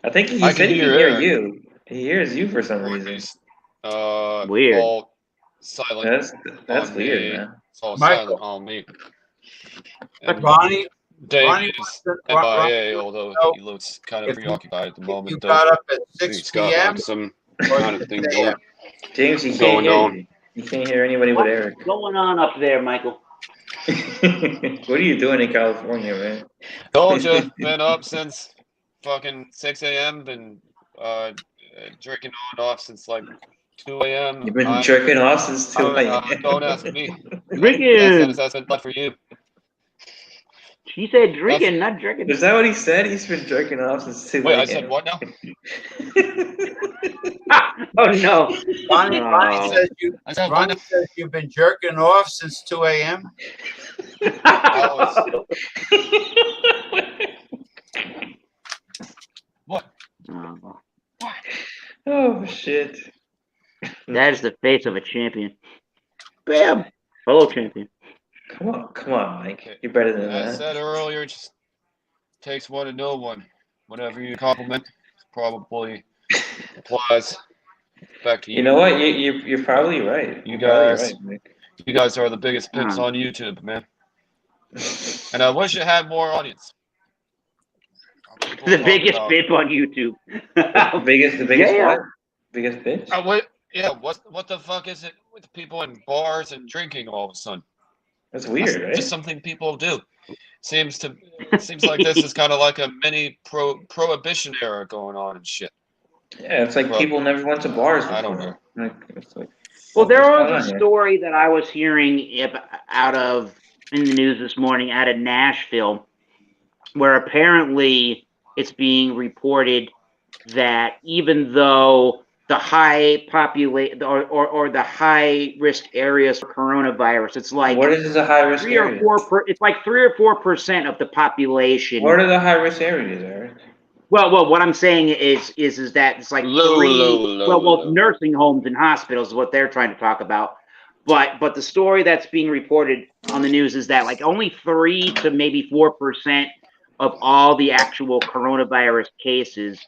I think he I said can he can hear hear Aaron. you. He hears you for some reason. It's, Weird. all silent That's on weird, me. man. It's all Michael. silent on me. And Ronnie, Dave Ronnie is Ronnie MIA, although know he looks kind of if you, preoccupied at the if moment. you Though got up at he's 6 got p.m. like some or kind of 6 thing a.m. James, he can't going hear on. you. He can't hear anybody but Eric. What's going on up there, Michael? What are you doing in California, man? Told you, been up since fucking 6 a.m. Been drinking on and off since like 2 a.m. You've been jerking off since 2 a.m. Don't ask me. Drinking. That's been tough for you. She said drinking, not drinking. Is that what he said? He's been jerking off since 2 Wait, a.m. I said what now? Oh no. Ronnie, No. Ronnie says you. I said what Ronnie now? says you've been jerking off since 2 a.m. What? Oh, Oh shit! that is the face of a champion. Bam. Hello, champion. Come on, Mike. You're better than As I that. said earlier, it just takes one to know one. Whatever you compliment probably applies back to you. You know what? You're probably right. You You're probably guys- right, Mike. You guys are the biggest pimps on YouTube, man. And I wish it had more audience. People The talk biggest about- bip on YouTube. The biggest Yeah. what? Biggest bitch? What the fuck is it with people in bars and drinking all of a sudden? That's weird, That's right? just something people do. Seems like this is kind of like a mini prohibition era going on and shit. Yeah, it's like Well, people never went to bars before. I don't know. Like, it's like, Well, there what's was going a on here? story that I was hearing in the news this morning out of Nashville, where apparently it's being reported that even though the high populate or the high risk areas for coronavirus, it's like What is the high risk 3 or areas? 4 it's like 3 or 4% of the population. What are the high risk areas, Eric? Well, what I'm saying is that it's like Low. nursing homes and hospitals is what they're trying to talk about. But the story that's being reported on the news is that like only 3 to maybe 4% of all the actual coronavirus cases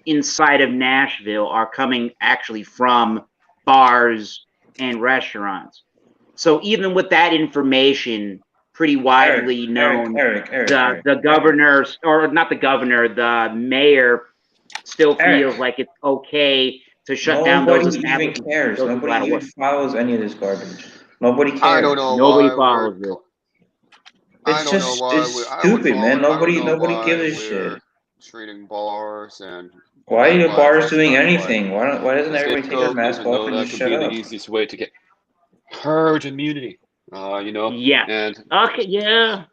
inside of Nashville are coming actually from bars and restaurants. So even with that information pretty widely known, Eric. the governor, or not the governor, the mayor still Eric. feels like it's okay to shut down those Nobody even establishments. cares. Those people out Nobody of even work. follows any of this garbage. Nobody cares. I don't know Nobody why follows we're. this. I It's don't just know why it's I would stupid, follow man. it. I don't Nobody know gives why a we're shit. treating bars and Why are the nightlife bars as doing kind of anything? Why doesn't like a everybody take their scapegoat, mask even off though and that just could shut be the up? easiest way to get herd immunity. You know. Yeah. And Okay. Yeah.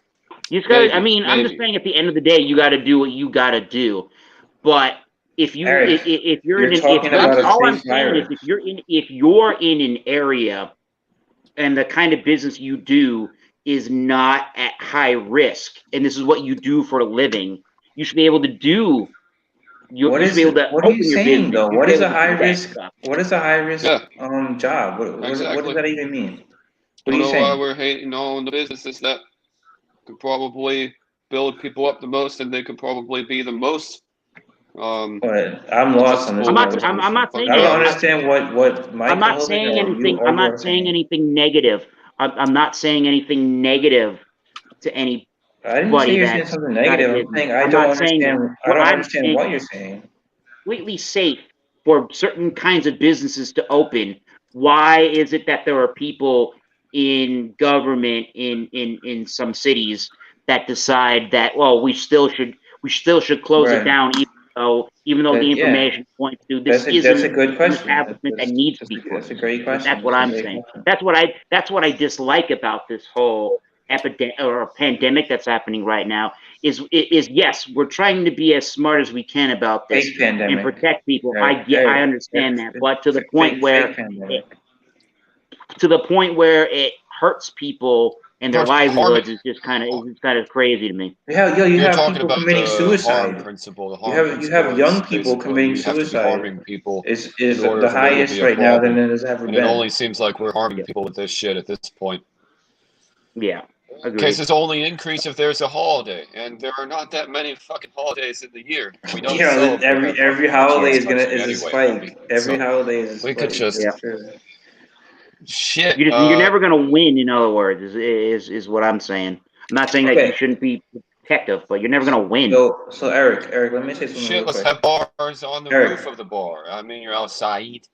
You just gotta. I'm just saying. At the end of the day, you got to do what you got to do. But if you Eric, if you're you're in talking about a all I'm fake saying is virus. if you're in an area and the kind of business you do is not at high risk, and this is what you do for a living, you should be able to do. You should be able to What are open you your saying business. though? You What should is be a able to high do that risk? stuff. What is a high risk Yeah. job? What Exactly. does that even mean? I What are don't you know why saying? we're hating on the businesses that could probably build people up the most, and they could probably be the most. What? I'm lost on this. I'm not conversation. saying I don't it. understand what Mike. I'm not saying anything. I'm not saying anything negative. I'm not saying anything negative to any. I didn't say you're saying that's something got a negative. I'm business. saying I I'm don't not saying that. understand. I What don't I'm understand saying what is you're saying. completely safe for certain kinds of businesses to open. Why is it that there are people in government in some cities that decide that we still should close it Right. down, even though the Yeah. information points to this That's a isn't good an question. establishment that needs to be That's closed. a great question. That's what I'm saying. That's what I dislike about this whole epidemic or pandemic that's happening right now. Is yes, we're trying to be as smart as we can about this Fake pandemic. and protect people. Right. I understand that, but to the point where pandemic. it hurts people and their livelihoods is just kind of crazy to me. You You're have talking people about committing the suicide. harm principle. The You harm have principle young is people basically committing you have to be suicide. harming people Is in order the for there to highest be a right now than problem. it has ever And been. it only seems like we're harming people with this shit at this point. Yeah. Agreed. Cases only increase if there's a holiday, and there are not that many fucking holidays in the year. We don't Yeah, celebrate every that holiday much is in this a country spike. anyway. Every So holiday is a we could spike. just Yeah. True. shit. You're never gonna win. In other words, is what I'm saying. I'm not saying that Okay. you shouldn't be protective, but you're never gonna win. So Eric, let me say something Shit, real let's quick. have bars on the Eric. roof of the bar. I mean, you're outside,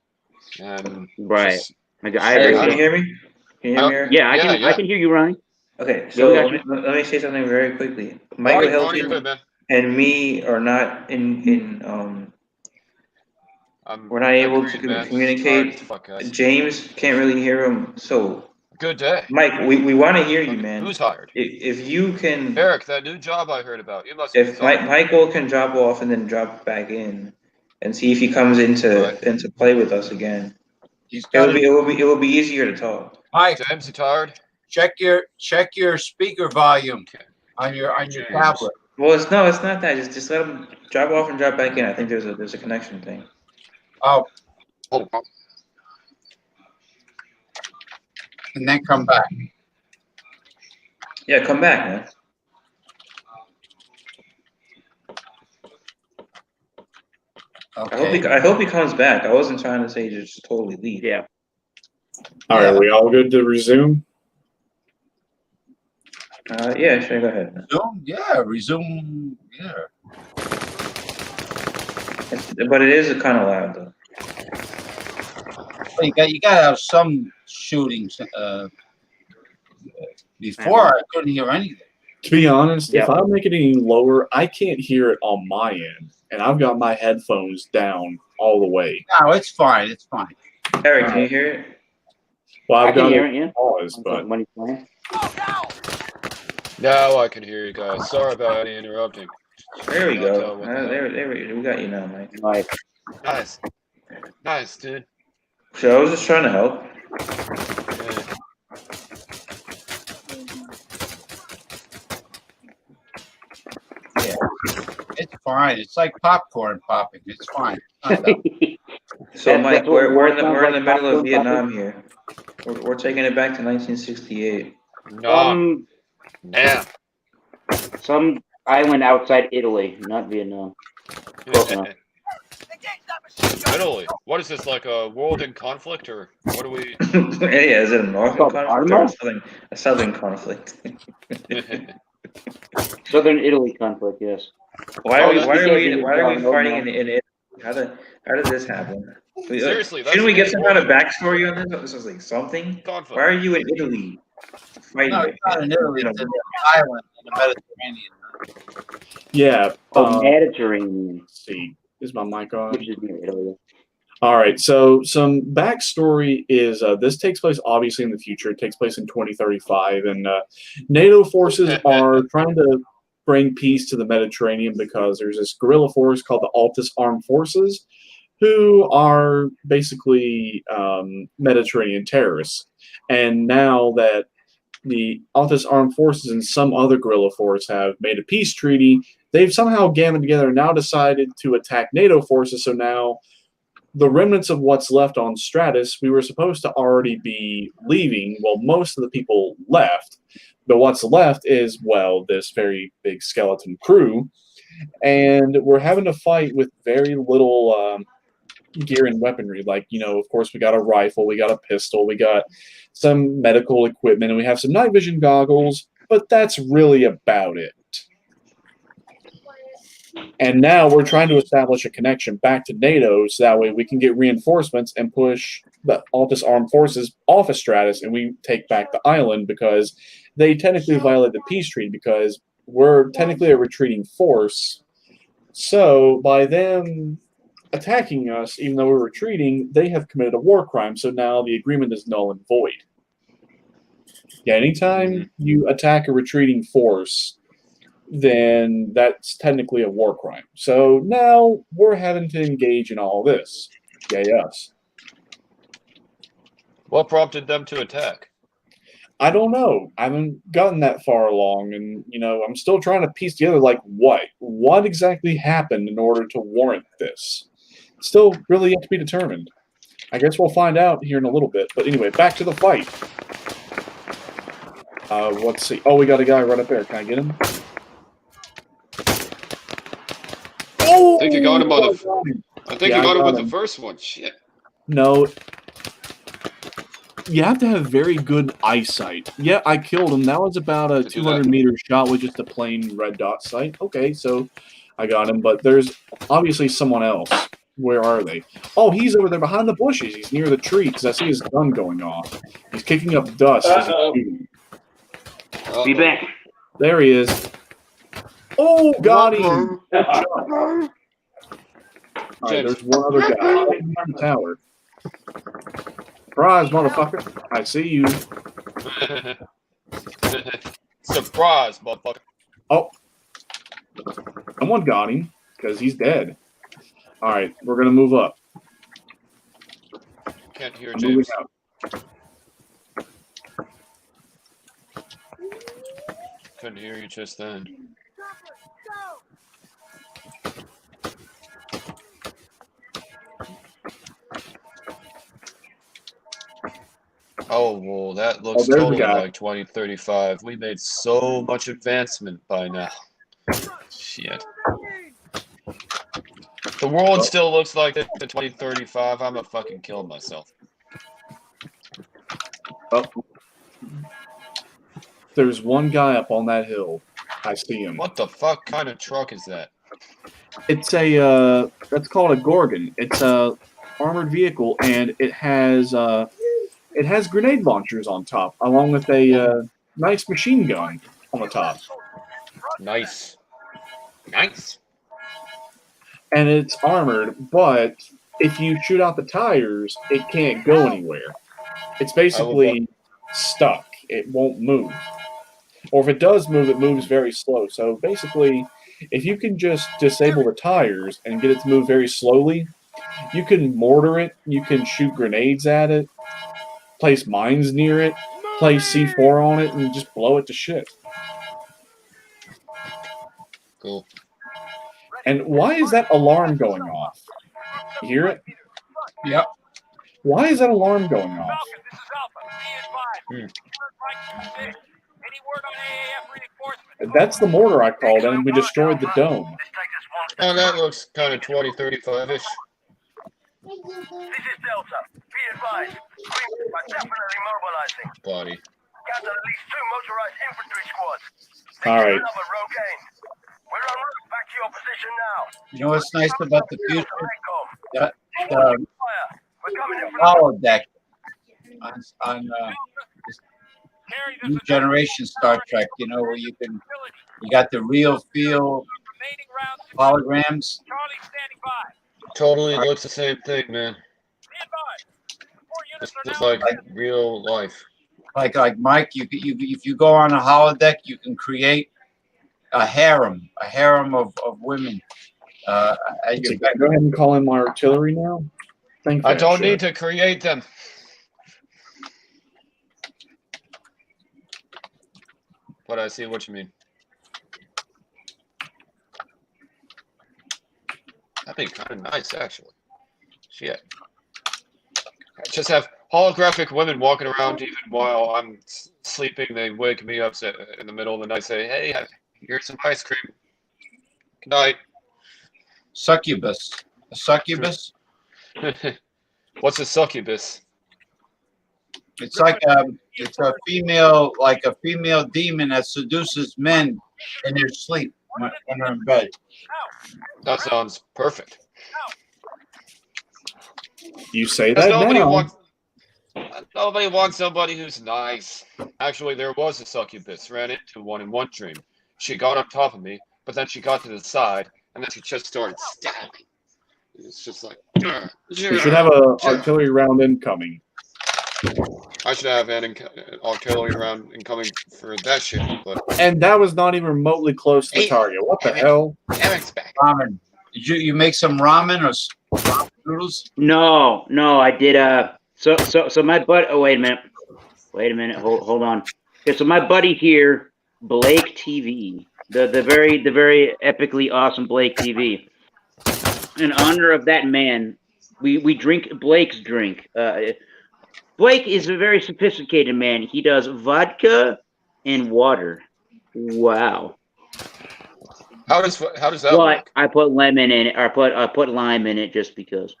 and Right. just I Eric, agree. can you hear me? Can you hear me, Eric? Yeah, I Yeah, can. I can hear you, Ryan. Okay, Yeah, so we got let me say something very quickly. Ronnie, Michael Ronnie, you're Hilton good, man. and me are not we're not able to Agreed, man. communicate. Tired as fuck, guys. James can't really hear him. So Good day. Mike, we want to hear you, man. Who's hired? If you can, Eric, that new job I heard about. You must be if Michael can drop off and then drop back in, and see if he comes into play with us again, He's it got will be easier to talk. Mike, James, you tired? check your speaker volume on your tablet. Well, it's not that. Just let him drop off and drop back in. I think there's a connection thing. Oh, Oh, and then come back. Yeah, come back, man. Okay. I hope he comes back. I wasn't trying to say just totally leave. Yeah. All right, are we all good to resume? Yeah, sure. Go ahead. Resume? Yeah, resume. Yeah. But it is kind of loud though. Well, you got to have some shootings. Before I couldn't hear anything. To be honest, Yeah. if I make it any lower, I can't hear it on my end, and I've got my headphones down all the way. No, it's fine. It's fine. Eric, can you hear it? Well, I I've can got hear it it. Yeah. pause, but When he's playing. now I can hear you guys. Sorry about any interrupting. There we Not, go. what the hell. There we got you now, Mike. Like, Nice, dude. So I was just trying to help. Yeah. It's fine. It's like popcorn popping. It's fine. It's not that- So Mike, that's what we're in sounds the like middle of popcorn Vietnam here. We're taking it back to 1968. No. Yeah. Some island outside Italy, not Vietnam. Close enough. Italy. What is this, like a world in conflict, or what are we? Yeah, is it a northern called conflict or Arma? a southern conflict? Southern Italy conflict, yes. Why are we Yeah. fighting in Italy? How did this happen? Seriously, that's shouldn't we get the some kind of backstory on this? This is like something. conflict. Why are you in Italy fighting? No, it's not in Italy. It's an island in the Mediterranean. yeah. Mediterranean, Let's see, is my mic on? which is near Italy. All right, so some backstory is this takes place obviously in the future. It takes place in 2035, and NATO forces are trying to bring peace to the Mediterranean because there's this guerrilla force called the Altis Armed Forces, who are basically Mediterranean terrorists. And now that the Altis Armed Forces and some other guerrilla force have made a peace treaty, they've somehow gathered together and now decided to attack NATO forces. So now the remnants of what's left on Stratus, we were supposed to already be leaving. Well, most of the people left, but what's left is, well, this very big skeleton crew, and we're having to fight with very little gear and weaponry. Like, of course, we got a rifle, we got a pistol, we got some medical equipment, and we have some night vision goggles, but that's really about it. And now we're trying to establish a connection back to NATO so that way we can get reinforcements and push the Altis Armed Forces off of Stratus and we take back the island because they technically violate the peace treaty because we're technically a retreating force. So by them attacking us, even though we're retreating, they have committed a war crime. So now the agreement is null and void. Yeah, anytime you attack a retreating force, then that's technically a war crime. So now we're having to engage in all this. Yay us. What prompted them to attack? I don't know. I haven't gotten that far along, and I'm still trying to piece together like what exactly happened in order to warrant this. Still really yet to be determined. I guess we'll find out here in a little bit. But anyway, back to the fight. Let's see. Oh, we got a guy right up there. Can I get him? Oh! I think you got him on the. I think Yeah, you got I him got with him. the first one. Shit. No. You have to have very good eyesight. Yeah, I killed him. That was about a To do that. 200-meter shot with just a plain red dot sight. Okay, so I got him, but there's obviously someone else. Where are they? Oh, he's over there behind the bushes. He's near the tree because I see his gun going off. He's kicking up dust as he's shooting. Be back. There he is. Oh, got him! Good shot. All right, there's one other guy right behind the tower. Surprise, motherfucker. I see you. Surprise, motherfucker. Oh. Someone got him because he's dead. All right, we're going to move up. Can't hear I'm moving James. up. Couldn't hear you just then. Oh, well, that looks there's a totally guy. like 2035. We made so much advancement by now. Shit. The world still looks like it in 2035. I'm gonna fucking kill myself. Oh. There's one guy up on that hill. I see him. What the fuck kind of truck is that? It's a that's called a Gorgon. It's a armored vehicle, and it has grenade launchers on top, along with a nice machine gun on the top. Nice. Nice. And it's armored, but if you shoot out the tires, it can't go anywhere. It's basically stuck. It won't move. Or if it does move, it moves very slow. So basically, if you can just disable the tires and get it to move very slowly, you can mortar it, you can shoot grenades at it, place mines near it, place C4 on it, and just blow it to shit. Cool. And why is that alarm going off? You hear it? Yep. Why is that alarm going off? Falcon, this is Alpha. Be advised. Any word on AAF reinforcements? That's the mortar I called in, and we destroyed the dome. Oh, that looks kind of 2035-ish. This is Delta. Be advised. We are definitely mobilizing. Body. Got at least 2 motorized infantry squads. All right. Another Rogaine. We're en route back to your position now. You know what's nice about the future? Fire. The We're coming in from holodeck on this Carry this new generation Star Trek. You know where you got the real feel remaining rounds. holograms. Charlie standing by. Totally looks the same thing, man. Be advised. 4 units This are is now. like real life. Like Mike, you if you go on a holodeck, you can create a harem of women. At your back. Go ahead and call in my artillery now. Thank you. I don't need to create them. But I see what you mean. That'd be kind of nice, actually. Shit. Just have holographic women walking around even while I'm sleeping. They wake me up in the middle of the night, say, "Hey, here's some ice cream. Good night." Succubus. A succubus? What's a succubus? It's like it's a female demon that seduces men in their sleep when they're in bed. That sounds perfect. You say Because that nobody now. wants somebody who's nice. Actually, there was a succubus. Ran into one in one dream. She got on top of me, but then she got to the side, and then she just started stabbing. It's just like. We should have a artillery round incoming. I should have an artillery round incoming for that shit, but. And that was not even remotely close to the target. What the hell? Eric's back. Ramen. Did you make some ramen or ramen noodles? No, I did. So my buddy. Oh, wait a minute. Hold on. Okay, so my buddy here, Blake TV, the very epically awesome Blake TV. In honor of that man, we drink Blake's drink. Blake is a very sophisticated man. He does vodka, and water. Wow. How does that Well, work? I put lemon in it, or I put lime in it just because.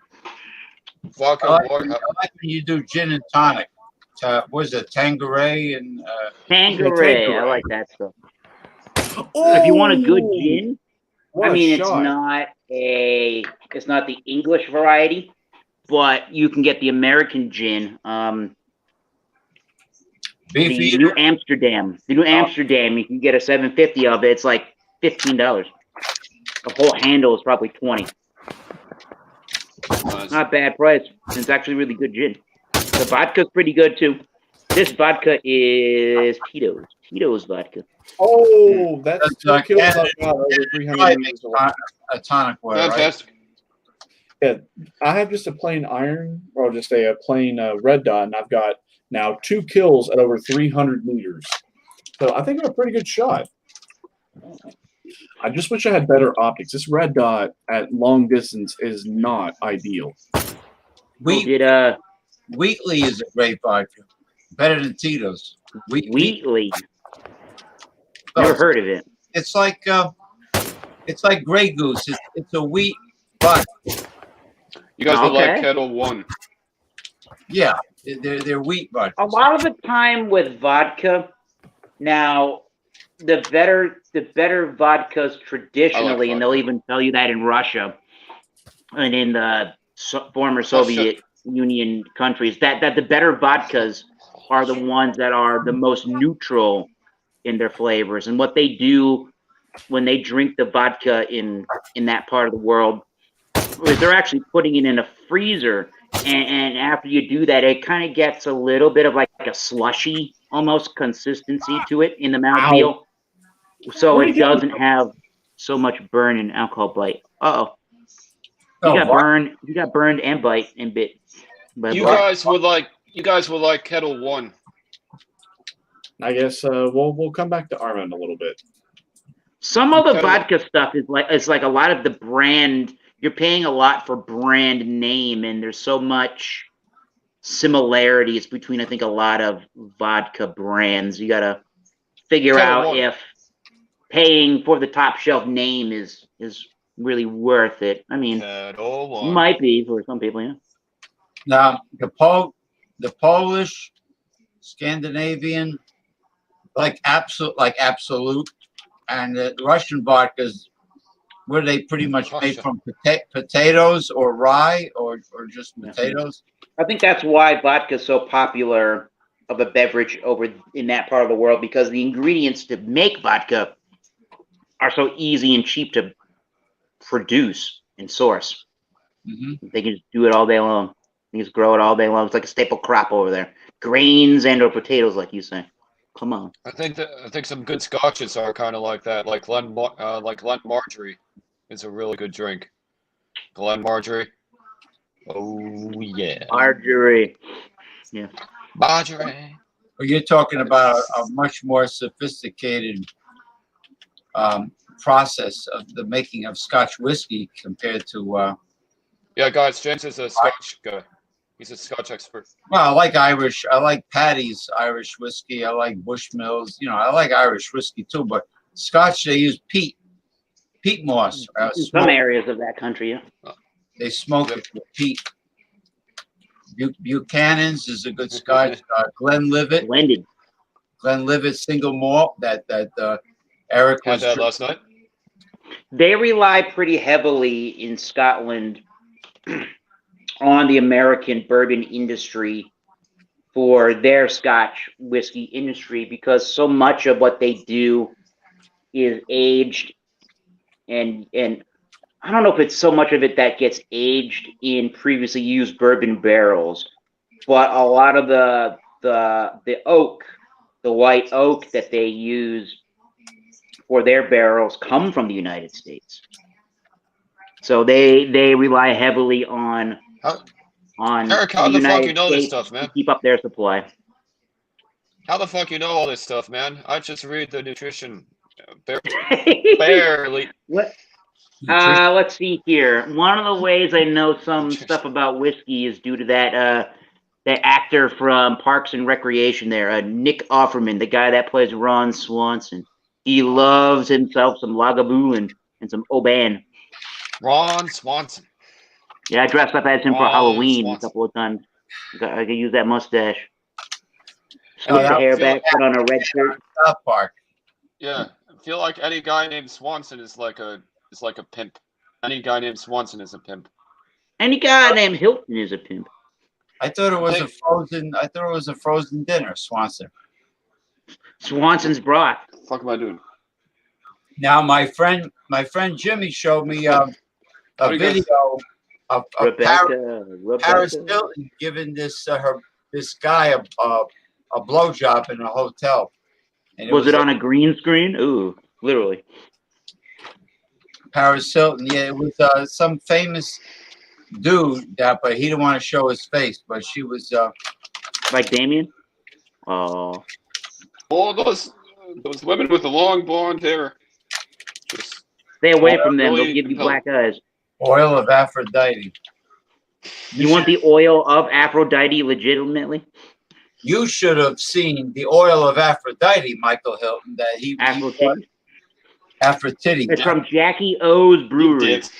Vodka, I like, water. I like when you do gin and tonic. What is it, Tanqueray and Tanqueray, I Tanqueray. like that stuff. Oh, If you want a good gin, what I a mean, it's shot. not the English variety, but you can get the American gin. beef The eater? New Amsterdam. The New Amsterdam, you can get a 750 of it. It's like $15. The whole handle is probably 20. Nice. Not a bad price. And it's actually really good gin. The vodka's pretty good too. This vodka is Tito's. Tito's vodka. Oh, that's That's, 2 kills Canada- I've got over Canada 300 Dry meters makes away. a tonic water, right? Fantastic. Yeah, I have just a plain iron, or just a plain red dot, and I've got now 2 kills at over 300 meters. So I think I'm a pretty good shot. I just wish I had better optics. This red dot at long distance is not ideal. Wheatley is a great vodka. Better than Tito's. Wheatley. Oh, Never heard of it. It's like Grey Goose. It's a wheat vodka. You guys would like Okay. Kettle One. Yeah, they're wheat vodka. A lot of the time with vodka, now the better vodkas traditionally, and they'll vodka. even tell you that in Russia and in the former Soviet Union countries, that the better vodkas are the ones that are the most neutral in their flavors. And what they do when they drink the vodka in that part of the world is they're actually putting it in a freezer. And after you do that, it kind of gets a little bit of like a slushy almost consistency to it in the mouthfeel. So Where'd it he go? doesn't have so much burn and alcohol bite. Uh-oh. Oh, He got what? burned. He got burned and bite and bit. by You blood. guys would like Kettle One. I guess we'll come back to Arma in a little bit. Some of the Kettle- vodka stuff is like a lot of the brand. You're paying a lot for brand name, and there's so much similarities between I think a lot of vodka brands. You gotta figure Kettle out One. if paying for the top shelf name is really worth it. I mean, Kettle One. might be for some people, yeah. Now the Polish, Scandinavian, like absolute, and the Russian vodkas, were they pretty much made Russia. from potatoes or rye or just potatoes? I think that's why vodka is so popular of a beverage over in that part of the world, because the ingredients to make vodka are so easy and cheap to produce and source. Mm-hmm. They can just do it all day long. They just grow it all day long. It's like a staple crop over there. Grains and or potatoes, like you say. Come on. I think some good scotches are kind of like that. Like Glen Marjorie is a really good drink. Glen Marjorie. Oh yeah. Marjorie. Yeah. Marjorie. Well, you're talking about a much more sophisticated process of the making of Scotch whiskey compared to. Yeah, guys, James is a Scotch guy. He's a Scotch expert. Well, I like Irish. I like Paddy's Irish whiskey. I like Bushmills. You know, I like Irish whiskey too. But Scotch, they use peat moss. In some Smoke. areas of that country, yeah. They smoke it with peat. Buchanan's is a good Scotch. Glenlivet, Blended. single malt that Eric Had was. that last night. They rely pretty heavily in Scotland on the American bourbon industry for their Scotch whiskey industry, because so much of what they do is aged and I don't know if it's so much of it that gets aged in previously used bourbon barrels, but a lot of the oak, the white oak that they use for their barrels come from the United States. So they rely heavily on Eric, how the the fuck United you know this States stuff, man? to keep up their supply. How the fuck you know all this stuff, man? I just read the nutrition. Barely. What? Let's see here. One of the ways I know some stuff about whiskey is due to that the actor from Parks and Recreation there, Nick Offerman, the guy that plays Ron Swanson. He loves himself some Lagavulin and some Oban. Ron Swanson. Yeah, I dressed up as him for Ron Halloween Swanson. a couple of times. I could use that mustache. Oh, Flip the that hair was back, put on a red shirt. South Park. Yeah, I feel like any guy named Swanson is like a pimp. Any guy named Swanson is a pimp. Any guy named Hilton is a pimp. I thought it was a frozen dinner, Swanson. Swanson's broth. What the fuck am I doing? Now my friend Jimmy showed me a What do you guys- video of Rebecca. Paris Hilton giving this guy a blowjob in a hotel. And Was it on a green screen? Ooh, literally. Paris Hilton? Yeah, it was some famous dude but he didn't want to show his face. But she was Like Damien? Oh. All those women with the long blonde hair. Just Stay away from them. They'll really give you compelling. black eyes. oil of Aphrodite. You want the oil of Aphrodite legitimately? You should have seen the oil of Aphrodite, Michael Hilton. That he Aphrodite? Aphrodite. It's from Jackie O's Brewery. dicks.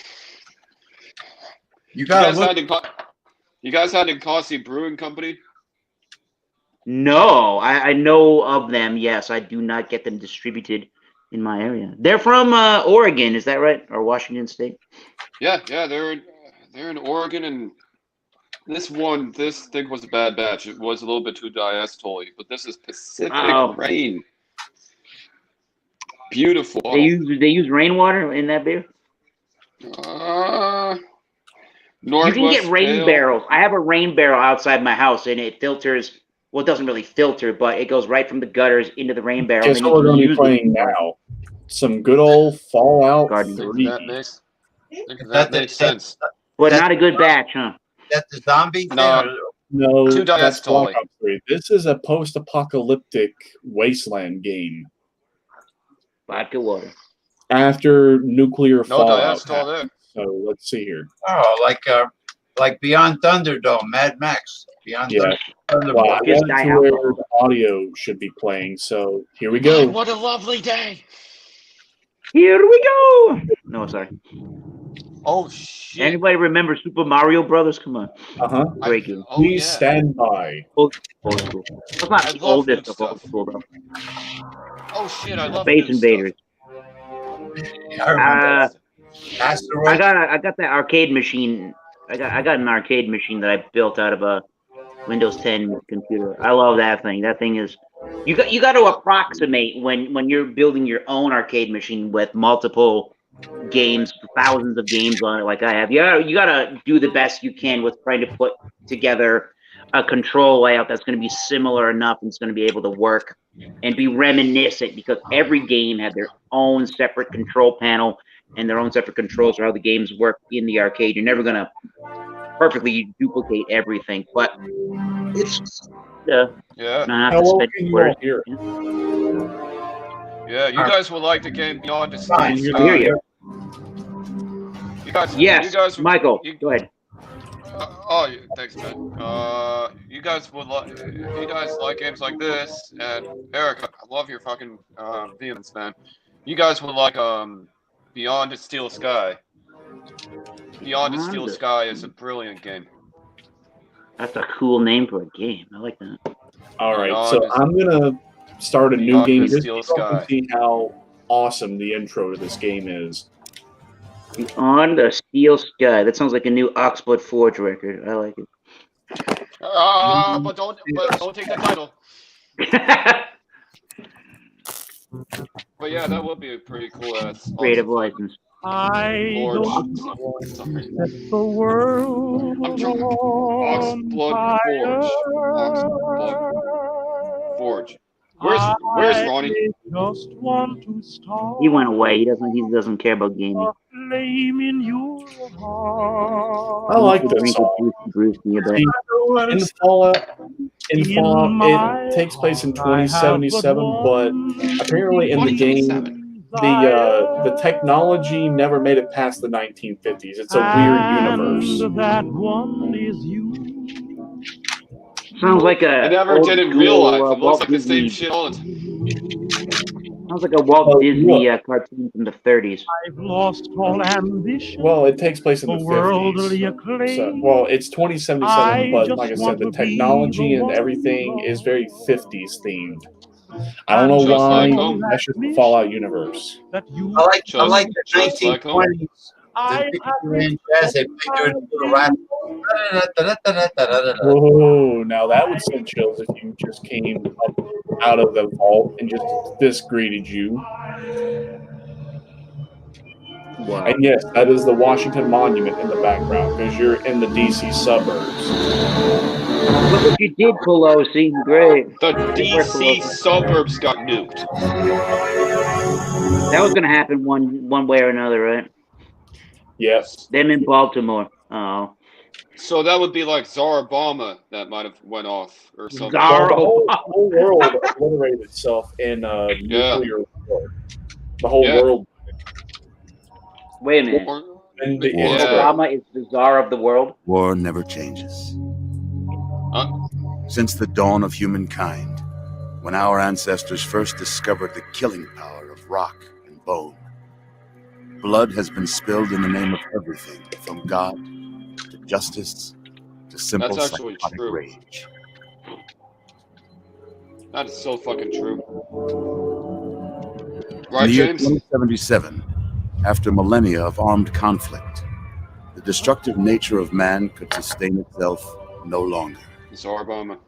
You You gotta guys look. had Ninkasi Brewing Company? No, I know of them. Yes, I do not get them distributed in my area. They're from Oregon, is that right? Or Washington State? Yeah, they're in Oregon, and this thing was a bad batch. It was a little bit too diastole, but this is Pacific Oh. Rain. Beautiful. They use rainwater in that beer? You can get rain Pale. barrels. I have a rain barrel outside my house, and it filters. Well, it doesn't really filter, but it goes right from the gutters into the rain barrel. Guess and then what we're you going to can be use playing now? Some good old Fallout Garden. 3. That makes sense. But not a good batch, huh? That's the zombie thing. No. or- No, Two that's diastole. Black Ops 3. This is a post-apocalyptic wasteland game. Vodka water. After nuclear No fallout diastole there. happened. So let's see here. Oh, like Beyond Thunderdome, Mad Max. Beyond Yeah. Thunderdome. Well, I got Just it die to out. where the audio should be playing. So here we go. What a lovely day. Here we go. No, sorry. Oh shit. Anybody remember Super Mario Brothers? Come on. Uh-huh. Great game. Oh, Please yeah. stand by. Old school. That's I not the love oldest good of old stuff. school, though. Oh shit, I love Space new Invaders. I remember stuff. Asteroid. I got that arcade machine. I got an arcade machine that I built out of a Windows 10 computer. I love that thing. That thing is you got to approximate when you're building your own arcade machine with multiple games, thousands of games on it like I have. You gotta do the best you can with trying to put together a control layout that's going to be similar enough and it's going to be able to work and be reminiscent, because every game had their own separate control panel and their own separate controls for how the games work in the arcade. You're never going to perfectly duplicate everything, but it's Yeah. not How to well spend can you words. all hear? Yeah, you guys would like the game Beyond the Fine, Steel I hear Sky. you. You guys, Yes, you guys, Michael, you- go ahead. Thanks, man. You guys like games like this, and Eric, I love your fucking vehemence, man. You guys would like Beyond the Steel Sky. Beyond the Steel Sky is a brilliant game. That's a cool name for a game. I like that. All right, Beyond so the- I'm gonna start a new Beyond game the just Steel so you can Sky. see how awesome the intro to this game is. On the Steel Sky. That sounds like a new Oxblood Forge record. I like But don't take the title. it. But yeah, that would be a pretty cool ass. Creative awesome license. I Forge. don't Sorry. set the world I'm drunk. on Oxblood Forge. Oxblood Forge. Where's Ronnie? I just want to start He went away. He doesn't care about gaming. a flame in your heart. I like He this drinks song. with Bruce nearby. In Fallout, it takes place in 2077, but apparently in the game, the technology never made it past the 1950s. It's a weird universe. And that one is you. Sounds like a I never old did in school, real life. It looks Walt like the same Disney. shit all the time. Sounds like a Walt Oh, Disney cartoon from the 30s. I've lost all ambition. Well, it takes place in the for worldly 50s. acclaim. So, well, it's 2077, I but just like I said, want the to be technology the and one everything you is love. very 50s themed. I don't know And Just why. like home. That's just the Fallout universe. that you I like the Just like home. 1920s. The Dixieland jazz. They play during the little rap. Whoa! Now that would send chills if you just came up out of the vault and just this greeted you. Wow. And yes, that is the Washington Monument in the background because you're in the DC suburbs. Look what you did, Pelosi. Great. The Great work, DC Pelosi. suburbs got nuked. That was gonna happen one way or another, right? Yes. Them in Baltimore. Oh. So that would be like Tsar Obama that might have went off or something. Tsar Well, the Obama. whole world obliterated itself in nuclear war. The whole Yeah. world. Wait a minute. And the Yeah. Obama is the czar of the world? War never changes. Huh? Since the dawn of humankind, when our ancestors first discovered the killing power of rock and bone, blood has been spilled in the name of everything, from God to justice to simple That's actually psychotic true. rage. That is so fucking true. In Right, the year James? 2077, after millennia of armed conflict, the destructive nature of man could sustain itself no longer. Tsar Obama.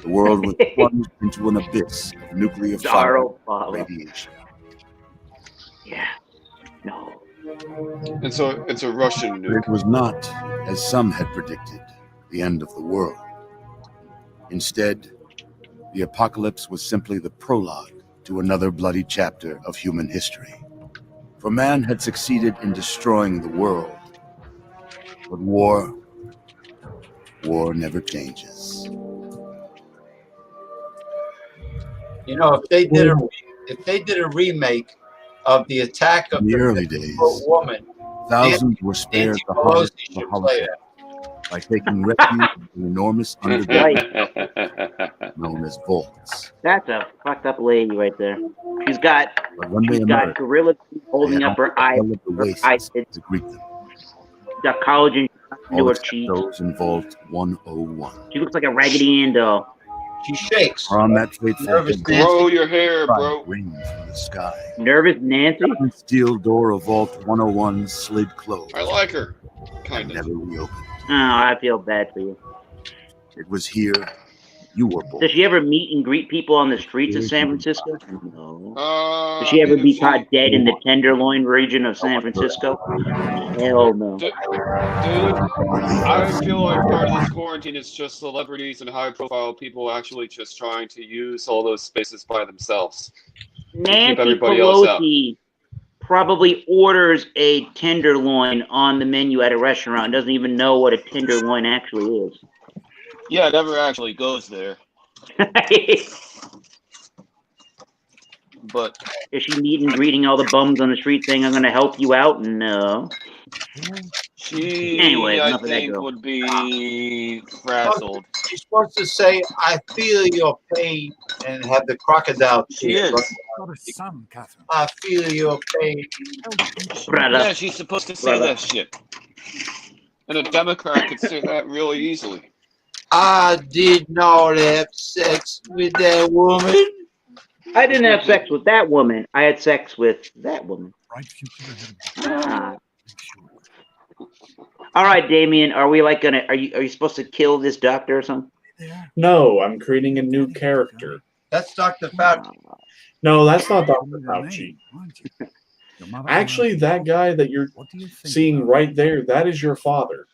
The world was plunged into an abyss of nuclear Tsar fire and Obama. radiation. Yeah. No. It's a Russian But nuke. it was not, as some had predicted, the end of the world. Instead, the apocalypse was simply the prologue to another bloody chapter of human history. For man had succeeded in destroying the world. But war never changes. You know, if they did a remake of the attack of In the the early days, woman, thousands were spared Nancy the horrors Pelosi of the should play Holocaust that. by taking refuge in enormous underground known as vaults. That's a fucked up lady right there. She's got But when they got emerged, gorilla teeth they holding had up her only eyes. the hell of the Her wastes eyelids. to greet them. She's got collagen into All her except cheeks. those in Vault 101. She looks like a Raggedy Ann doll. She shakes. For on that fateful Nervous day, Nancy. Grow your hair, fire bro. rained from the sky. Nervous Nancy? The steel door of Vault 101 slid closed I like her. and Kind of. never reopened. Oh, I feel bad for you. It was here you were born. Does she ever meet and greet people on the streets of San Francisco? No. Does she I ever mean, be if caught dead in the Tenderloin region of San Francisco? Hell no. Dude, I feel like part of this quarantine is just celebrities and high-profile people actually just trying to use all those spaces by themselves. Nancy everybody else out. Pelosi probably orders a tenderloin on the menu at a restaurant, doesn't even know what a tenderloin actually is. Yeah, it never actually goes there. But Is she meet and greeting all the bums on the street saying, I'm going to help you out? No. she, Anyway, I enough of that think, girl. would be frazzled. She's supposed to say, I feel your pain, and have the crocodile. She tears is. run Got a son, Catherine. I feel your pain. Brother. Yeah, she's supposed to say that shit. And a Democrat could say that really easily. I did not have sex with that woman. I didn't have sex with that woman. I had sex with that woman. Bright future ahead of you. Ah. Make sure. All right, Damien, are we like gonna? Are you supposed to kill this doctor or something? There. No, I'm creating a new character. That's Dr. Fauci. No, that's not Dr. Remember the Fauci. name, aren't you? Your mother Actually, asked, that guy that you're what do you think seeing about right there, that is your father.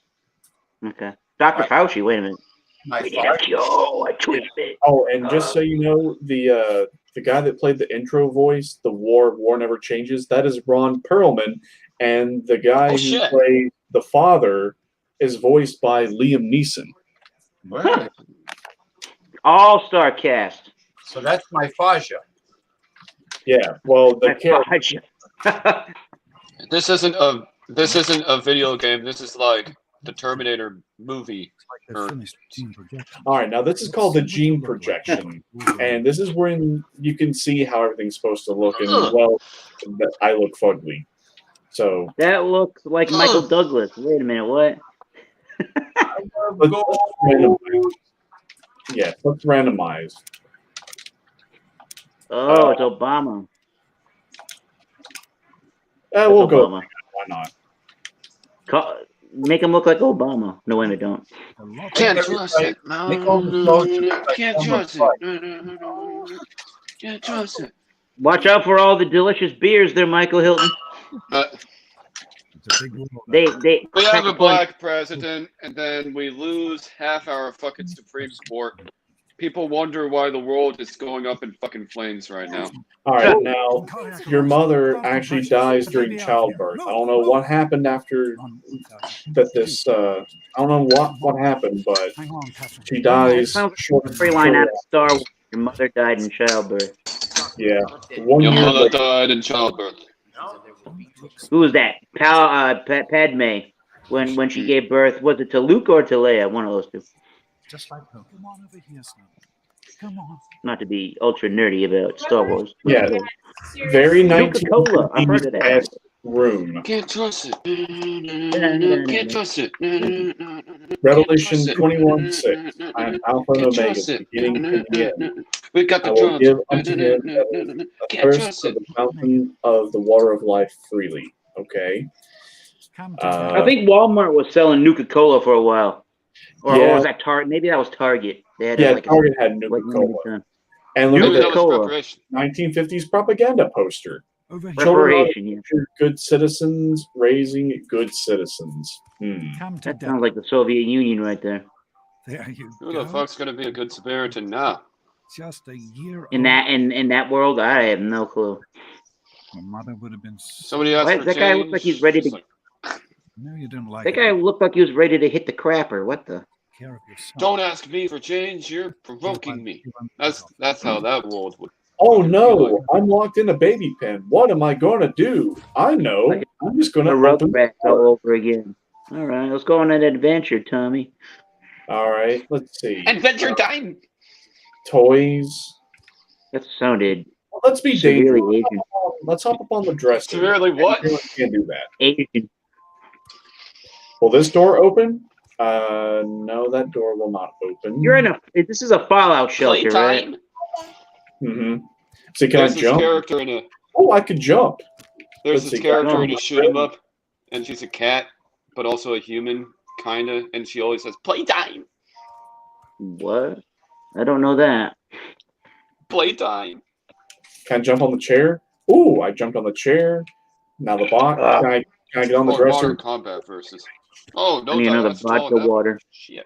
Okay, Dr. Fauci. Wait a minute. My We need a father. cure. A treatment. Oh, and just so you know, the guy that played the intro voice, the War Never Changes, that is Ron Perlman, and the guy Oh, who shit. played the father is voiced by Liam Neeson. Really? All-star cast. So that's my Faja. Yeah, well, the My character. Fauci. This isn't a video game. This is like the Terminator movie. Or, All right, now this is called the gene projection, and this is when you can see how everything's supposed to look. And well, I look fugly. So That looks like Michael Douglas. Wait a minute, what? let's randomize. Yeah, let's randomize. Oh, it's Obama. We'll go. Obama. Why not? Make him look like Obama. No, wait, don't. can't trust it. Make all the clothes like Can't Elmer trust Fudd. it. Can't trust it. Watch out for all the delicious beers there, Michael Hilton. They We have a black president, and then we lose half our fucking Supreme Court. People wonder why the world is going up in fucking flames right now. All right, now your mother actually dies during childbirth. I don't know what happened after that. I don't know what happened, but she dies. Storyline out of Star Wars. Your mother died in childbirth. Yeah, Your mother died in childbirth. Who was that? Padme. When she gave birth, was it to Luke or to Leia? One of those two. Just like Pokemon over here, Snow. Come on. Not to be ultra nerdy about Star Wars. Yeah, very Coca-Cola. I've heard of that. Room. Can't trust it. Can't trust it. Revelation 21:6. I am Alpha and Omega, the beginning and the end. We got I the will drums. give unto him a thirst of the fountain of the water of life freely. Okay. I think Walmart was selling Nuka-Cola for a while. Or was that Target? Maybe that was Target. They had Target had Nuka-Cola. And look at this 1950s propaganda poster. Preparation, yeah. Good citizens raising good citizens. That sounds like the Soviet Union right there. There you Who the fuck's gonna be a good Samaritan now? Just a year in that world, I have no clue. My mother would have been. Somebody asked for that guy looks like he's ready to. No, you don't like that guy looked like he was ready to hit the crapper. What the? Don't ask me for change. You're provoking me. That's how that world would. Oh no! I'm locked in a baby pen. What am I going to do? I know. I'm just going to open back all over again. All right, let's go on an adventure, Tommy. All right, let's see. Adventure time. Toys. That sounded. Let's be severely dangerous. Asian. Let's hop up on the dresser. Severely what? Can't do that. Asian. Will this door open? No, that door will not open. You're in a. This is a Fallout shelter, right? Mm-hmm. So can I There's jump? This character in a. Oh, I could jump. There's this character in a shoot 'em up, and she's a cat, but also a human, kinda, and she always says playtime. What? I don't know that. Playtime. Can I jump on the chair? Ooh, I jumped on the chair. Now the box. Can I get on the dresser? Modern Combat versus. Oh no! I need another vodka water. Shit.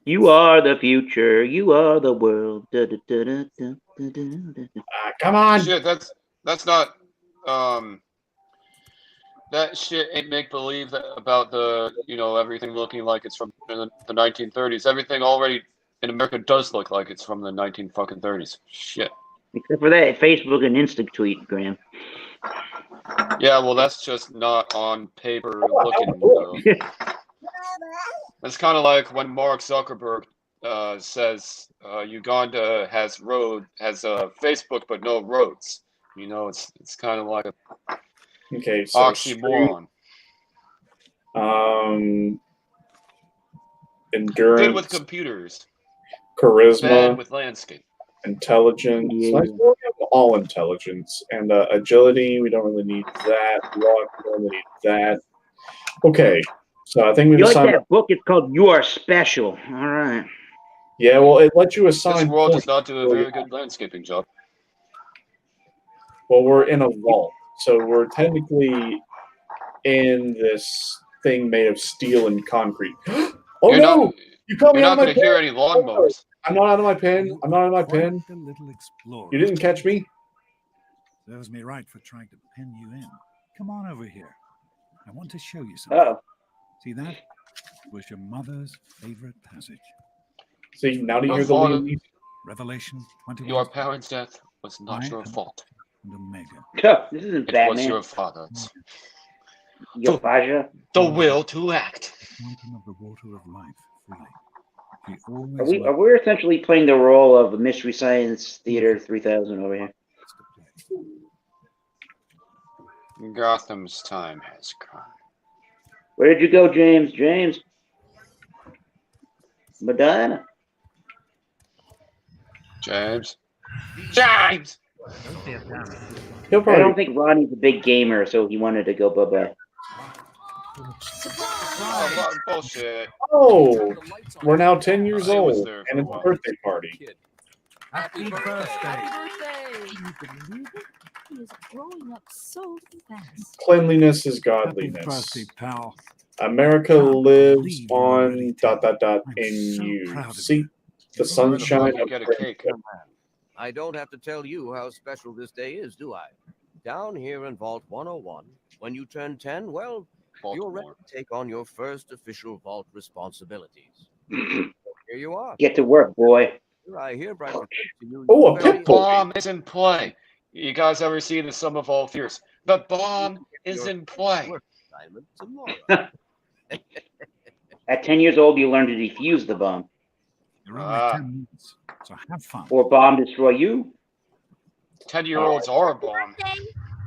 You are the future. You are the world. Come on. Shit, that's not that shit ain't make believe about the everything looking like it's from the 1930s. Everything already in America does look like it's from the 1930s. Shit. Except for that Facebook and Insta tweet, Graham. Yeah, well, that's just not on paper looking. Though. It's kind of like when Mark Zuckerberg says Uganda has Facebook but no roads. It's kind of like a oxymoron. Endurance. Good with computers. Charisma. Bad with landscape. Intelligence. Yeah. We have all intelligence. And agility, we don't really need that. Luck, we don't really need that. Okay. So I think we like that book? It's called You Are Special. All right. Yeah, well, it lets you assign. This world does not do a very good landscaping job. Well, we're in a vault, so we're technically in this thing made of steel and concrete. Oh no! You caught me out of my pen. You're not going to hear any lawnmowers. I'm not out of my pen. I'm not out of my pen. You didn't catch me. Serves me right for trying to pin you in. Come on over here. I want to show you something. Oh. See that? It was your mother's favorite passage. See, now do you hear the lead? Revelation 21. Your parents' death was not your fault. And Omega. This isn't it Batman. was your father's. Your father? The will to act. fountain of the water of life freely. He always Are we essentially playing the role of Mystery Science Theater 3000 over here? Gotham's time has come. Where did you go, James? James? Medina? James. James! He'll I probably don't think Ronnie's a big gamer, so he wanted to go bye-bye. Oh, bullshit. Oh, we're now 10 years I was old, there for and a it's a while. birthday party. Happy birthday. Can you believe it? He is growing up so fast. Cleanliness is Happy godliness. birthday, pal. America Can't lives believe you're already on 10. in I'm so you. proud of Seek you. the sunshine of Get a cake. friendship. I don't have to tell you how special this day is, do I? Down here in Vault 101, when you turn 10, well, you're ready Baltimore. to take on your first official vault responsibilities. Here you are. Get to work, boy. I hereby present to you Oh, your a very pit bull. Bomb is in play. You guys ever see the Sum of All Fears? The bomb is in play. work assignment tomorrow. At 10 years old, you learn to defuse the bomb. You're only 10 minutes, so have fun. Or bomb destroy you. 10-year-olds are a bomb.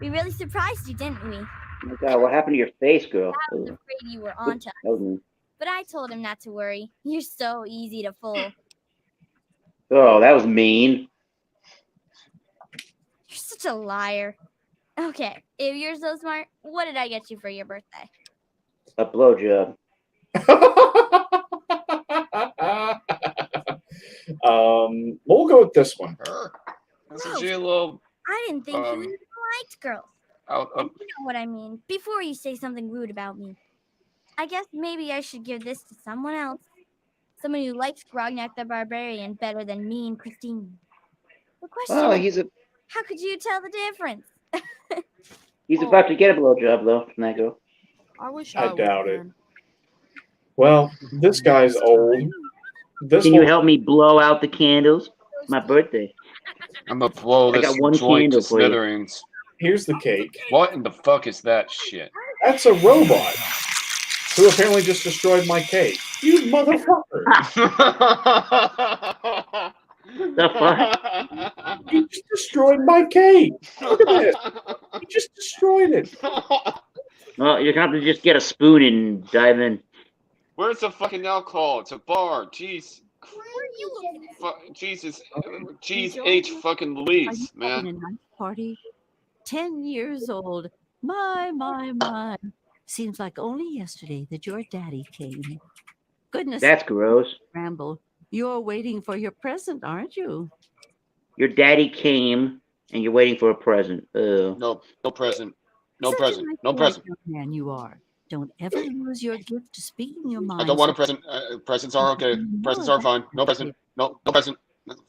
We really surprised you, didn't we? Oh my God, what happened to your face, girl? I was Oh, afraid you were on to us, that was me. but I told him not to worry. You're so easy to fool. Oh, that was mean. You're such a liar. Okay, if you're so smart, what did I get you for your birthday? A blowjob. We'll go with this one. Isn't she a little I didn't think you even liked girls. out And of... you know what I mean. Before you say something rude about me, I guess maybe I should give this to someone else. Someone who likes Grognak the Barbarian better than me and Christine. The question Oh, is, how could you tell the difference? he's about to get a blowjob, though, from that girl. I wish I would doubt it. then. Well, this guy's old. This Can you one- help me blow out the candles? It's my birthday. I'm gonna blow I this got one joint to candle for you. smithereens. Here's the cake. What in the fuck is that shit? That's a robot who apparently just destroyed my cake. You motherfucker! The fuck? You just destroyed my cake. Look at this. You just destroyed it. Well, you're gonna have to just get a spoon and dive in. Where's the fucking alcohol? It's a bar. Jeez. Jesus. Jeez H fucking Louise, Are you having man. a nice party? 10 years old. My. Seems like only yesterday that your daddy came. Goodness. That's gross. Ramble. You're waiting for your present, aren't you? Your daddy came and you're waiting for a present. No present. No Such a present. nice No boy, present. young man you are. Don't ever lose your gift to speaking your mind. I don't want a present. Presents are okay. Presents are fine. No present. No present.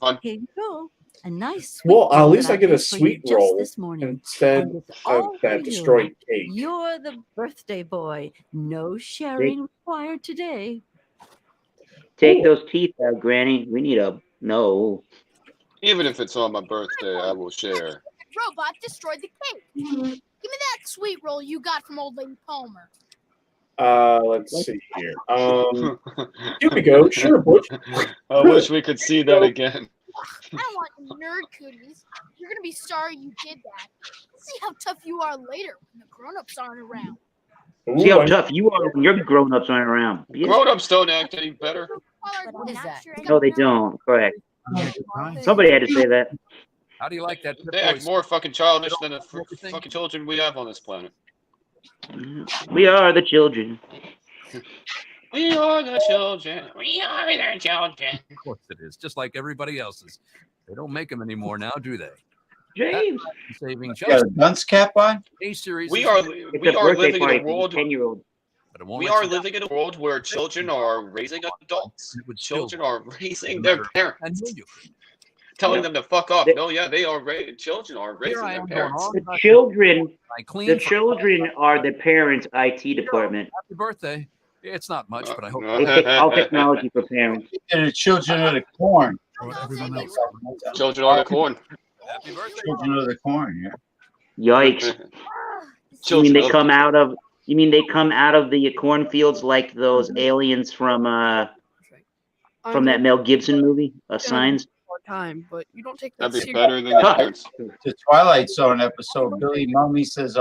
Fine. Here you go. A nice sweet Well, at roll least that I get a made for you sweet just roll this morning. instead And it's of all that for destroyed you. cake. You're the birthday boy. No sharing required today. Take those teeth out, Granny. We need a no. Even if it's on my birthday, I will share. Robot destroyed the cake. Give me that sweet roll you got from old lady Palmer. Let's see here. Here we go. Sure, Butch. I wish we could see that again. I don't want nerd cooties. You're gonna be sorry you did that. See how tough you are later when the grown-ups aren't around. See how tough you are when your grown-ups aren't around. Grown-ups don't act any better. What is that? No, they don't. Correct. Somebody had to say that. How do you like that? They act more fucking childish than the fucking children we have on this planet. We are the children. We are the children. We are the children. Of course it is, just like everybody else's. They don't make them anymore now, do they? James. Saving You got a dunce cap on? A series. We are living in a world. 10-year-old. We are living in a world where children are raising adults. Children are raising their parents. Telling them to fuck off. No, yeah, they are. Children are raising their parents. The children are the parents' IT department. Happy birthday. It's not much, but I hope. They take all technology for parents. And the children of the corn. Children are the corn. Children of the corn, yeah. Yikes. You mean they come out of You mean they come out of the cornfields like those aliens from that Mel Gibson movie, Signs? Time, but you don't take that That'd be seriously. better than your parents. The Twilight Zone episode, Billy Mummy says,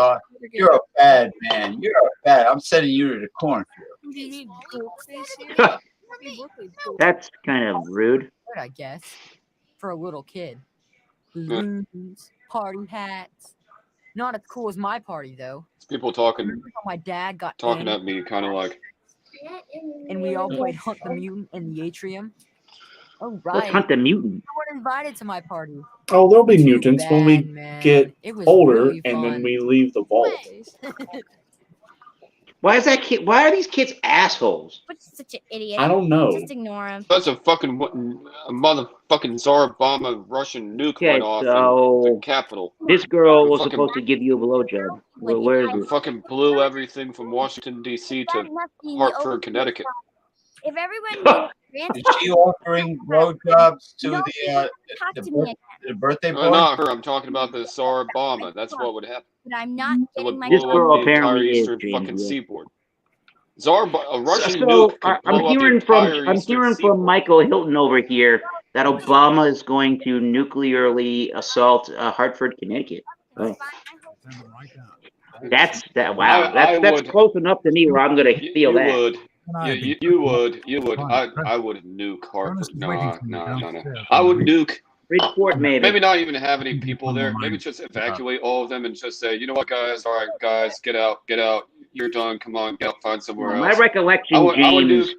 "You're a bad man. You're a bad. I'm sending you to the cornfield." What do you mean, dork face here? That's kind of rude. I guess, for a little kid. Balloons, party hats. Not as cool as my party, though. People talking Remember how my dad got talking in at me, kind of like. and we all played Hunt the Mutant in the atrium? Oh, right. What's Hunt the Mutant? You weren't invited to my party. Oh, there'll be mutants when we man. get It was older, really and then fun. we leave the vault. Why is that kid? Why are these kids assholes? But such an idiot. I don't know. Just ignore him. That's a motherfucking Tsar Obama Russian nuke Okay, went off in so the Capitol. this girl was Fucking- supposed to give you a blowjob. Where is It it? fucking blew everything from Washington D.C. to Hartford, Connecticut. If everyone Is she offering blowjobs to the birthday boy? Not her. I'm talking about the Tsar Obama. That's what would happen. But I'm not It getting would my This blow girl up the entire apparently is eastern James, fucking yeah. seaboard. A Russian So nuke could I'm blow up the hearing entire I'm eastern hearing seaboard. from Michael Hilton over here that Obama is going to nuclearly assault Hartford, Connecticut. Oh. That's that. Wow, I that's would- close enough to me where I'm gonna feel You that. would. You would. I would nuke Hartford. No. I would nuke. Bridgeport, Maybe not even have any people there. Maybe just evacuate all of them and just say, you know what, guys? All right, guys, get out. You're done. Come on, get out. Find somewhere else. My recollection, I would James.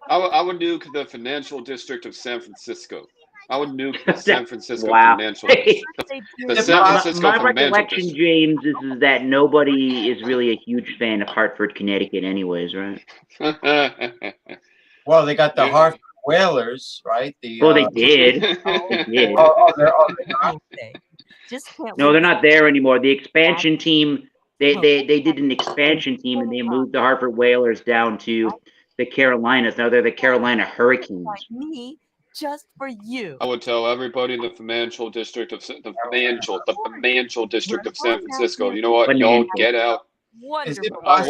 nuke the financial district of San Francisco. I would nuke the San Francisco Wow. financial district. The San Francisco My financial recollection, district. James, is that nobody is really a huge fan of Hartford, Connecticut, anyways, right? Well, they got the Yeah. Hartford Whalers, right? The Well, they did. They did. they're not? Just can't No, wait they're to not there anymore. The expansion team, they did an expansion team and they moved the Hartford Whalers down to the Carolinas. Now they're the Carolina Hurricanes. like me just for you. I would tell everybody in the financial district of San Francisco. You know what? Y'all get out. Wonderful. I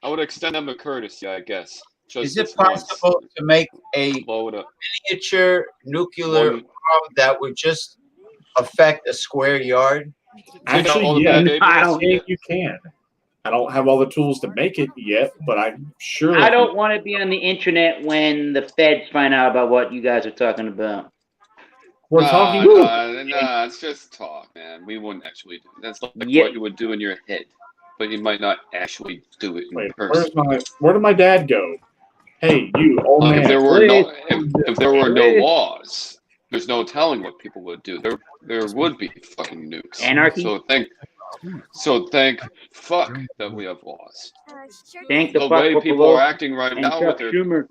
would extend them a courtesy, I guess. Just Is it this once. possible to make a Blow it up. miniature nuclear bomb that would just affect a square yard? Actually, all the yeah, bad babies? I don't think you can. I don't have all the tools to make it yet, but I'm sure. I don't want to be on the internet when the feds find out about what you guys are talking about. We're talking. Nah, it's just talk, man. We wouldn't actually do it. That's like Yeah. what you would do in your head, but you might not actually do it in Wait, person. where did my dad go? Hey, you old Like man. if there were no laws, there's no telling what people would do. There would be fucking nukes. Anarchy? So thank fuck that we have laws. Thank the The fuck way for people Pelosi are acting right and now Chuck with their Schumer.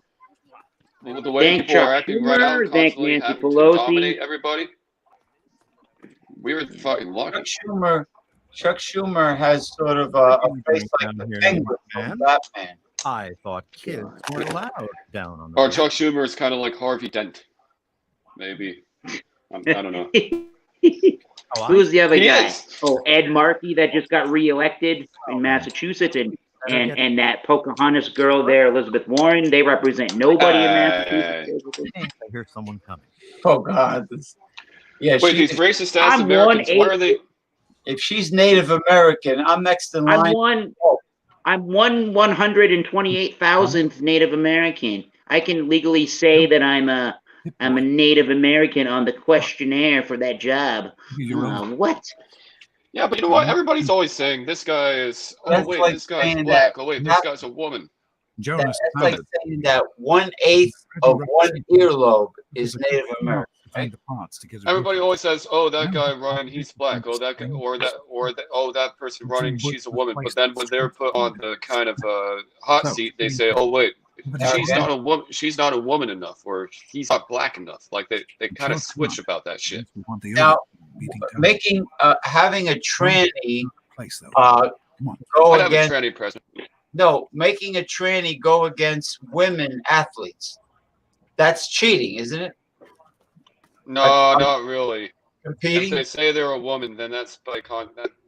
the way Thank people are Chuck acting right now, Schumer, thank constantly Nancy having to Pelosi. dominate everybody. We were fucking lucky. Chuck Schumer has sort of a face like the penguin from Batman. I thought kids weren't allowed down on the Or Chuck Schumer is kind of like Harvey Dent, maybe. I don't know. Who's the other He guy? is. Oh, Ed Markey that just got reelected in Massachusetts, and that Pocahontas girl there, Elizabeth Warren. They represent nobody in Massachusetts. I hear someone coming. Oh God! Yeah, Wait, these racist ass I'm Americans, why are 1/8 they? If she's Native American, I'm next in line. I'm 128,000th Native American. I can legally say that I'm a Native American on the questionnaire for that job. What? Yeah, but you know what? Everybody's always saying this guy is. Oh That's wait, like this guy's saying black. that Oh wait, this guy's a woman. Jonas That's like saying that 1/8 of one earlobe is Native American. Find the parts to get Everybody always says, "Oh, that guy running, he's black." Oh, that guy, or that, oh, that person running, she's a woman. But then when they're put on the kind of hot seat, they say, "Oh, wait, she's not a woman. She's not a woman enough, or he's not black enough." Like they kind of switch about that shit. Now, making having a tranny go I'd have a against tranny president. making a tranny go against women athletes. That's cheating, isn't it? No, not really. If competing. they say they're a woman, then that's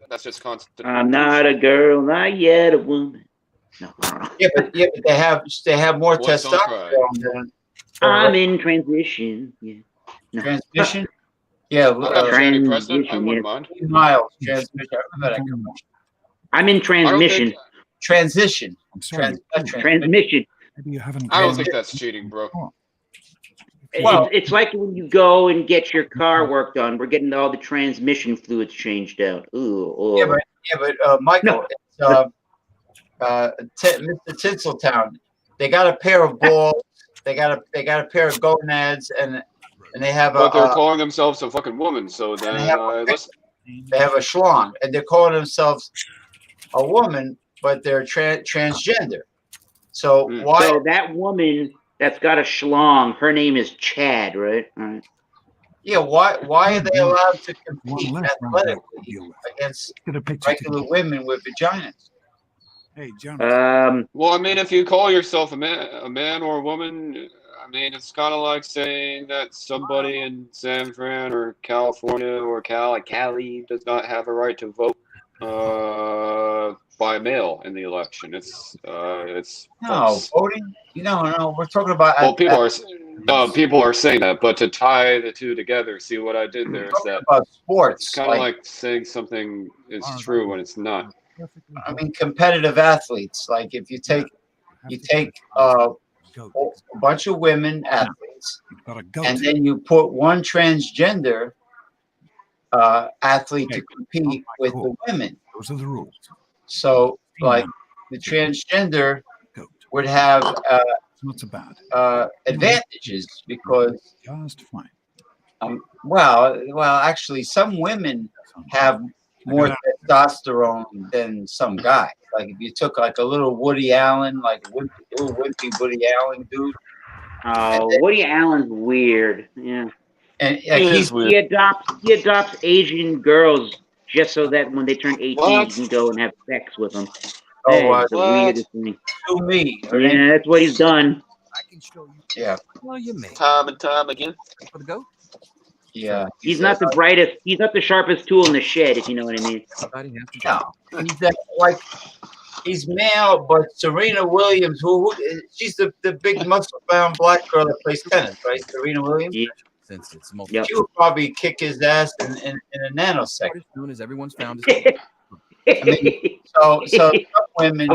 that's just constant. I'm not a girl, not yet a woman. No. Yeah, but they have more Boys don't cry. testosterone than I'm in transition. Yeah. No. transmission. Yeah, I'm not tranny president. I Transition, wouldn't yeah. mind. miles transmission. I remember that commercial. I'm in transmission. Transition. I'm sorry. Transmission. Maybe you haven't. I don't think that's cheating, bro. It's like when you go and get your car work done. We're getting all the transmission fluids changed out. Ooh. Yeah, but Michael, Mr. Tinseltown, they got a pair of balls. They got a pair of gonads, and they have But they're calling themselves a fucking woman, so then listen. They have a schlong, and they're calling themselves a woman, but they're transgender. So why? So that woman that's got a schlong, her name is Chad, right? All right. Yeah, why are they allowed to compete athletically against regular women with vaginas? Hey, Well, I mean, if you call yourself a man or a woman, I mean, it's kind of like saying that somebody in San Fran or California or Cali does not have a right to vote by mail in the election. It's false. Voting. No. We're talking about. Well, people are saying that, but to tie the two together, see what I did there is that about sports. It's kind of like saying something is true when it's not. I mean, competitive athletes. Like if you take a bunch of women athletes, and then you put one transgender athlete to compete with the women. Those are the rules. So, like the transgender would have not so bad. Advantages because just fine. Well, actually, some women have more testosterone than some guys. Like if you took like a little Woody Allen, like a little wimpy Woody Allen dude. Oh, Woody Allen's weird. Yeah. And he adopts Asian girls just so that when they turn 18, he can go and have sex with them. It's the weirdest thing. To me. Yeah, that's what he's done. I can show you. Yeah. Well, you may. Time and time again. For the goat. Yeah. He's not the brightest. He's not the sharpest tool in the shed, if you know what I mean. No. He's male, but Serena Williams, who she's the big muscle-bound black girl that plays tennis, right? Serena Williams. Yeah. Since it's She would probably kick his ass in a nanosecond. as soon as everyone's found I mean, so some women,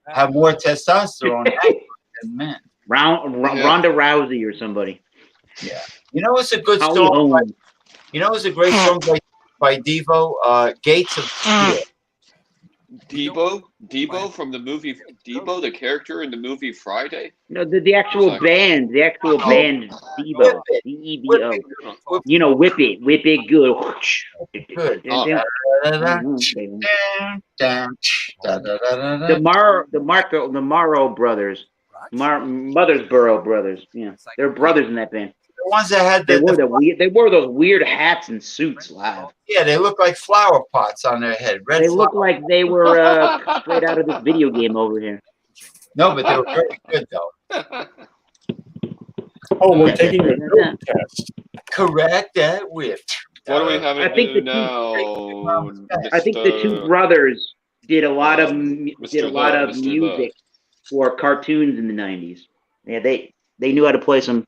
have more testosterone than men. Ronda Rousey or somebody. Yeah. You know what's a good song? It's a great song by Devo, Gates of Steel. Debo from the movie Debo, the character in the movie Friday. No, the actual band, band Devo, D-E-V-O. You know, whip it good. The Morrow brothers, Mothersboro brothers. Yeah, they're brothers in that band. The ones that had they wore those weird hats and suits live. Yeah, they look like flower pots on their head. They look like they were straight out of this video game over here. No, but they were very good though. Oh, we're taking a goat test. Correct that whip. What do we have to do now? I think the two brothers did a lot of music for cartoons in the 90s. Yeah, they knew how to play some.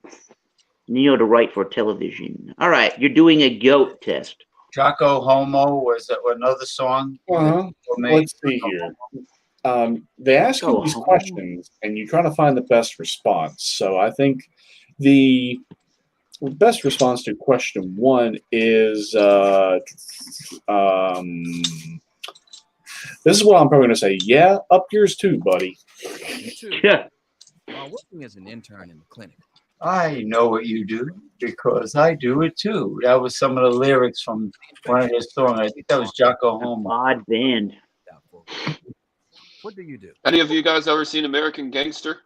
You know to write for television. All right, you're doing a goat test. Jocko Homo was another song. Let's see here. They ask you these questions, and you try to find the best response. So I think the best response to question one is this is what I'm probably going to say. Yeah, up yours too, buddy. You too. Yeah. While working as an intern in the clinic. I know what you do because I do it too. That was some of the lyrics from one of his songs. I think that was Jocko Homo. Odd band. What do you do? Any of you guys ever seen American Gangster?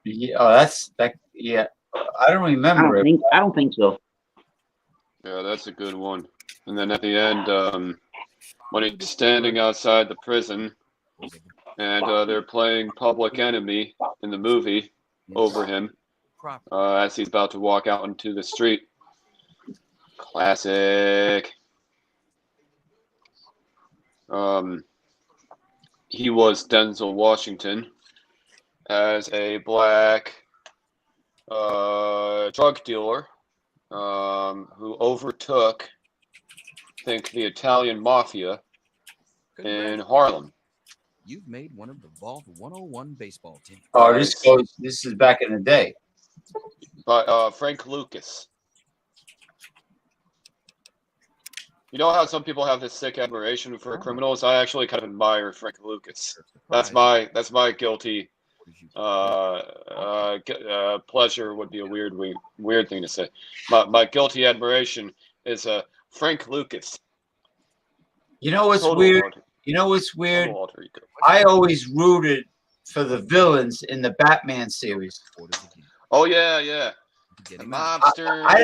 Yeah, yeah. I don't remember it. I don't think so. Yeah, that's a good one. And then at the end, when he's standing outside the prison, and they're playing Public Enemy in the movie over him, property. As he's about to walk out into the street. Classic. He was Denzel Washington as a black drug dealer who overtook, I think, the Italian mafia in Harlem. You've made one of the Vault 101 baseball teams. Oh, this is back in the day. By Frank Lucas. You know how some people have this sick admiration for criminals? I actually kind of admire Frank Lucas. That's my guilty pleasure would be a weird thing to say. My guilty admiration is Frank Lucas. You know what's Total weird? alter- You know what's weird? total alter ego. I always rooted for the villains in the Batman series. Oh yeah. The mobsters. I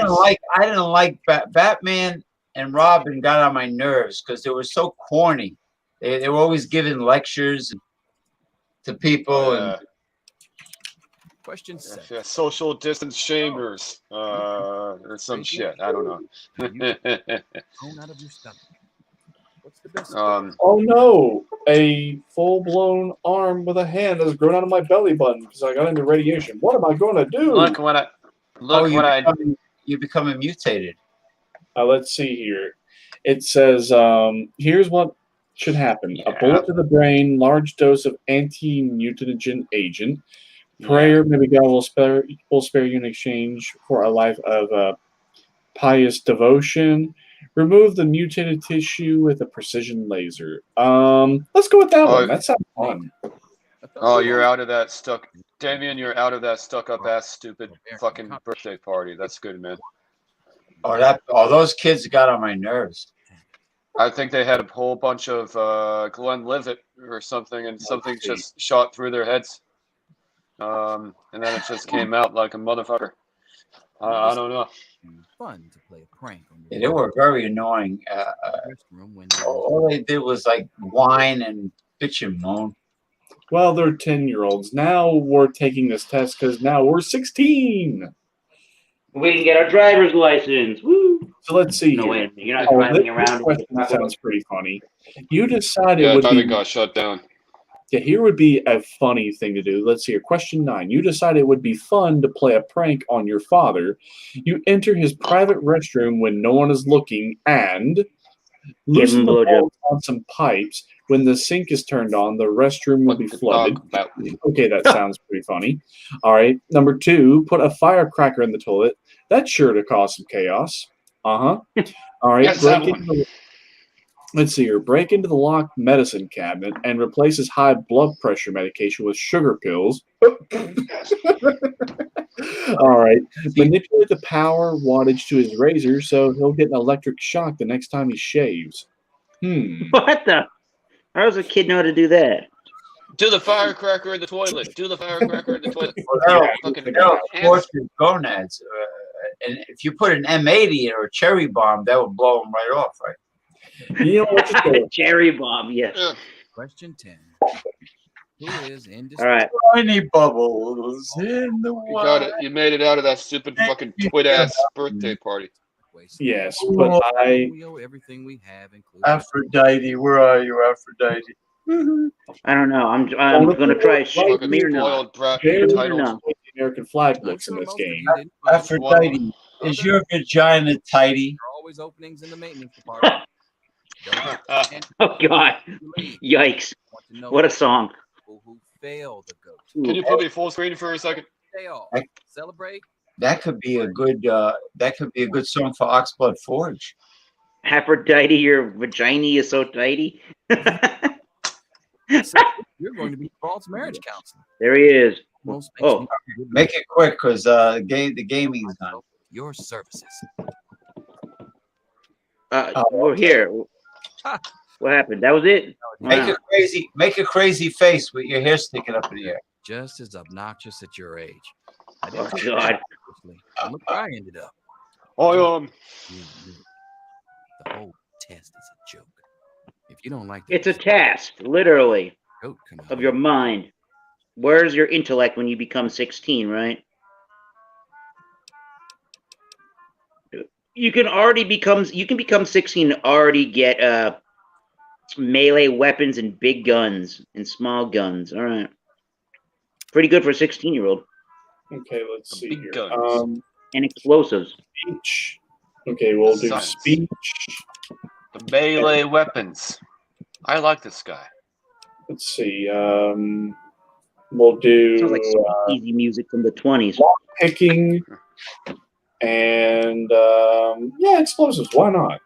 didn't like Batman and Robin got on my nerves because they were so corny. They were always giving lectures to people and Question 7. Yeah, social distance chambers or some shit. I don't know. Thrown out of your stomach. What's the best? Oh no! A full-blown arm with a hand has grown out of my belly button because I got into radiation. What am I going to do? You're becoming mutated. Let's see here. It says, here's what should happen. A bullet to the brain, large dose of anti-mutagen agent. Prayer, maybe God will spare you in exchange for a life of pious devotion. Remove the mutated tissue with a precision laser. Let's go with that one. That sounds fun. Oh, you're out of that stuck. Damien, you're out of that stuck-up ass stupid fucking birthday party. That's good, man. Oh, those kids got on my nerves. I think they had a whole bunch of Glenlivet or something, and something just shot through their heads. And then it just came out like a motherfucker. I don't know. Fun to play a prank on Yeah, they were very annoying. All they did was like whine and bitch and moan. Well, they're 10-year-olds. Now we're taking this test because now we're 16. We can get our driver's license. Woo! So let's see No, here. wait, you're not driving around. This question sounds pretty funny. You decided Yeah, would driving be got shut down. Yeah, here would be a funny thing to do. Let's see here. Question 9. You decided it would be fun to play a prank on your father. You enter his private restroom when no one is looking and loosen the bolts on some pipes. When the sink is turned on, the restroom will be flooded. Okay, that sounds pretty funny. All right. Number 2, put a firecracker in the toilet. That's sure to cause some chaos. Uh-huh. All right. Yes, that one. Let's see here. Break into the locked medicine cabinet and replace his high blood pressure medication with sugar pills. All right. Manipulate the power wattage to his razor so he'll get an electric shock the next time he shaves. What the? How does a kid know how to do that? Do the firecracker in the toilet. Do the firecracker in the toilet. That'll scorch your gonads. And if you put an M80 or a cherry bomb, that would blow them right off, right? You know what to do. Cherry bomb, yes. Question 10. Who is in All right. Tiny bubbles in the You got it. You made it out of that stupid fucking twit-ass birthday party. Yes, but We owe everything we have, including Aphrodite, where are you, Aphrodite? I don't know. I'm gonna try Smirnoff. The American flag looks in this game. Aphrodite, is your vagina tidy? always openings in the maintenance department. Oh God! Yikes! What a song! Who fail the goat. Can you put me full screen for a second? Fail. Celebrate. That could be a good. That could be a good song for Oxblood Forge. Aphrodite, your vagina is so tidy. So you're going to be false marriage counselor. There he is. Oh, make it quick because the gaming's done. Your services. We're here. What happened? That was it. Make a crazy face with your hair sticking up in the air. Just as obnoxious at your age. I Oh God! Look where I ended up. The whole test is a joke. If you don't like It's a test, literally, of your mind. Where's your intellect when you become 16, right? You can become 16 and already get melee weapons and big guns and small guns. All right. Pretty good for a 16-year-old. Okay, let's see Big here. guns. And explosives. Speech. Okay, we'll do Science. speech. The melee weapons. I like this guy. Let's see. We'll do Sounds like easy music from the 20s. lock picking and yeah, explosives. Why not?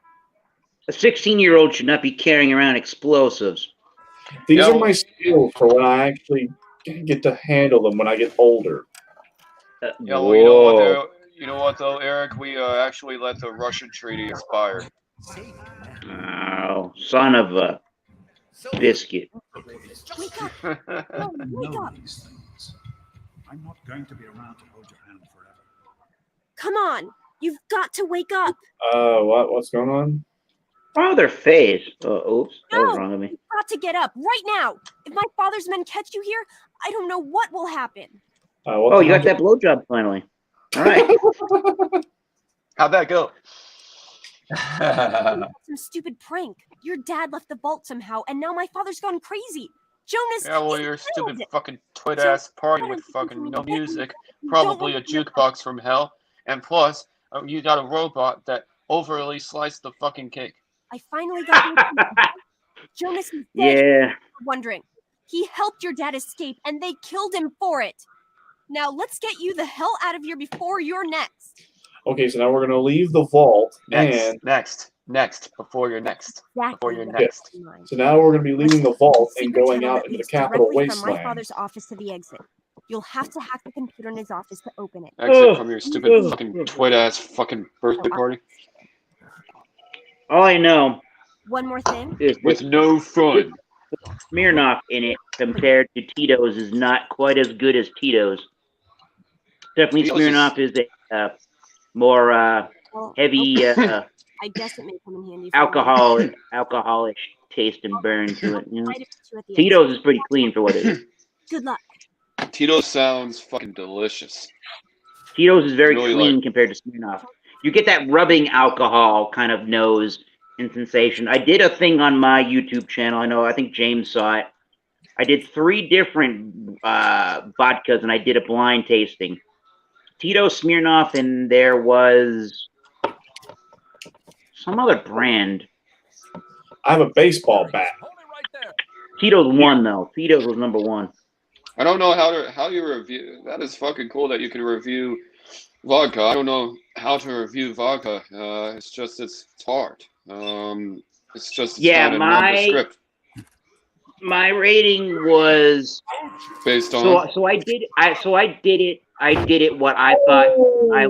A 16-year-old should not be carrying around explosives. These are my skills for when I actually get to handle them when I get older. Yeah, well, you know what though, Eric? We actually let the Russian treaty expire. Oh, son of a biscuit. Wake up! Wake up! I'm not going to be around to hold your hand forever. Come on, you've got to wake up. What's going on? Oh, their face. Oops, that was wrong of me. You've got to get up right now. If my father's men catch you here, I don't know what will happen. Oh, you got that blowjob finally. All right. How'd that go? Some stupid prank. Your dad left the vault somehow, and now my father's gone crazy. Jonas. Yeah, well, your stupid fucking twit ass party with fucking no music, probably a jukebox from hell, and plus, you got a robot that overly sliced the fucking cake. I finally got Jonas is dead. Yeah. Wondering. He helped your dad escape, and they killed him for it. Now let's get you the hell out of here before you're next. Okay, so now we're gonna leave the vault next, before you're next. Before you're next. So now we're gonna be leaving the vault and going out into the Capitol Directly from my Wasteland. father's office to the exit. You'll have to hack the computer in his office to open it. Exit from your stupid fucking twit ass fucking birthday party. All I know One more thing. is with no fun. Smirnoff in it compared to Tito's is not quite as good as Tito's. Definitely Tito's Smirnoff is a more heavy I guess it may come in handy. alcoholic taste and burn to it. You know? Tito's is pretty clean for what it is. Good luck. Tito's sounds fucking delicious. Tito's is very Really clean compared to Smirnoff. You get that rubbing alcohol kind of nose and sensation. I did a thing on my YouTube channel. I think James saw it. I did 3 different vodkas, and I did a blind tasting. Tito, Smirnoff, and there was some other brand. I have a baseball bat. Tito's won though. Tito's was number 1. I don't know how you review. That is fucking cool that you can review vodka. I don't know how to review vodka. It's just it's hard. It's just Yeah, kind of nondescript. my rating was based on. So I did it what I thought I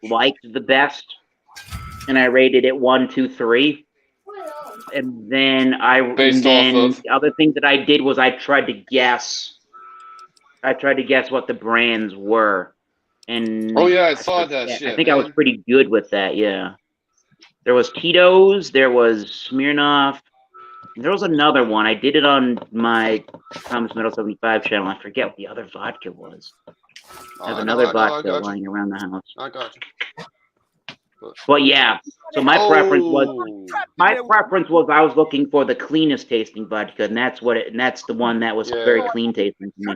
liked the best, and I rated it 1, 2, 3. And then the other thing that I did was I tried to guess what the brands were. And Oh yeah, I saw that shit. I think I was pretty good with that. Yeah, there was Tito's, there was Smirnoff, there was another one. I did it on my Thomas Meadow 75 channel. I forget what the other vodka was. There's another vodka lying around the house. I got you. But yeah, so my preference was I was looking for the cleanest tasting vodka, and that's the one that was very clean tasting to me.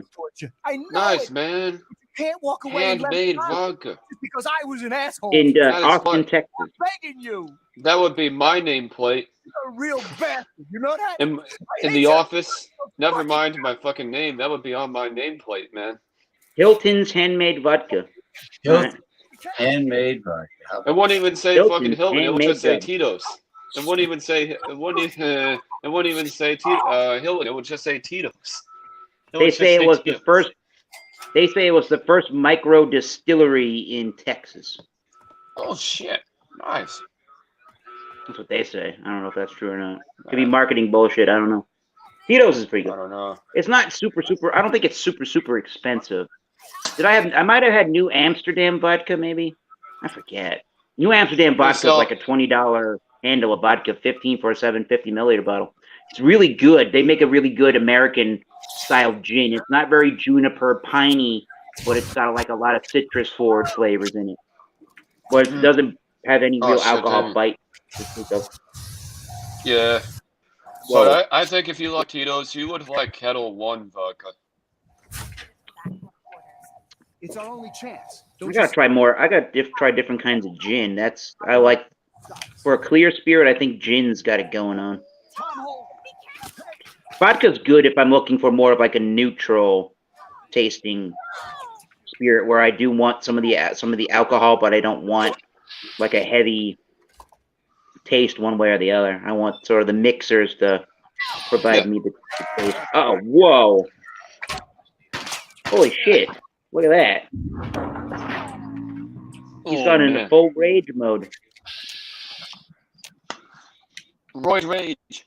Nice, man. Can't walk away. Handmade vodka. Just because I was an asshole. In Austin, Texas. I'm begging you. That would be my nameplate. You're a real bastard. You know that? In the office. Never mind my fucking name. That would be on my nameplate, man. Hilton's handmade vodka. Handmade vodka. It wouldn't even say Hilton's fucking Hilton. It would handmade just say vodka. Tito's. It wouldn't even say Hilton. It would just say Tito's. They say it was the first. They say it was the first micro distillery in Texas. Oh shit! Nice. That's what they say. I don't know if that's true or not. Could be marketing bullshit. I don't know. Tito's is pretty good. I don't know. It's not super. I don't think it's super expensive. I might have had New Amsterdam vodka, maybe. I forget. New Amsterdam vodka is like a $20 handle of vodka, 15 for a 750 milliliter bottle. It's really good. They make a really good American style gin. It's not very juniper piney, but it's got like a lot of citrus forward flavors in it. But it doesn't have any Oh, real shit, alcohol damn. bite to speak of. Yeah. Whoa. But I think if you like Tito's, you would like Kettle One vodka. It's our only chance. I gotta try more. I gotta try different kinds of gin. I like, for a clear spirit, I think gin's got it going on. Vodka's good if I'm looking for more of like a neutral tasting spirit, where I do want some of the alcohol, but I don't want like a heavy taste one way or the other. I want sort of the mixers to provide me the taste. Oh, whoa! Holy shit! Look at that. He's gone into man. full rage mode. Roid Rage.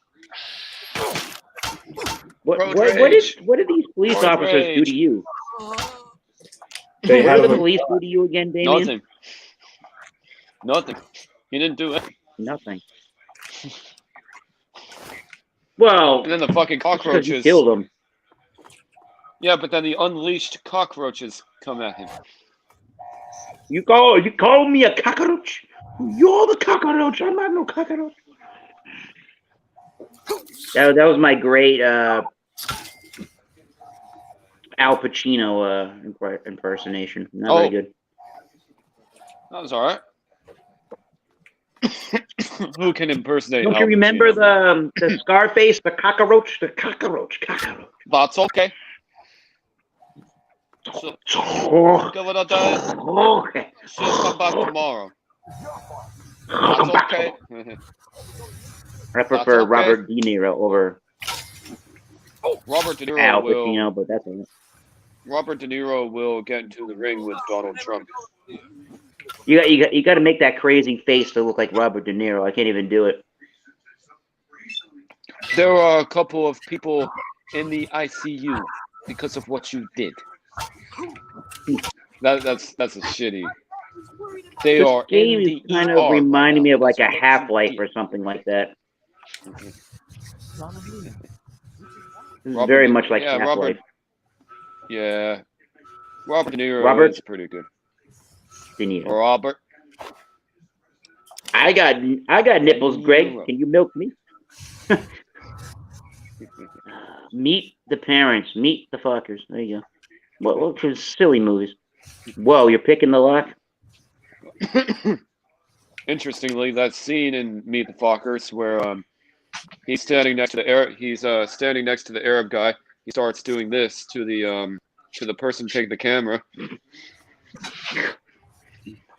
What Road did these police Roid officers do rage. to you? They What have did the a- police do to you again, Damien? Nothing. Nothing. He didn't do it. Nothing. Well, And then the fucking because you cockroaches. killed him. Yeah, but then the unleashed cockroaches come at him. You call me a cockroach? You're the cockroach. I'm not no cockroach. That was my great Al Pacino impersonation. Not very good. That was alright. Who can impersonate Don't Al you remember Pacino? the Scarface, the cockroach? That's okay. So, give it a day. Okay. She'll come back tomorrow. That's okay. I prefer okay. Robert De Niro over Robert De Niro Al will. Pacino, but that's it. Robert De Niro will get into the ring with Donald Trump. You got to make that crazy face to look like Robert De Niro. I can't even do it. There are a couple of people in the ICU because of what you did. That's a shitty. They This are game in is the kind ER of reminding me of like a because of what you Half-Life did. or something like that. This is Robert very De- much like yeah, Half-Life. Robert De Niro Robert? is pretty good. De Niro. Robert. I got nipples, Greg. Can you milk me? Meet the parents. Meet the fuckers. There you go. What for silly movies? Whoa, you're picking the lock? Interestingly, that scene in Meet the Fockers where he's standing next to the standing next to the Arab guy. He starts doing this to the person taking the camera.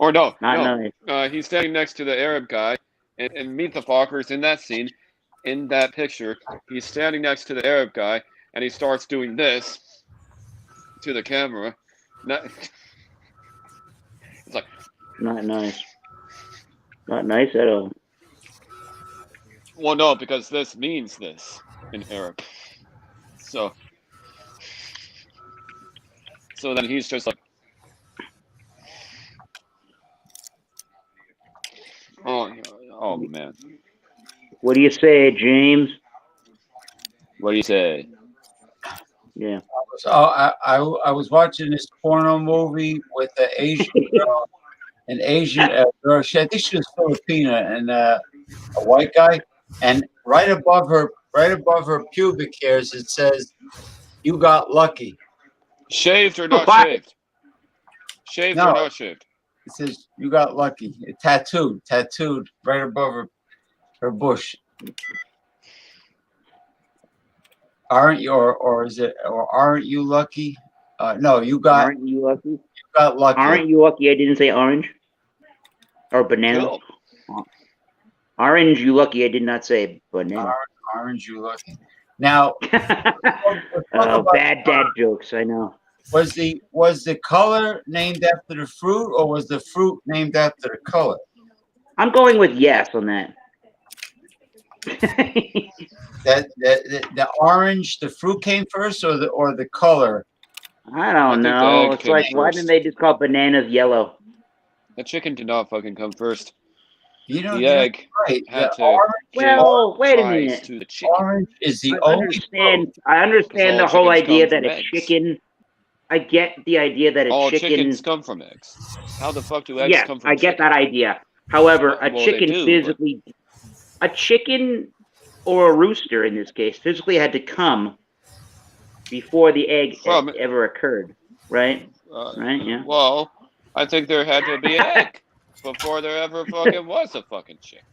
Or no, he's standing next to the Arab guy, and Meet the Fockers in that scene, in that picture, he's standing next to the Arab guy, and he starts doing this to the camera. It's like Not nice. Not nice at all. Well, no, because this means this in Arab. So then he's just like, oh man. What do you say, James? What do you say? Yeah. So I was watching this porno movie with an Asian girl, an Asian girl. I think she was Filipina, and a white guy. And right above her pubic hairs, it says, "You got lucky." Shaved or not shaved? Shaved No. or not shaved? It says, "You got lucky." It tattooed right above her bush. Aren't you, or is it, or aren't you lucky? No, you got. Aren't you lucky? You got lucky. Aren't you lucky? I didn't say orange or banana. Cool. Orange, you lucky. I did not say banana. Orange, you lucky. Now, bad dad jokes. I know. Was the color named after the fruit, or was the fruit named after the color? I'm going with yes on that. The orange, the fruit came first, or the color? I don't know. It's like, why didn't they just call bananas yellow? The chicken did not fucking come first. You know, the egg right. had The to. Well, wait a rise minute. To the chicken. Orange is the I only. understand the all whole chickens idea come that from a eggs. chicken. I get the idea that a All chicken. chickens come from eggs. How the fuck do eggs Yes, come from I get chicken? that idea. However, a Well, they chicken do, physically, a chicken or a rooster in this case, physically had to come before the egg ever occurred, right? Right? Yeah. Well, I think there had to be an egg before there ever fucking was a fucking chick.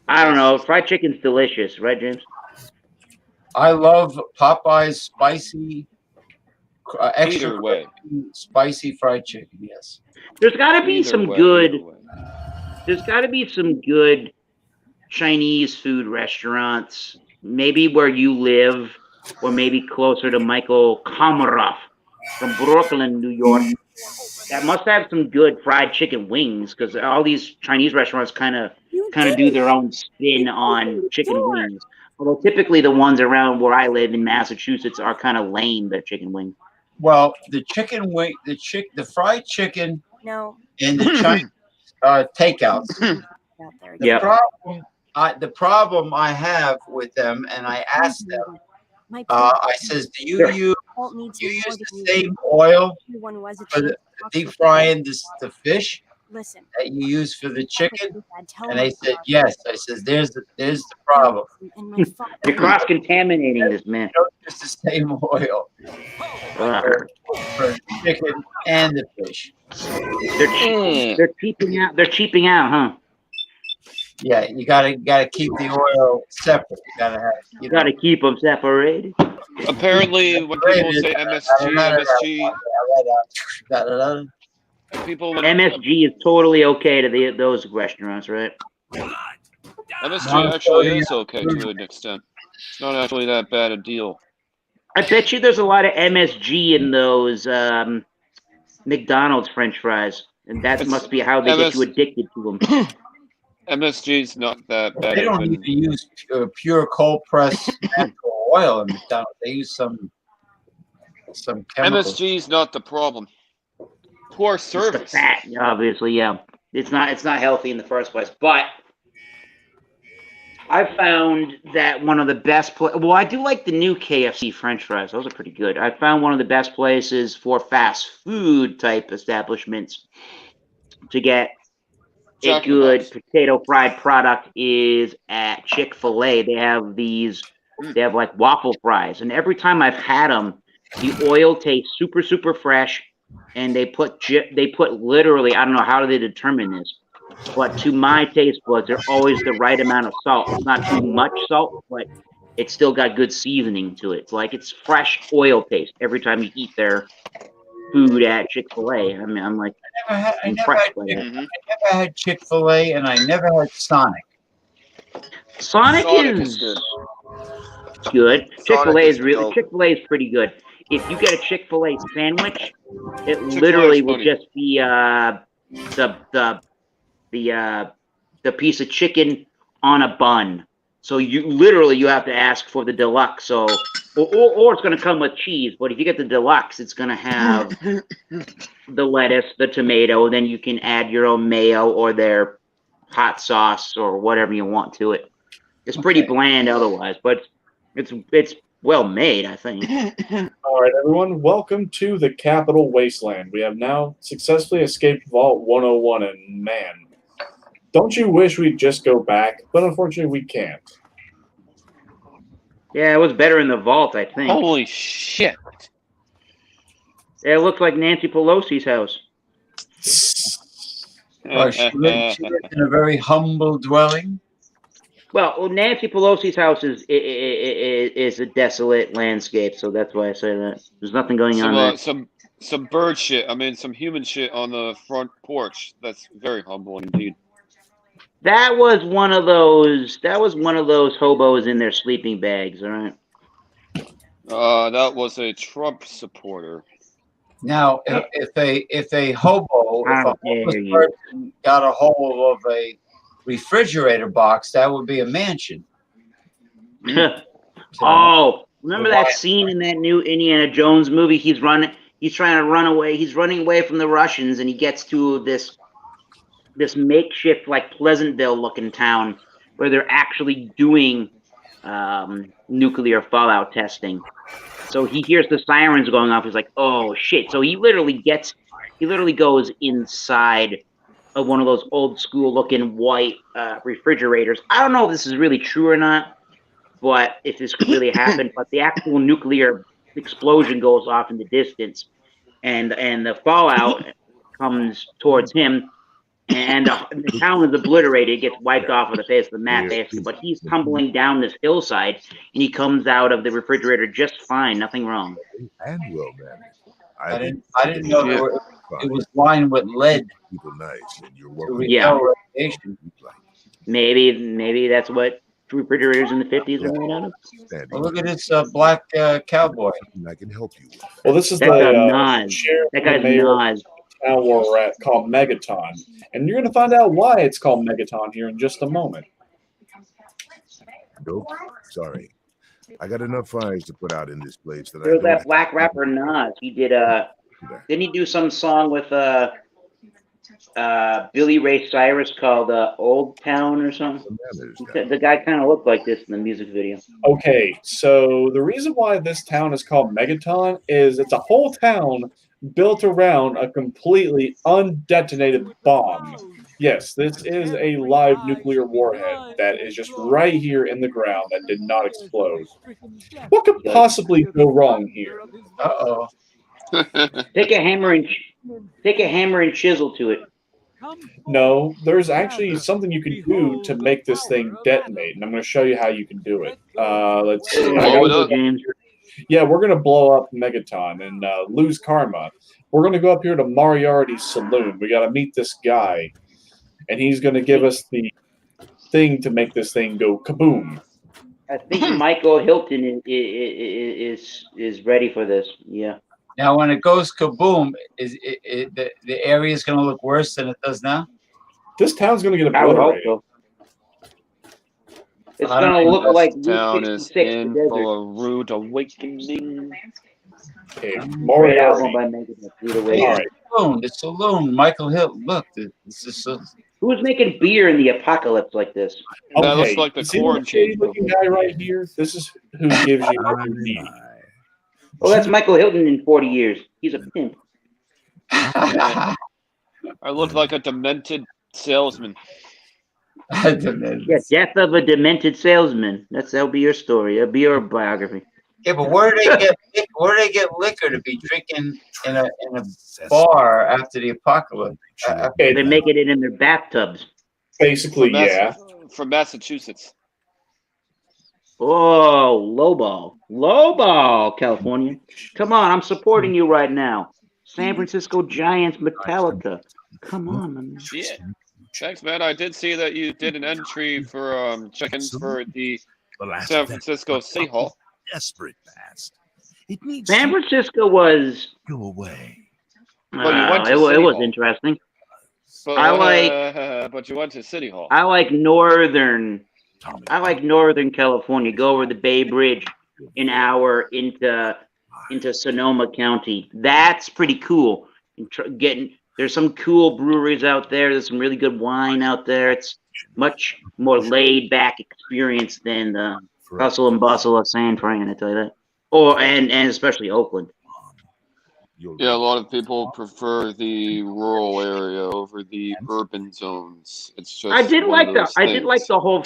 I don't know. Fried chicken's delicious, right, James? I love Popeye's spicy, extra Either way. spicy fried chicken. Yes. There's got to be Either some way, good. either way. There's got to be some good Chinese food restaurants, maybe where you live, or maybe closer to Michael Komaroff from Brooklyn, New York. That must have some good fried chicken wings, because all these Chinese restaurants kind of do their own spin on chicken wings. Although typically the ones around where I live in Massachusetts are kind of lame, their chicken wing. Well, the chicken wing, the fried chicken, No. and the Chinese takeouts. The problem I have with them, and I asked them, I says, do you use the same oil for the deep frying the fish that you use for the chicken? And they said yes. I says, there's the problem. You're cross contaminating this, man. It's the same oil for the chicken and the fish. They're cheaping out. They're cheaping out, huh? Yeah, you gotta keep the oil separate. You gotta keep them separated. Apparently, when people say MSG, people MSG is totally okay to those restaurants, right? MSG actually is okay to an extent. It's not actually that bad a deal. I bet you there's a lot of MSG in those McDonald's French fries, and that must be how they get you addicted to them. MSG's not that bad. They don't even use pure cold pressed natural oil in McDonald's. They use some chemicals. MSG's not the problem. Poor service. It's the fat, obviously, yeah. It's not healthy in the first place. But I found that one of the best well, I do like the new KFC French fries. Those are pretty good. I found one of the best places for fast food type establishments to get a good potato fried product is at Chick-fil-A. They have like waffle fries, and every time I've had them, the oil tastes super, super fresh, and they put literally, I don't know how they determine this, but to my taste buds, they're always the right amount of salt. It's not too much salt, but it's still got good seasoning to it. It's like it's fresh oil taste every time you eat their food at Chick-fil-A. I mean, I'm like impressed by that. I never had Chick-fil-A, and I never had Sonic. Sonic is good. Chick-fil-A is really Chick-fil-A is pretty good. If you get a Chick-fil-A sandwich, it literally will just be the piece of chicken on a bun. So you have to ask for the deluxe. So or it's going to come with cheese. But if you get the deluxe, it's going to have the lettuce, the tomato. Then you can add your own mayo or their hot sauce or whatever you want to it. It's pretty bland otherwise, but it's well made, I think. All right, everyone, welcome to the Capital Wasteland. We have now successfully escaped Vault 101, and man, don't you wish we'd just go back? But unfortunately, we can't. Yeah, it was better in the vault, I think. Holy shit. Yeah, it looked like Nancy Pelosi's house. She lived in a very humble dwelling. Well, Nancy Pelosi's house is a desolate landscape, so that's why I say that. There's nothing going on there. Some bird shit. I mean, some human shit on the front porch. That's very humble indeed. That was one of those hobos in their sleeping bags. All right. That was a Trump supporter. Now, if a homeless person got a hold of a refrigerator box, that would be a mansion. Oh, remember that scene in that new Indiana Jones movie? He's trying to run away. He's running away from the Russians, and he gets to this makeshift, like Pleasantville looking town where they're actually doing nuclear fallout testing. So he hears the sirens going off. He's like, oh shit. So he literally goes inside of one of those old school looking white refrigerators. I don't know if this is really true or not, but if this could really happen. But the actual nuclear explosion goes off in the distance, and the fallout comes towards him, and the town is obliterated, gets wiped off of the face of the map, basically. But he's tumbling down this hillside, and he comes out of the refrigerator just fine, nothing wrong. And well managed. I didn't know it was lined with lead. People nice, and you're To welcome. repel radiation. Maybe that's what refrigerators in the 50s were made out of. Well, look at this black cowboy. I can help you. Well, this is That's the a Nas. sheriff That and the guy's mayor of Nas. the town where we're at called Megaton. And you're going to find out why it's called Megaton here in just a moment. Nope. Sorry. I got enough fires to put out in this place that There was I don't that black rapper Nas. He did didn't he do some song with Billy Ray Cyrus called Old Town or something? The guy kind of looked like this in the music video. Okay, so the reason why this town is called Megaton is it's a whole town built around a completely undetonated bomb. Yes, this is a live nuclear warhead that is just right here in the ground that did not explode. What could possibly go wrong here? Uh-oh. Take a hammer and chisel to it. No, there's actually something you can do to make this thing detonate, and I'm going to show you how you can do it. Let's see. Blow it up. Yeah, we're going to blow up Megaton and lose karma. We're going to go up here to Moriarty's Saloon. We got to meet this guy, and he's going to give us the thing to make this thing go kaboom. I think Michael Hilton is ready for this. Yeah. Now, when it goes kaboom, the area is going to look worse than it does now? This town's going to get I would hope obliterated. so. It's going to look like This town is 66, in the desert. for a rude awakening. Okay, Great Moriarty. album by Megadeth. Rude Awakening. All right. The saloon. Michael Hill. Look, this is so. Who's making beer in the apocalypse like this? That looks like the see corn this shady change. looking guy right here? This is who gives you what you need. Oh, that's Michael Hilton in 40 years. He's a pimp. I look like a demented salesman. Yeah, death of a demented salesman. That'll be your story. That'll be your biography. Yeah, but where do they get liquor to be drinking in a bar after the apocalypse? They make it in their bathtubs. Basically, yeah. From Massachusetts. Oh, lowball, California. Come on, I'm supporting you right now. San Francisco Giants, Metallica. Come on, man. Yeah. Thanks, man. I did see that you did an entry for check-ins for the San Francisco City Hall. Desperate fast. It needs San Francisco was. go away. Well, you went to it City was Hall. interesting. But but you went to City Hall. I like northern California. Go over the Bay Bridge an hour into Sonoma County. That's pretty cool. There's some cool breweries out there. There's some really good wine out there. It's much more laid back experience than the hustle and bustle of San Fran. I tell you that. And especially Oakland. Yeah, a lot of people prefer the rural area over the urban zones. It's just I did like the whole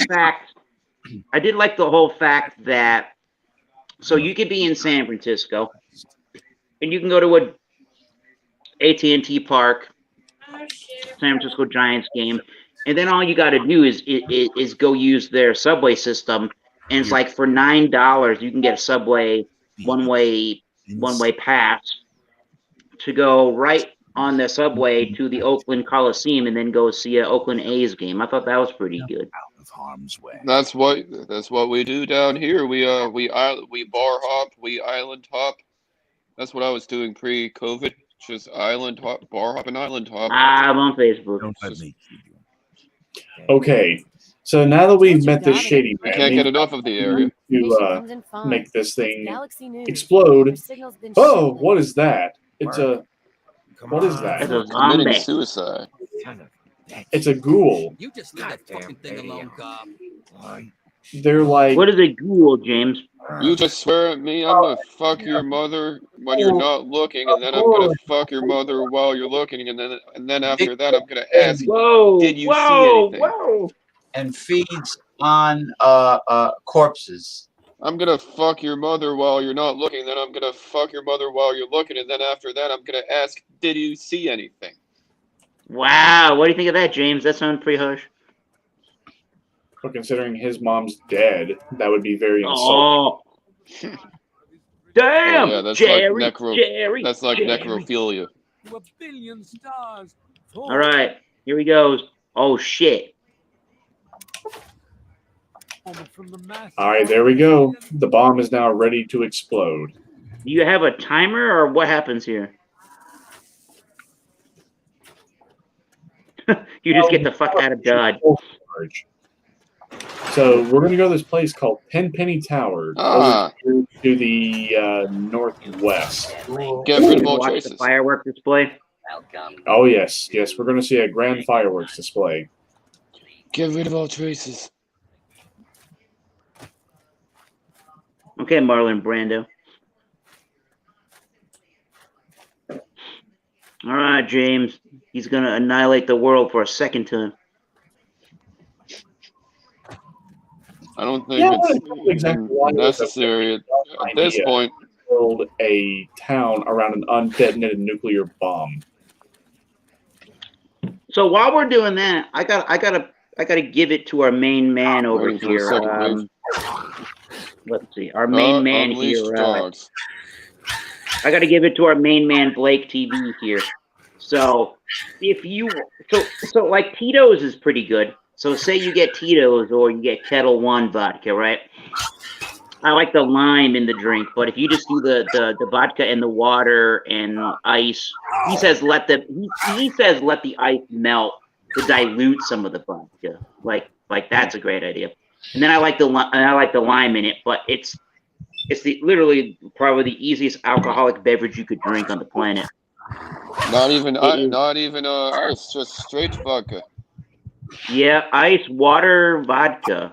fact that so you could be in San Francisco and you can go to a AT&T Park, San Francisco Giants game, and then all you got to do is go use their subway system, and it's like for $9 you can get a subway one way pass to go right on the subway to the Oakland Coliseum and then go see an Oakland A's game. I thought that was pretty good. That's what we do down here. We bar hop, we island hop. That's what I was doing pre-COVID. Just island hop, bar hop, and island hop. I'm on Facebook. Okay, so now that we've met this shady I man, can't get enough of the area. to make this thing explode. Oh, what is that? What is that? Committing suicide. It's a ghoul. You just leave that fucking thing alone, Cobb. They're like. What is a ghoul, James? You just swear at me I'm gonna fuck your mother when you're not looking, and then I'm gonna fuck your mother while you're looking, and then after that I'm gonna ask, Whoa, did you see whoa, anything? whoa. And feeds on corpses. I'm gonna fuck your mother while you're not looking, then I'm gonna fuck your mother while you're looking, and then after that I'm gonna ask, did you see anything? Wow, what do you think of that, James? That sounds pretty harsh. But considering his mom's dead, that would be very insulting. Oh. Damn, yeah, that's Jerry, like Jerry, that's like Jerry. necrophilia. To a billion stars. All right, here he goes. Oh, shit. All right, there we go. The bomb is now ready to explode. Do you have a timer, or what happens here? You just get the fuck out of Dodge. So we're going to go to this place called Tenpenny Tower Ah. over to the northwest. Get rid of all Watch traces. the firework display. Oh, yes. Yes, we're going to see a grand fireworks display. Get rid of all traces. Okay, Marlon Brando. All right, James. He's going to annihilate the world for a second time. I don't think it's necessary at this point. Build a town around an undetonated nuclear bomb. So while we're doing that, I gotta give it to our main man over Ready for a here. second wave? Let's see, our main man Unleash here. dogs. I gotta give it to our main man Blake TV here. So if you so like Tito's is pretty good. So say you get Tito's or you get Kettle One vodka, right? I like the lime in the drink, but if you just do the vodka and the water and ice, he says let the ice melt to dilute some of the vodka. Like that's a great idea. And then I like the lime in it, but it's literally probably the easiest alcoholic beverage you could drink on the planet. Not even ice, just straight vodka. Yeah, ice, water, vodka.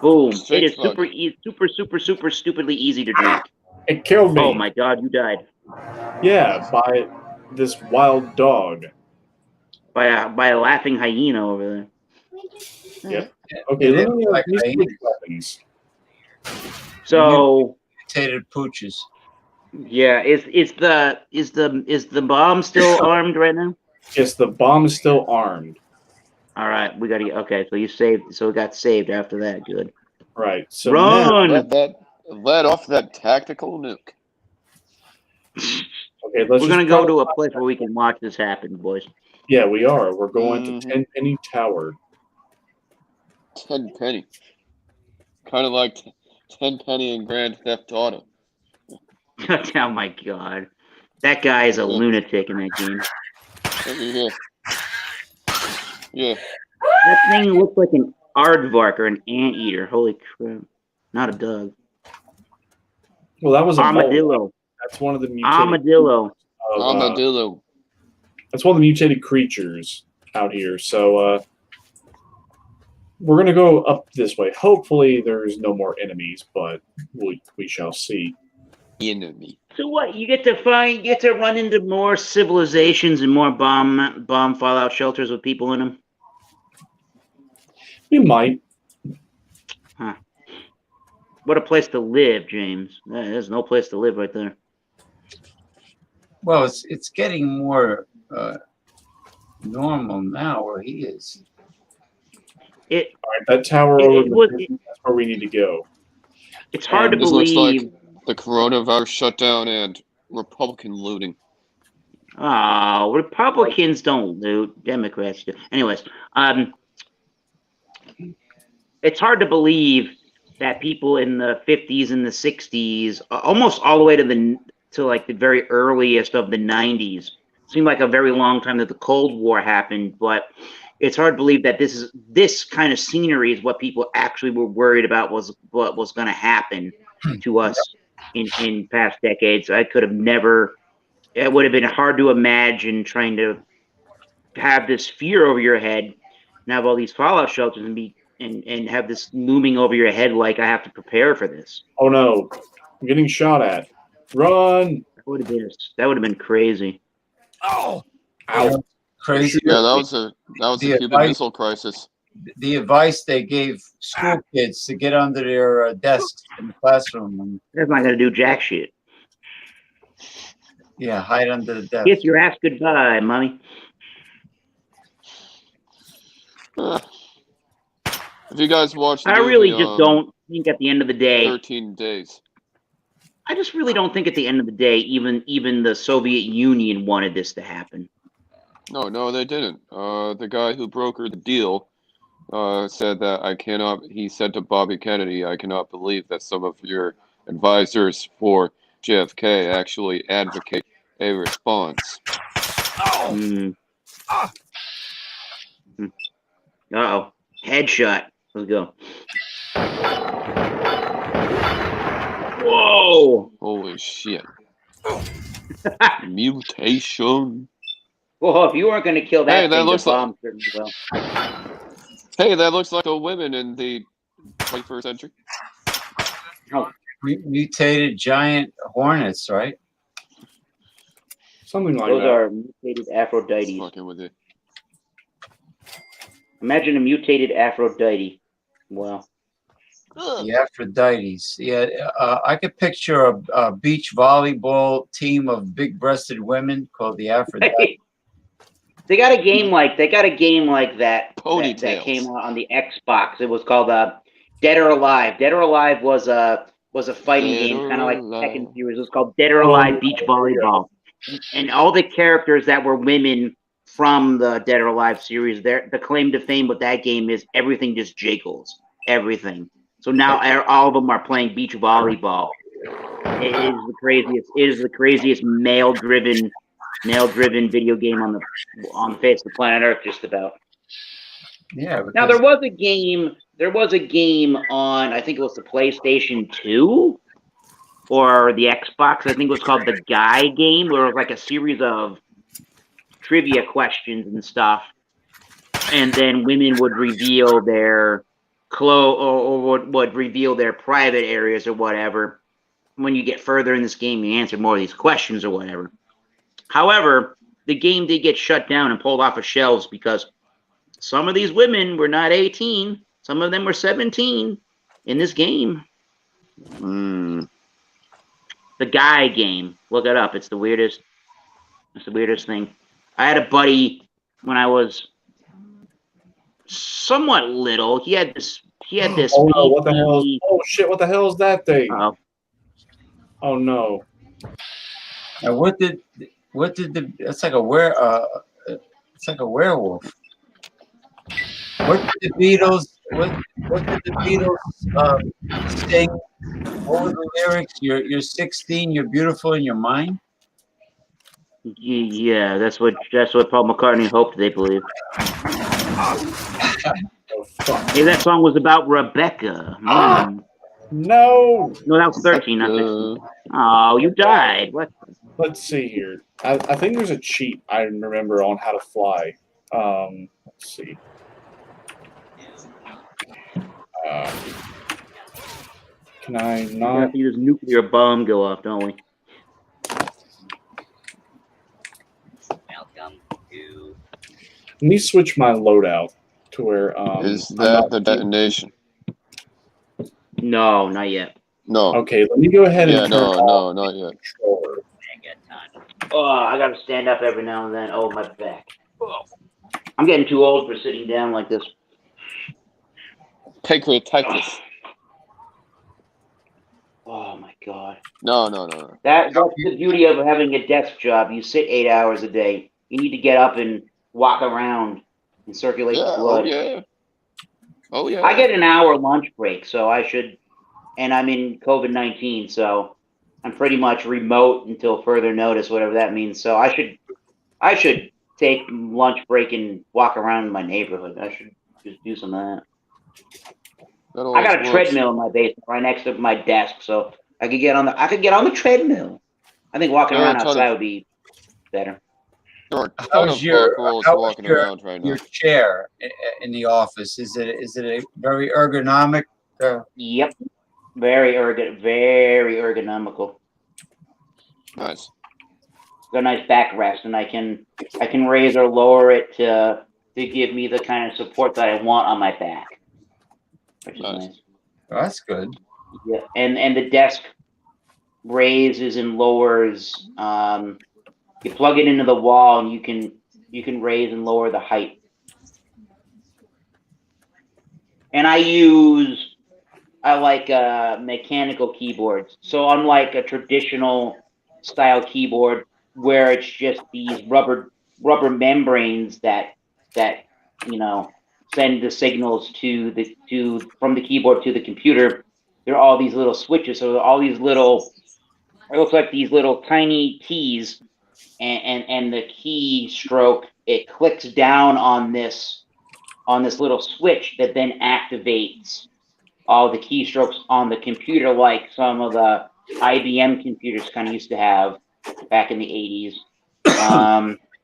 Boom. Straight it is vodka. super stupidly easy to drink. It killed me. Oh my god, you died. Yeah, by this wild dog. By a laughing hyena over there. Yep. Okay, let me switch weapons. So mutated pooches. Yeah, is the bomb still armed right now? Yes, the bomb is still armed. All right, we gotta. Okay, so you saved. So it got saved after that. Good. Right. So run. Let off that tactical nuke. Okay, we're gonna go to a place where we can watch this happen, boys. Yeah, we are. We're going to Tenpenny Tower. Tenpenny. Kind of like Tenpenny in Grand Theft Auto. Oh my god, that guy is a lunatic in that game. Yeah. That thing looks like an aardvark or an anteater. Holy crap! Not a dog. Well, that was an armadillo. That's one of the mutated armadillo. Armadillo. That's one of the mutated creatures out here. So we're gonna go up this way. Hopefully, there's no more enemies, but we shall see. Enemy. So what? You get to run into more civilizations and more bomb fallout shelters with people in them. We might. Huh. What a place to live, James. There's no place to live right there. Well, it's getting more normal now where he is. All right, that tower over that's where we need to go. It's hard to this believe. Looks like the coronavirus shutdown and Republican looting. Oh, Republicans don't loot. Democrats do. Anyways, it's hard to believe that people in the 50s and the 60s, almost all the way to like the very earliest of the 90s, seemed like a very long time that the Cold War happened, but it's hard to believe that this kind of scenery is what people actually were worried about was what was going to happen to us in past decades. I could have never. It would have been hard to imagine trying to have this fear over your head and have all these fallout shelters and be and have this looming over your head like I have to prepare for this. Oh no, I'm getting shot at. Run! That would have been crazy. Oh, ow! Crazy. Yeah, that was a Cuban Missile Crisis. The advice they gave school kids to get under their desks in the classroom and That's not gonna do jack shit. hide under the desk. Kiss your ass goodbye, mommy. Have you guys watched? I really just don't think at the end of the day. 13 Days. I just really don't think at the end of the day, even the Soviet Union wanted this to happen. No, they didn't. The guy who brokered the deal said that he said to Bobby Kennedy, I cannot believe that some of your advisors for JFK actually advocate a response. Uh-oh. Headshot. Let's go. Whoa! Holy shit. Mutation. Well, if you weren't going to kill that Hey, that thing, looks the like- bomb certainly will. Hey, that looks like the women in the 21st century. Oh. Mutated giant hornets, right? Something like Those that. are mutated Aphrodites. Fucking with it. Imagine a mutated Aphrodite. Wow. The Aphrodites. Yeah, I could picture a beach volleyball team of big-breasted women called the Aphrodite. They got a game like that that Ponytails. came out on the Xbox. It was called Dead or Alive. Dead or Alive was a fighting Dead game, or kind of like Alive. Tekken series. It was called Dead or Alive Beach Volleyball, and all the characters that were women from the Dead or Alive series, the claim to fame with that game is everything just jiggles, everything. So now all of them are playing beach volleyball. It is the craziest male-driven video game on the face of the planet Earth, just about. Yeah. Now there was a game on, I think it was the PlayStation 2 or the Xbox. I think it was called the Guy game, where it was like a series of trivia questions and stuff, and then women would reveal their or would reveal their private areas or whatever. When you get further in this game, you answer more of these questions or whatever. However, the game did get shut down and pulled off of shelves because some of these women were not 18. Some of them were 17 in this game. The Guy game. Look it up. It's the weirdest. It's the weirdest thing. I had a buddy when I was somewhat little. He had this. Oh no! What the hell? Oh shit! What the hell is that thing? Oh no! Now what did the? It's like it's like a werewolf. What did the Beatles? What did the Beatles sing? What were the lyrics? You're 16. You're beautiful in your mind. Yeah, that's what Paul McCartney hoped they believed. Maybe that song was about Rebecca. No, that was 13, not 16. Oh, you died. What? Let's see here. I think there's a cheat I remember on how to fly. Let's see. Can I not? We have to use nuclear bomb go off, don't we? Let me switch my loadout to where Is that the detonation? No, not yet. No. Okay, let me go ahead and Yeah, no, not yet. Oh, I gotta stand up every now and then. Oh, my back. Oh. I'm getting too old for sitting down like this. Pancreatitis. Oh my god. No. That's the beauty of having a desk job. You sit 8 hours a day. You need to get up and walk around and circulate the blood. Oh yeah. I get an hour lunch break, so I should, and I'm in COVID-19, so I'm pretty much remote until further notice, whatever that means. So I should take lunch break and walk around my neighborhood. I should just do some of that. I got a treadmill in my basement right next to my desk, so I could get on the treadmill. I think walking around outside would be better. How was your walking around right now. your chair in the office? Is it a very ergonomic? Yep, very ergonomical. Nice. Got a nice backrest, and I can raise or lower it to give me the kind of support that I want on my back, which is nice. Oh, that's good. Yeah, and the desk raises and lowers. You plug it into the wall, and you can raise and lower the height. And I like mechanical keyboards. So unlike a traditional style keyboard where it's just these rubber membranes that send the signals from the keyboard to the computer, there are all these little switches. So all these little, it looks like these little tiny keys, and the key stroke, it clicks down on this little switch that then activates all the keystrokes on the computer, like some of the IBM computers kind of used to have back in the 80s.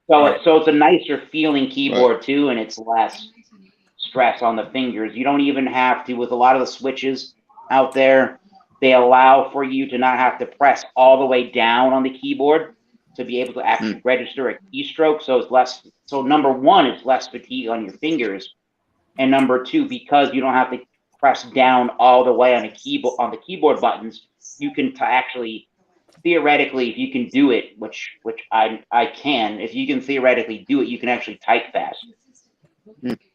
So it's a nicer feeling keyboard too, and it's less stress on the fingers. You don't even have to, with a lot of the switches out there, they allow for you to not have to press all the way down on the keyboard to be able to actually register a keystroke. So it's less. So number one, it's less fatigue on your fingers, and number two, because you don't have to press down all the way on the keyboard buttons, you can actually theoretically, if you can do it, which I can, if you can theoretically do it, you can actually type fast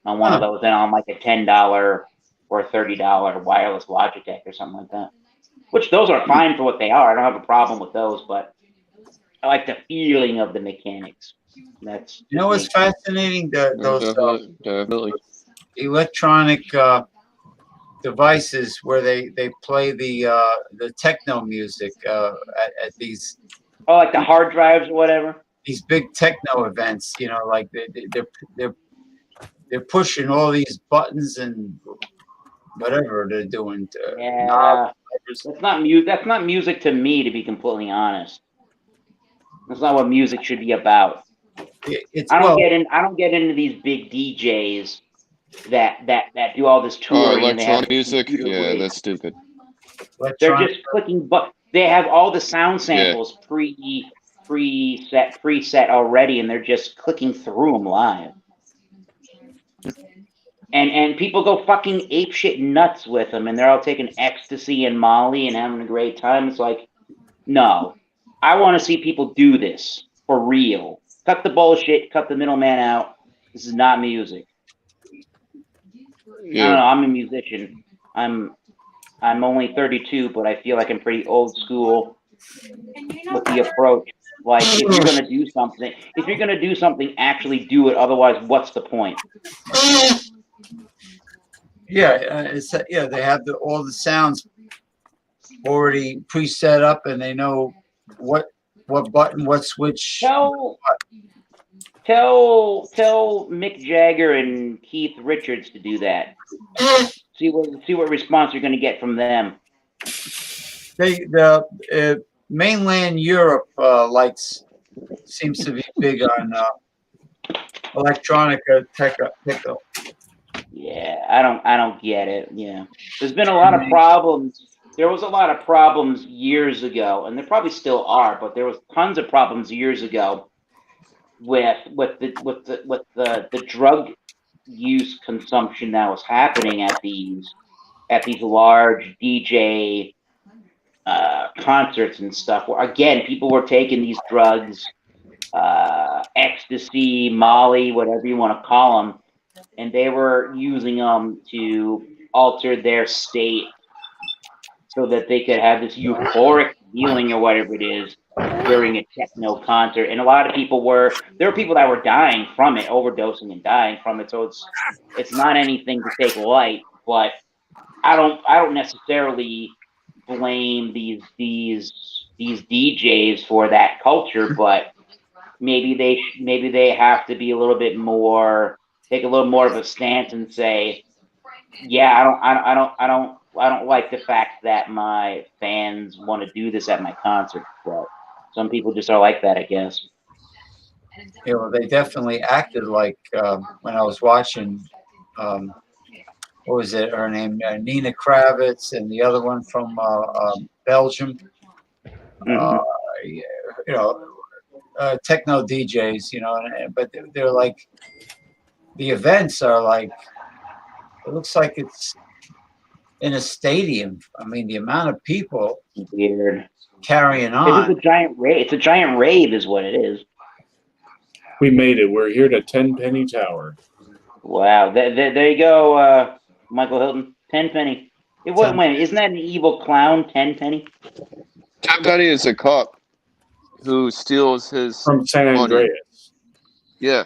on one of those, and on like a $10 or $30 wireless Logitech or something like that. Which those are fine for what they are. I don't have a problem with those, but I like the feeling of the mechanics. That's what's fascinating? Those definitely electronic devices where they play the techno music at these. Oh, like the hard drives or whatever. These big techno events, like they're pushing all these buttons and whatever they're doing. Yeah, that's not music. That's not music to me, to be completely honest. That's not what music should be about. I don't get into these big DJs that do all this touring. Electronic music, yeah, that's stupid. They're just clicking, but they have all the sound samples preset already, and they're just clicking through them live. And people go fucking apeshit nuts with them, and they're all taking ecstasy and Molly and having a great time. It's like, no, I want to see people do this for real. Cut the bullshit, cut the middleman out. This is not music. Yeah. I don't know. I'm a musician. I'm only 32, but I feel like I'm pretty old school with the approach. Like, if you're gonna do something, actually do it. Otherwise, what's the point? Yeah, they have all the sounds already preset up, and they know what button, what switch. Tell Mick Jagger and Keith Richards to do that. See what response you're going to get from them. The mainland Europe seems to be big on electronic tech. Yeah, I don't get it. Yeah, there's been a lot of problems. There was a lot of problems years ago, and there probably still are, but there was tons of problems years ago with the drug use consumption that was happening at these large DJ concerts and stuff. Where again, people were taking these drugs, ecstasy, Molly, whatever you want to call them, and they were using them to alter their state so that they could have this euphoric feeling or whatever it is during a techno concert. And a lot of people there were people that were dying from it, overdosing and dying from it. So it's not anything to take light, but I don't necessarily blame these DJs for that culture, but maybe they have to be a little bit more, take a little more of a stance and say, yeah, I don't like the fact that my fans want to do this at my concert, but some people just are like that, I guess. they definitely acted like when I was watching. What was it? Her name Nina Kravitz, and the other one from Belgium. Mhm. Techno DJs. But they're like the events are like. It looks like it's in a stadium. I mean, the amount of people Weird. carrying It's on. a giant rave. It's a giant rave, is what it is. We made it. We're here to Tenpenny Tower. Wow. There you go, Michael Hilton. Tenpenny. Wait, isn't that an evil clown, Tenpenny? Tenpenny is a cop who steals his From San money. Andreas. Yeah.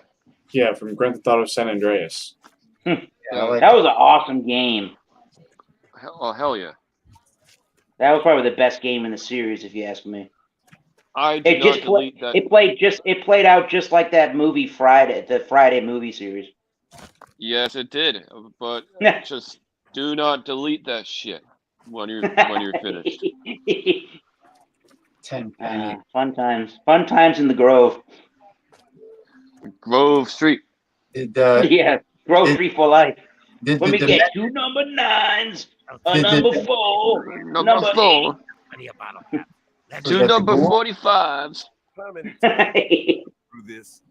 Yeah, from Grand Theft Auto San Andreas. That was an awesome game. Hell yeah. That was probably the best game in the series, if you ask me. I did not delete that. It played out just like that movie Friday, the Friday movie series. Yes, it did. But just do not delete that shit when you're finished. Tenpenny. Fun times in the Grove. Grove Street. Yeah, Grove Street for life. Let me get 2 number 9s, a number 4, number 4. 2 number 45s. Through this.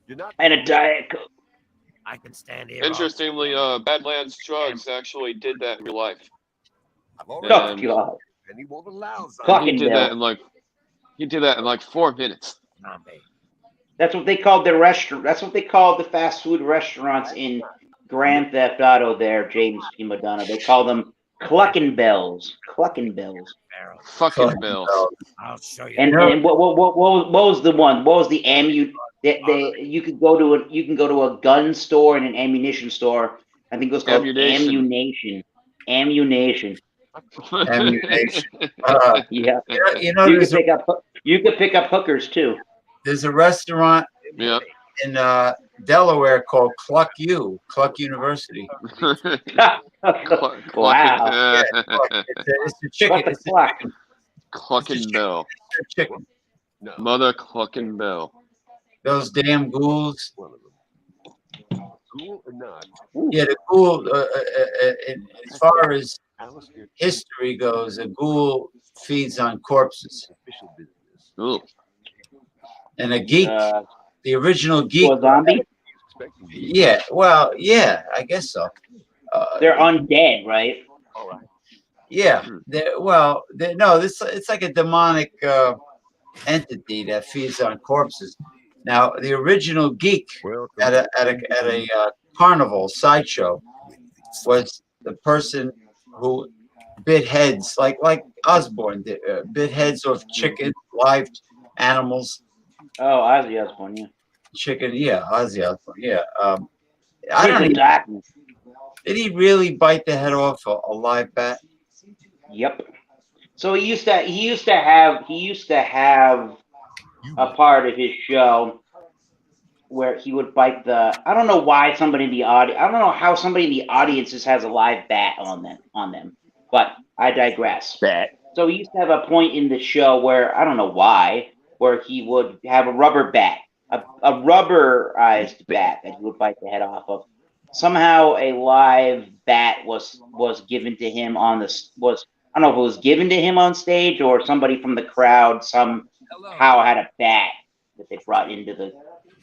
You're not and a Diet Coke. I can stand here. Interestingly, Badlands Drugs actually did that in real life. Oh, God. And he won't allow he did that in like 4 minutes. That's what they called the restaurant. That's what they called the fast food restaurants in Grand Theft Auto. There, James P. Madonna. They call them Cluckin' Bells. Clucking Bells. Fucking Bells. I'll show you. And what was the one? What was the you could go to a gun store and an ammunition store. I think it was called Ammunition. Ammunition. Yeah. You could pick up hookers too. There's a restaurant in Delaware called Cluck University. Wow. It's a chicken. It's a chicken. Clucking Bell. Chicken. Mother Clucking Bell. Those damn ghouls. Cool or not? Yeah, the ghoul. As far as history goes, a ghoul feeds on corpses. Ooh. And a geek, the original geek. A zombie? Yeah, well, yeah, I guess so. They're undead, right? All right. Yeah, it's like a demonic entity that feeds on corpses. Now, the original geek at a carnival sideshow was the person who bit heads, like Osborne did, bit heads of chicken, live animals. Oh, Ozzy Osbourne, yeah. Chicken, yeah, Ozzy Osbourne, yeah. I don't know. Did he really bite the head off a live bat? Yep. So he used to have a part of his show where he would bite the. I don't know why somebody in the audience. I don't know how somebody in the audience just has a live bat on them. But I digress. So he used to have a point in the show where I don't know why, where he would have a rubber bat, a rubberized bat that he would bite the head off of. Somehow a live bat was given to him I don't know if it was given to him on stage or somebody from the crowd somehow had a bat that they brought into the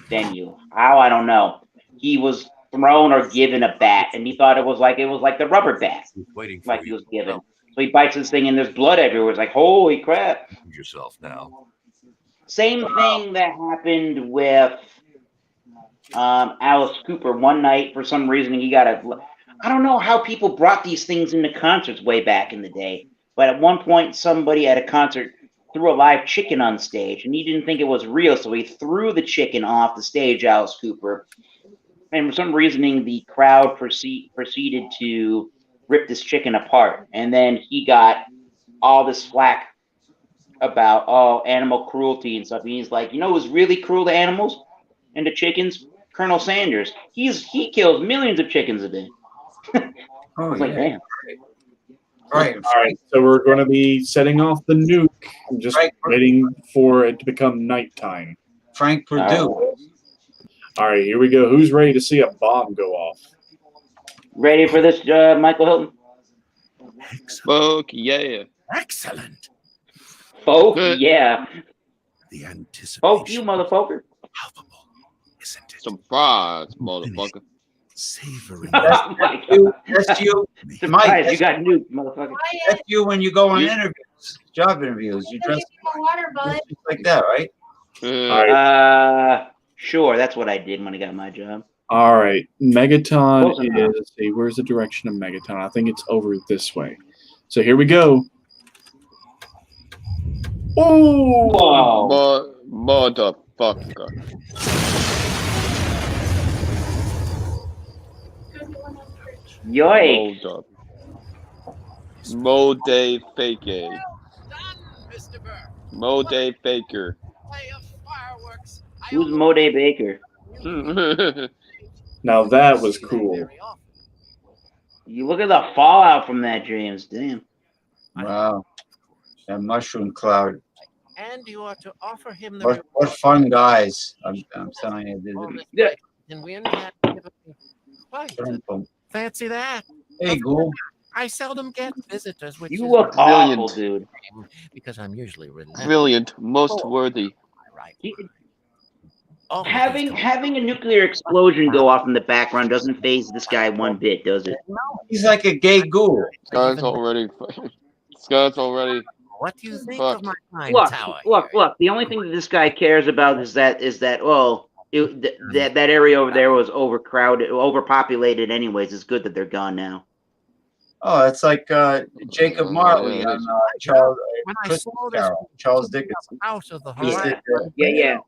venue. How, I don't know. He was thrown or given a bat and he thought it was like the rubber bat. Like he was given. So he bites this thing and there's blood everywhere. It's like, holy crap. Yourself now. Same thing that happened with Alice Cooper. One night, for some reason, I don't know how people brought these things into concerts way back in the day, but at one point, somebody at a concert threw a live chicken on stage, and he didn't think it was real, so he threw the chicken off the stage, Alice Cooper. And for some reasoning, the crowd proceeded to rip this chicken apart, and then he got all this flack about animal cruelty and stuff. And he's like, who's really cruel to animals and to chickens? Colonel Sanders. He kills millions of chickens a day. I was like, damn. Right. All right. So we're going to be setting off the nuke. I'm just waiting for it to become nighttime. Frank Perdue. All right, here we go. Who's ready to see a bomb go off? Ready for this, Michael Hilton? Fuck yeah. Excellent. Folk, yeah. The anticipation. Folk, you motherfucker. Surprise, motherfucker. Savoring. That's you. Surprise, you got nuked, motherfucker. That's you when you go on interviews, job interviews. You dress just like that, right? Sure. That's what I did when I got my job. All right, Megaton Close is. enough. Let's see, where's the direction of Megaton? I think it's over this way. So here we go. Oh, Whoa. Motherfucker. Yikes. Hold up. Mode Fake. Mode Faker. Who's Mode Baker? now that was cool. You look at the fallout from that, James. Damn. Wow. That mushroom cloud. And you are to offer him the What fun guys. I'm telling you. and we only have to give him quite. Fancy that. Hey, Ghoul. I seldom get visitors, which You is look awful, dude. because I'm usually relentless. Brilliant. Most worthy. Having a nuclear explosion go off in the background doesn't faze this guy one bit, does it? He's like a gay ghoul. Scott's already. What do you think fucked. of my fine Look, tower? look. The only thing that this guy cares about is that that area over there was overcrowded, overpopulated. Anyways, it's good that they're gone now. Oh, it's like Jacob Marley on Charles Dickens. Out of the Yeah.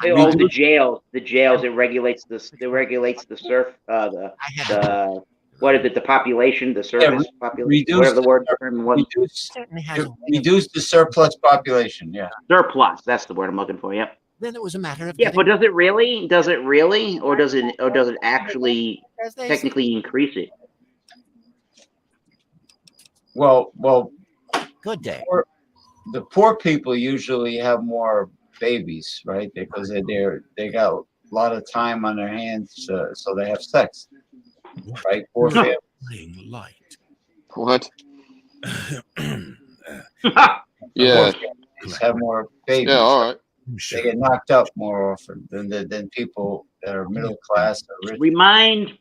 Oh, the jails. It regulates the surf. What is it? The population, the surface population. Whatever the word was. Reduce the surplus population. Yeah. Surplus. That's the word I'm looking for. Yep. Then it was a matter of but does it really? Or does it actually technically increase it? Well. Good day. The poor people usually have more babies, right? Because they got a lot of time on their hands, so they have sex, right? Poor families. Light. What? Yeah. Have more babies. Yeah, all right. They get knocked up more often than people that are middle class or rich. Remind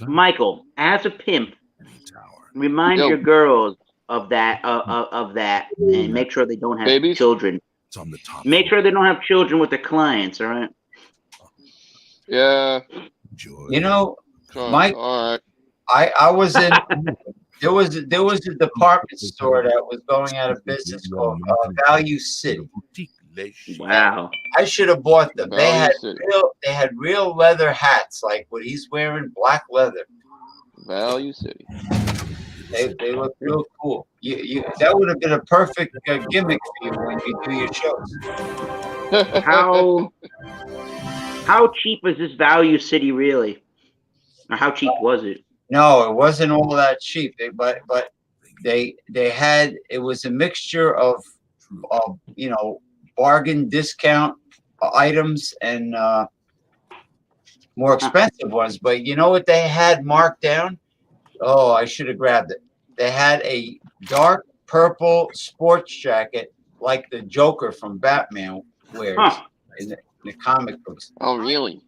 Michael, as a pimp, remind your girls of that, and make sure they don't have children. Make sure they don't have children with their clients. All right. Yeah. You know, Mike. All right. I was in. There was a department store that was going out of business called Value City. Wow. I should have bought them. They had real leather hats, like what he's wearing, black leather. Value City. They look real cool. That would have been a perfect gimmick for you when you do your shows. How cheap is this Value City really? Or how cheap was it? No, it wasn't all that cheap. But they had, it was a mixture of bargain discount items and more expensive ones. But you know what they had marked down? Oh, I should have grabbed it. They had a dark purple sports jacket like the Joker from Batman wears in the comic books. Oh, really?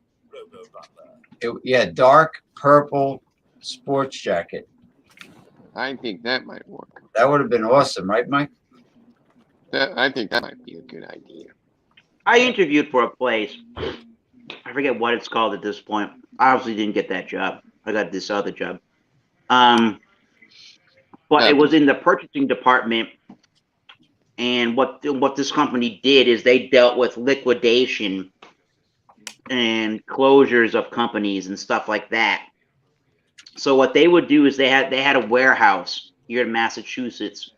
Dark purple sports jacket. I think that might work. That would have been awesome, right, Mike? I think that might be a good idea. I interviewed for a place. I forget what it's called at this point. I obviously didn't get that job. I got this other job. But it was in the purchasing department. And what this company did is they dealt with liquidation and closures of companies and stuff like that. So what they would do is they had a warehouse here in Massachusetts,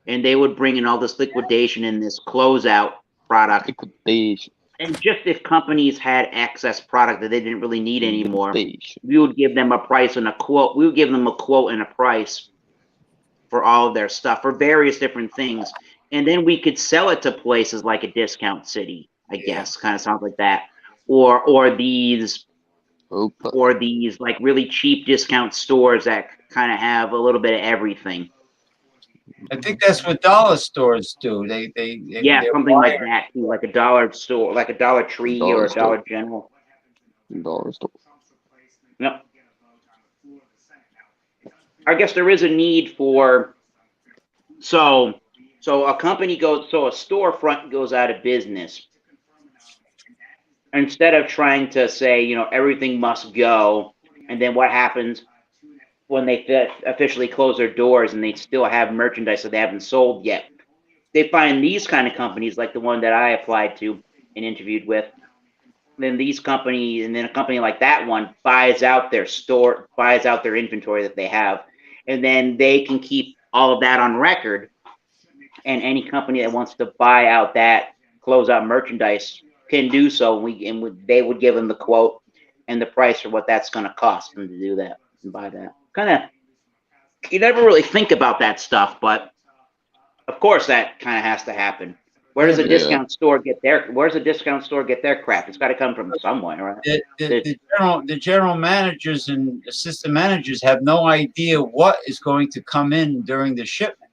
and they would bring in all this liquidation and this closeout product. Liquidation. And just if companies had excess product that they didn't really need anymore, we would give them a price and a quote. We would give them a quote and a price for all of their stuff for various different things. and then we could sell it to places like a Discount City, I guess, kind of sounds like that, or these like really cheap discount stores that kind of have a little bit of everything. I think that's what dollar stores do. Yeah, they're something like wired. that, too, like a dollar store, like a Dollar Tree or a store. Dollar General. Dollar store. Yep. I guess there is a need for so a company goes so a storefront goes out of business. Instead of trying to say, you know, everything must go, and then what happens when they officially close their doors and they still have merchandise that they haven't sold yet? They find these kind of companies, like the one that I applied to and interviewed with. Then these companies, and then a company like that one buys out their store, buys out their inventory that they have, and then they can keep all of that on record. And any company that wants to buy out that closeout merchandise can do so. They would give them the quote and the price for what that's going to cost them to do that and buy that. Kind of, you never really think about that stuff, but of course that kind of has to happen. Where does a discount store get their? Where's a discount store get their crap? It's got to come from somewhere, right? The general managers and assistant managers have no idea what is going to come in during the shipment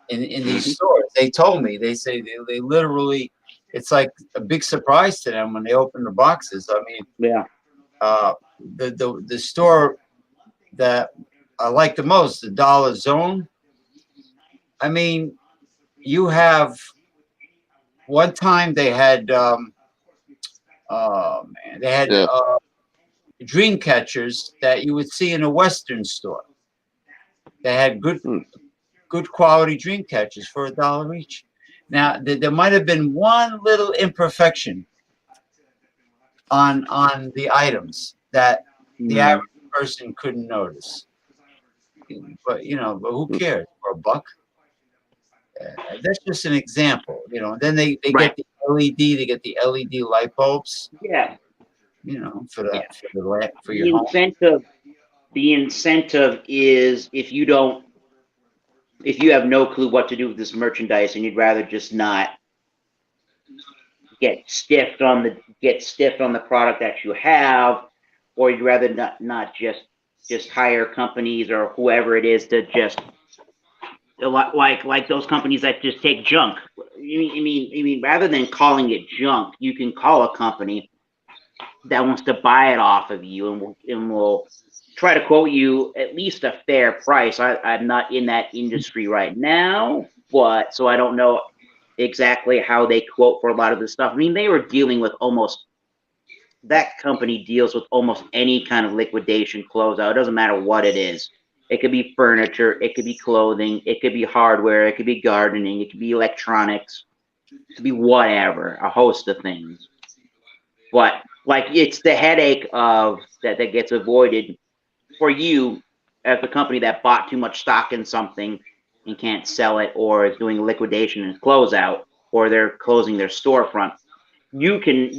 in these stores. They told me, they say they literally, it's like a big surprise to them when they open the boxes. I mean, yeah. The store that I like the most, the Dollar Zone. I mean, you have. One time they had, they had dream catchers that you would see in a Western store. They had good quality dream catchers for $1 each. Now there might have been one little imperfection on the items that the average person couldn't notice. But but who cares for $1? That's just an example, Then they get the LED, they get the LED light bulbs. Yeah. For the for The your home. incentive. The incentive is if you have no clue what to do with this merchandise and you'd rather just not get stiffed on the product that you have, or you'd rather not just hire companies or whoever it is to just like those companies that just take junk. You mean rather than calling it junk, you can call a company that wants to buy it off of you and will try to quote you at least a fair price. I'm not in that industry right now, but so I don't know exactly how they quote for a lot of this stuff. I mean, they were dealing with that company deals with almost any kind of liquidation closeout. It doesn't matter what it is. It could be furniture, it could be clothing, it could be hardware, it could be gardening, it could be electronics, it could be whatever, a host of things. But like it's the headache of that gets avoided for you as the company that bought too much stock in something and can't sell it, or is doing liquidation and closeout, or they're closing their storefront. You can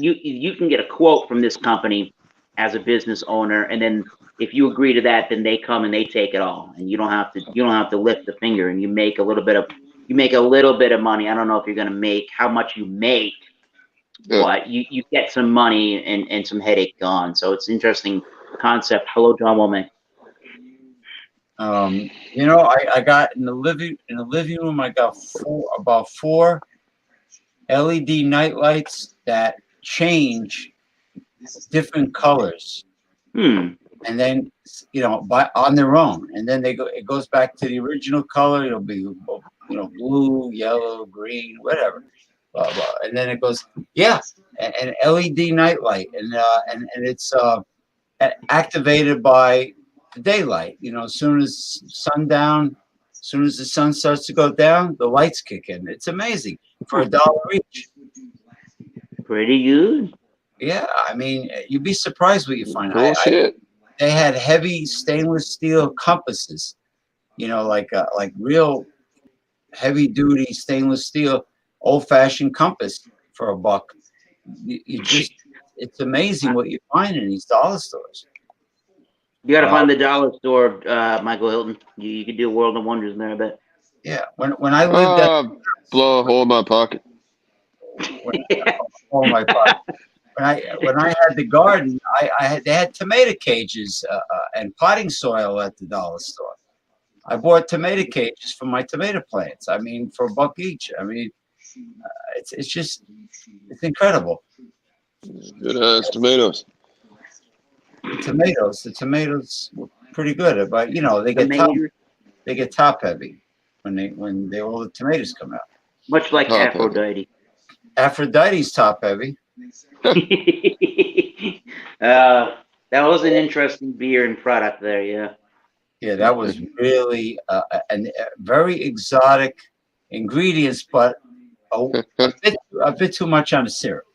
get a quote from this company as a business owner, and then if you agree to that, then they come and they take it all, and you don't have to lift the finger, and you make a little bit of money. I don't know if you're going to make how much you make, but you get some money and some headache gone. So it's an interesting concept. Hello, John Womack. I got in the living room. I got about four LED night lights that change different colors, and then on their own, and then it goes back to the original color. It'll be blue, yellow, green, whatever, blah blah, and then it goes an LED night light, and it's activated by the daylight. As soon as sundown, as soon as the sun starts to go down, the lights kick in. It's amazing for $1 each. Pretty good. Yeah, I mean, you'd be surprised what you find. Bullshit. They had heavy stainless steel compasses, like real heavy duty stainless steel old fashioned compass for $1. It's amazing what you find in these dollar stores. You got to find the dollar store, Michael Hilton. You could do a world of wonders in there, I bet. Yeah, when I lived at Blow a hole in my pocket. oh my God. When I had the garden, they had tomato cages and potting soil at the dollar store. I bought tomato cages for my tomato plants. I mean, for $1 each. I mean, it's incredible. Good ass tomatoes. The tomatoes were pretty good, but you know they get top heavy when all the tomatoes come out. Much like Top Aphrodite. Aphrodite's top heavy. That was an interesting beer and product there, yeah. Yeah, that was really very exotic ingredients, but a bit too much on the syrup.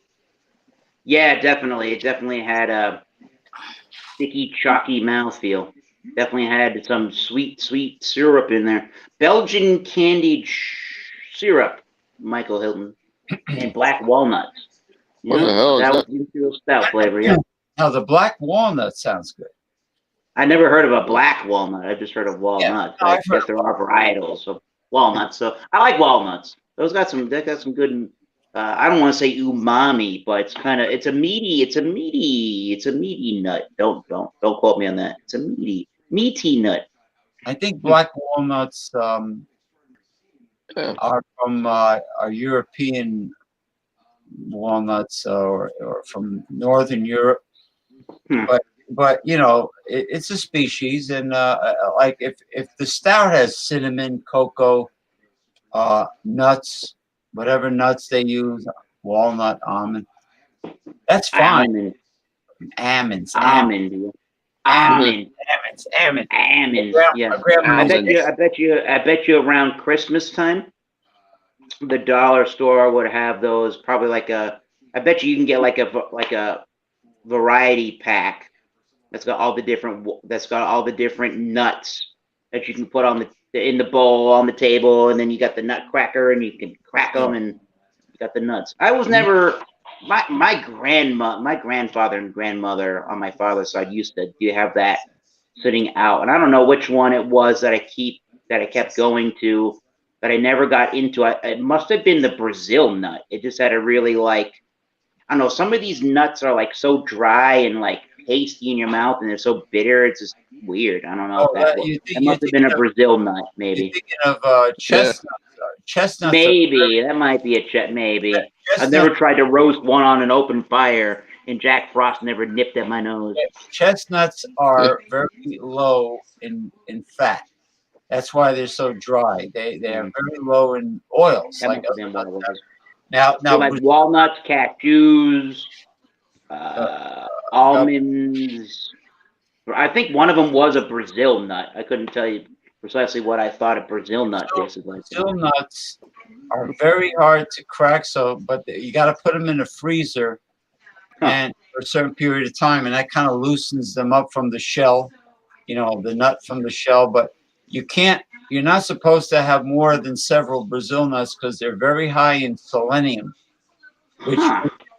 Yeah, definitely. It definitely had a sticky, chalky mouthfeel. Definitely had some sweet syrup in there. Belgian candied syrup, Michael Hilton, and black walnuts. What the hell is that? that? Was Imperial Stout flavor, yeah. Now, the black walnut sounds good. I never heard of a black walnut. I just heard of walnuts. Yeah, I guess there are varietals of walnuts. So I like walnuts. They got some good. I don't want to say umami, but it's a meaty nut. Don't quote me on that. It's a meaty nut. I think black walnuts are from our European walnuts or from Northern Europe. But you know, it's a species, and like if the stout has cinnamon, cocoa, nuts, whatever nuts they use, walnut, almond, that's fine. Almonds. Yeah. I bet you around Christmas time, the dollar store would have those probably I bet you can get like a variety pack that's got all the different nuts that you can put in the bowl on the table, and then you got the nut cracker and you can crack them and you got the nuts. I was never my grandfather and grandmother on my father's side used to have that sitting out, and I don't know which one it was that I kept going to that I never got into. It must have been the Brazil nut. It just had a really I don't know, some of these nuts are so dry and pasty in your mouth, and they're so bitter. It's just weird. I don't know if that must have been a Brazil nut, maybe. You're thinking of chestnuts. Chestnuts. Maybe that might be a maybe. I've never tried to roast one on an open fire, and Jack Frost never nipped at my nose. Chestnuts are very low in fat. That's why they're so dry. They are very low in oils. That must have been what it was. Now, so walnuts, cashews, almonds. I think one of them was a Brazil nut. I couldn't tell you precisely what I thought a Brazil nut tasted like. Brazil nuts are very hard to crack, but you got to put them in a freezer and for a certain period of time, and that kind of loosens them up from the shell. You know, the nut from the shell, but you're not supposed to have more than several Brazil nuts because they're very high in selenium,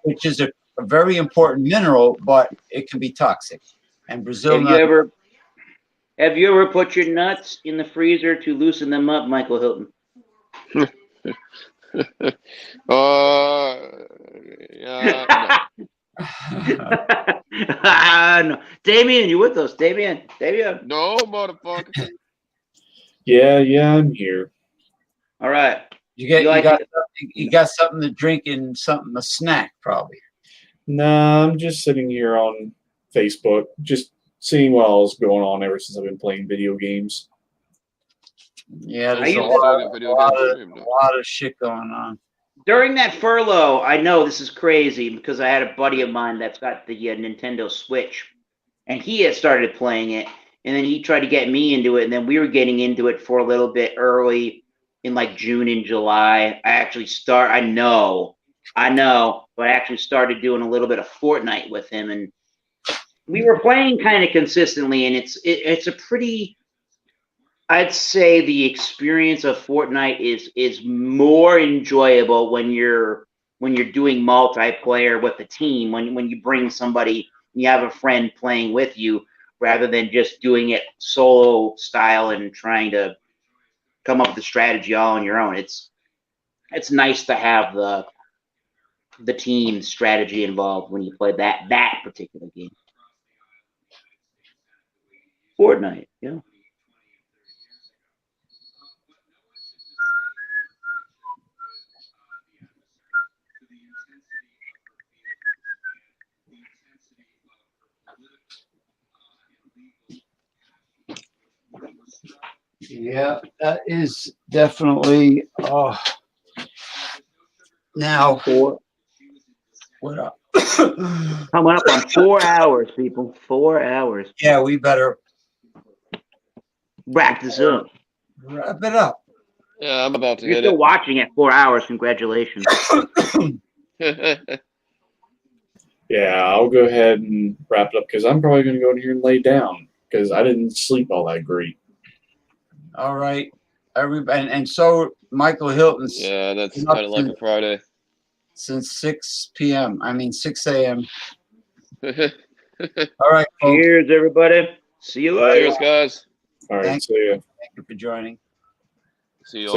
which is a very important mineral, but it can be toxic. And Brazil nuts. Have you ever put your nuts in the freezer to loosen them up, Michael Hilton? Yeah. No. Damien, you with us? Damien. No, motherfucker. Yeah, I'm here. All right. You got something to drink and a snack, probably. Nah, I'm just sitting here on Facebook, just seeing what all's going on ever since I've been playing video games. Yeah, there's a lot of shit going on. During that furlough, I know this is crazy because I had a buddy of mine that's got the Nintendo Switch, and he had started playing it, and then he tried to get me into it, and then we were getting into it for a little bit early in June and July. I actually but I actually started doing a little bit of Fortnite with him, and we were playing kind of consistently, and it's a pretty, I'd say the experience of Fortnite is more enjoyable when you're doing multiplayer with a team, when you bring somebody, you have a friend playing with you, rather than just doing it solo style and trying to come up with the strategy all on your own. It's nice to have the team strategy involved when you play that particular game. Fortnite, yeah. Yeah, that is definitely. Oh, now what up? Coming up on 4 hours, people. 4 hours. Yeah, we better wrap this up. Wrap it up. Yeah, I'm about to You're hit still it. watching at 4 hours. Congratulations. Yeah, I'll go ahead and wrap it up because I'm probably going to go in here and lay down because I didn't sleep all that great. All right, everybody, and so Michael Hilton's Yeah, that's been up kind of like a Friday. since 6 p.m. I mean 6 a.m. All right, folks. Cheers, everybody. See you later. Cheers, guys. All right, Thank see ya. you for joining. See you all.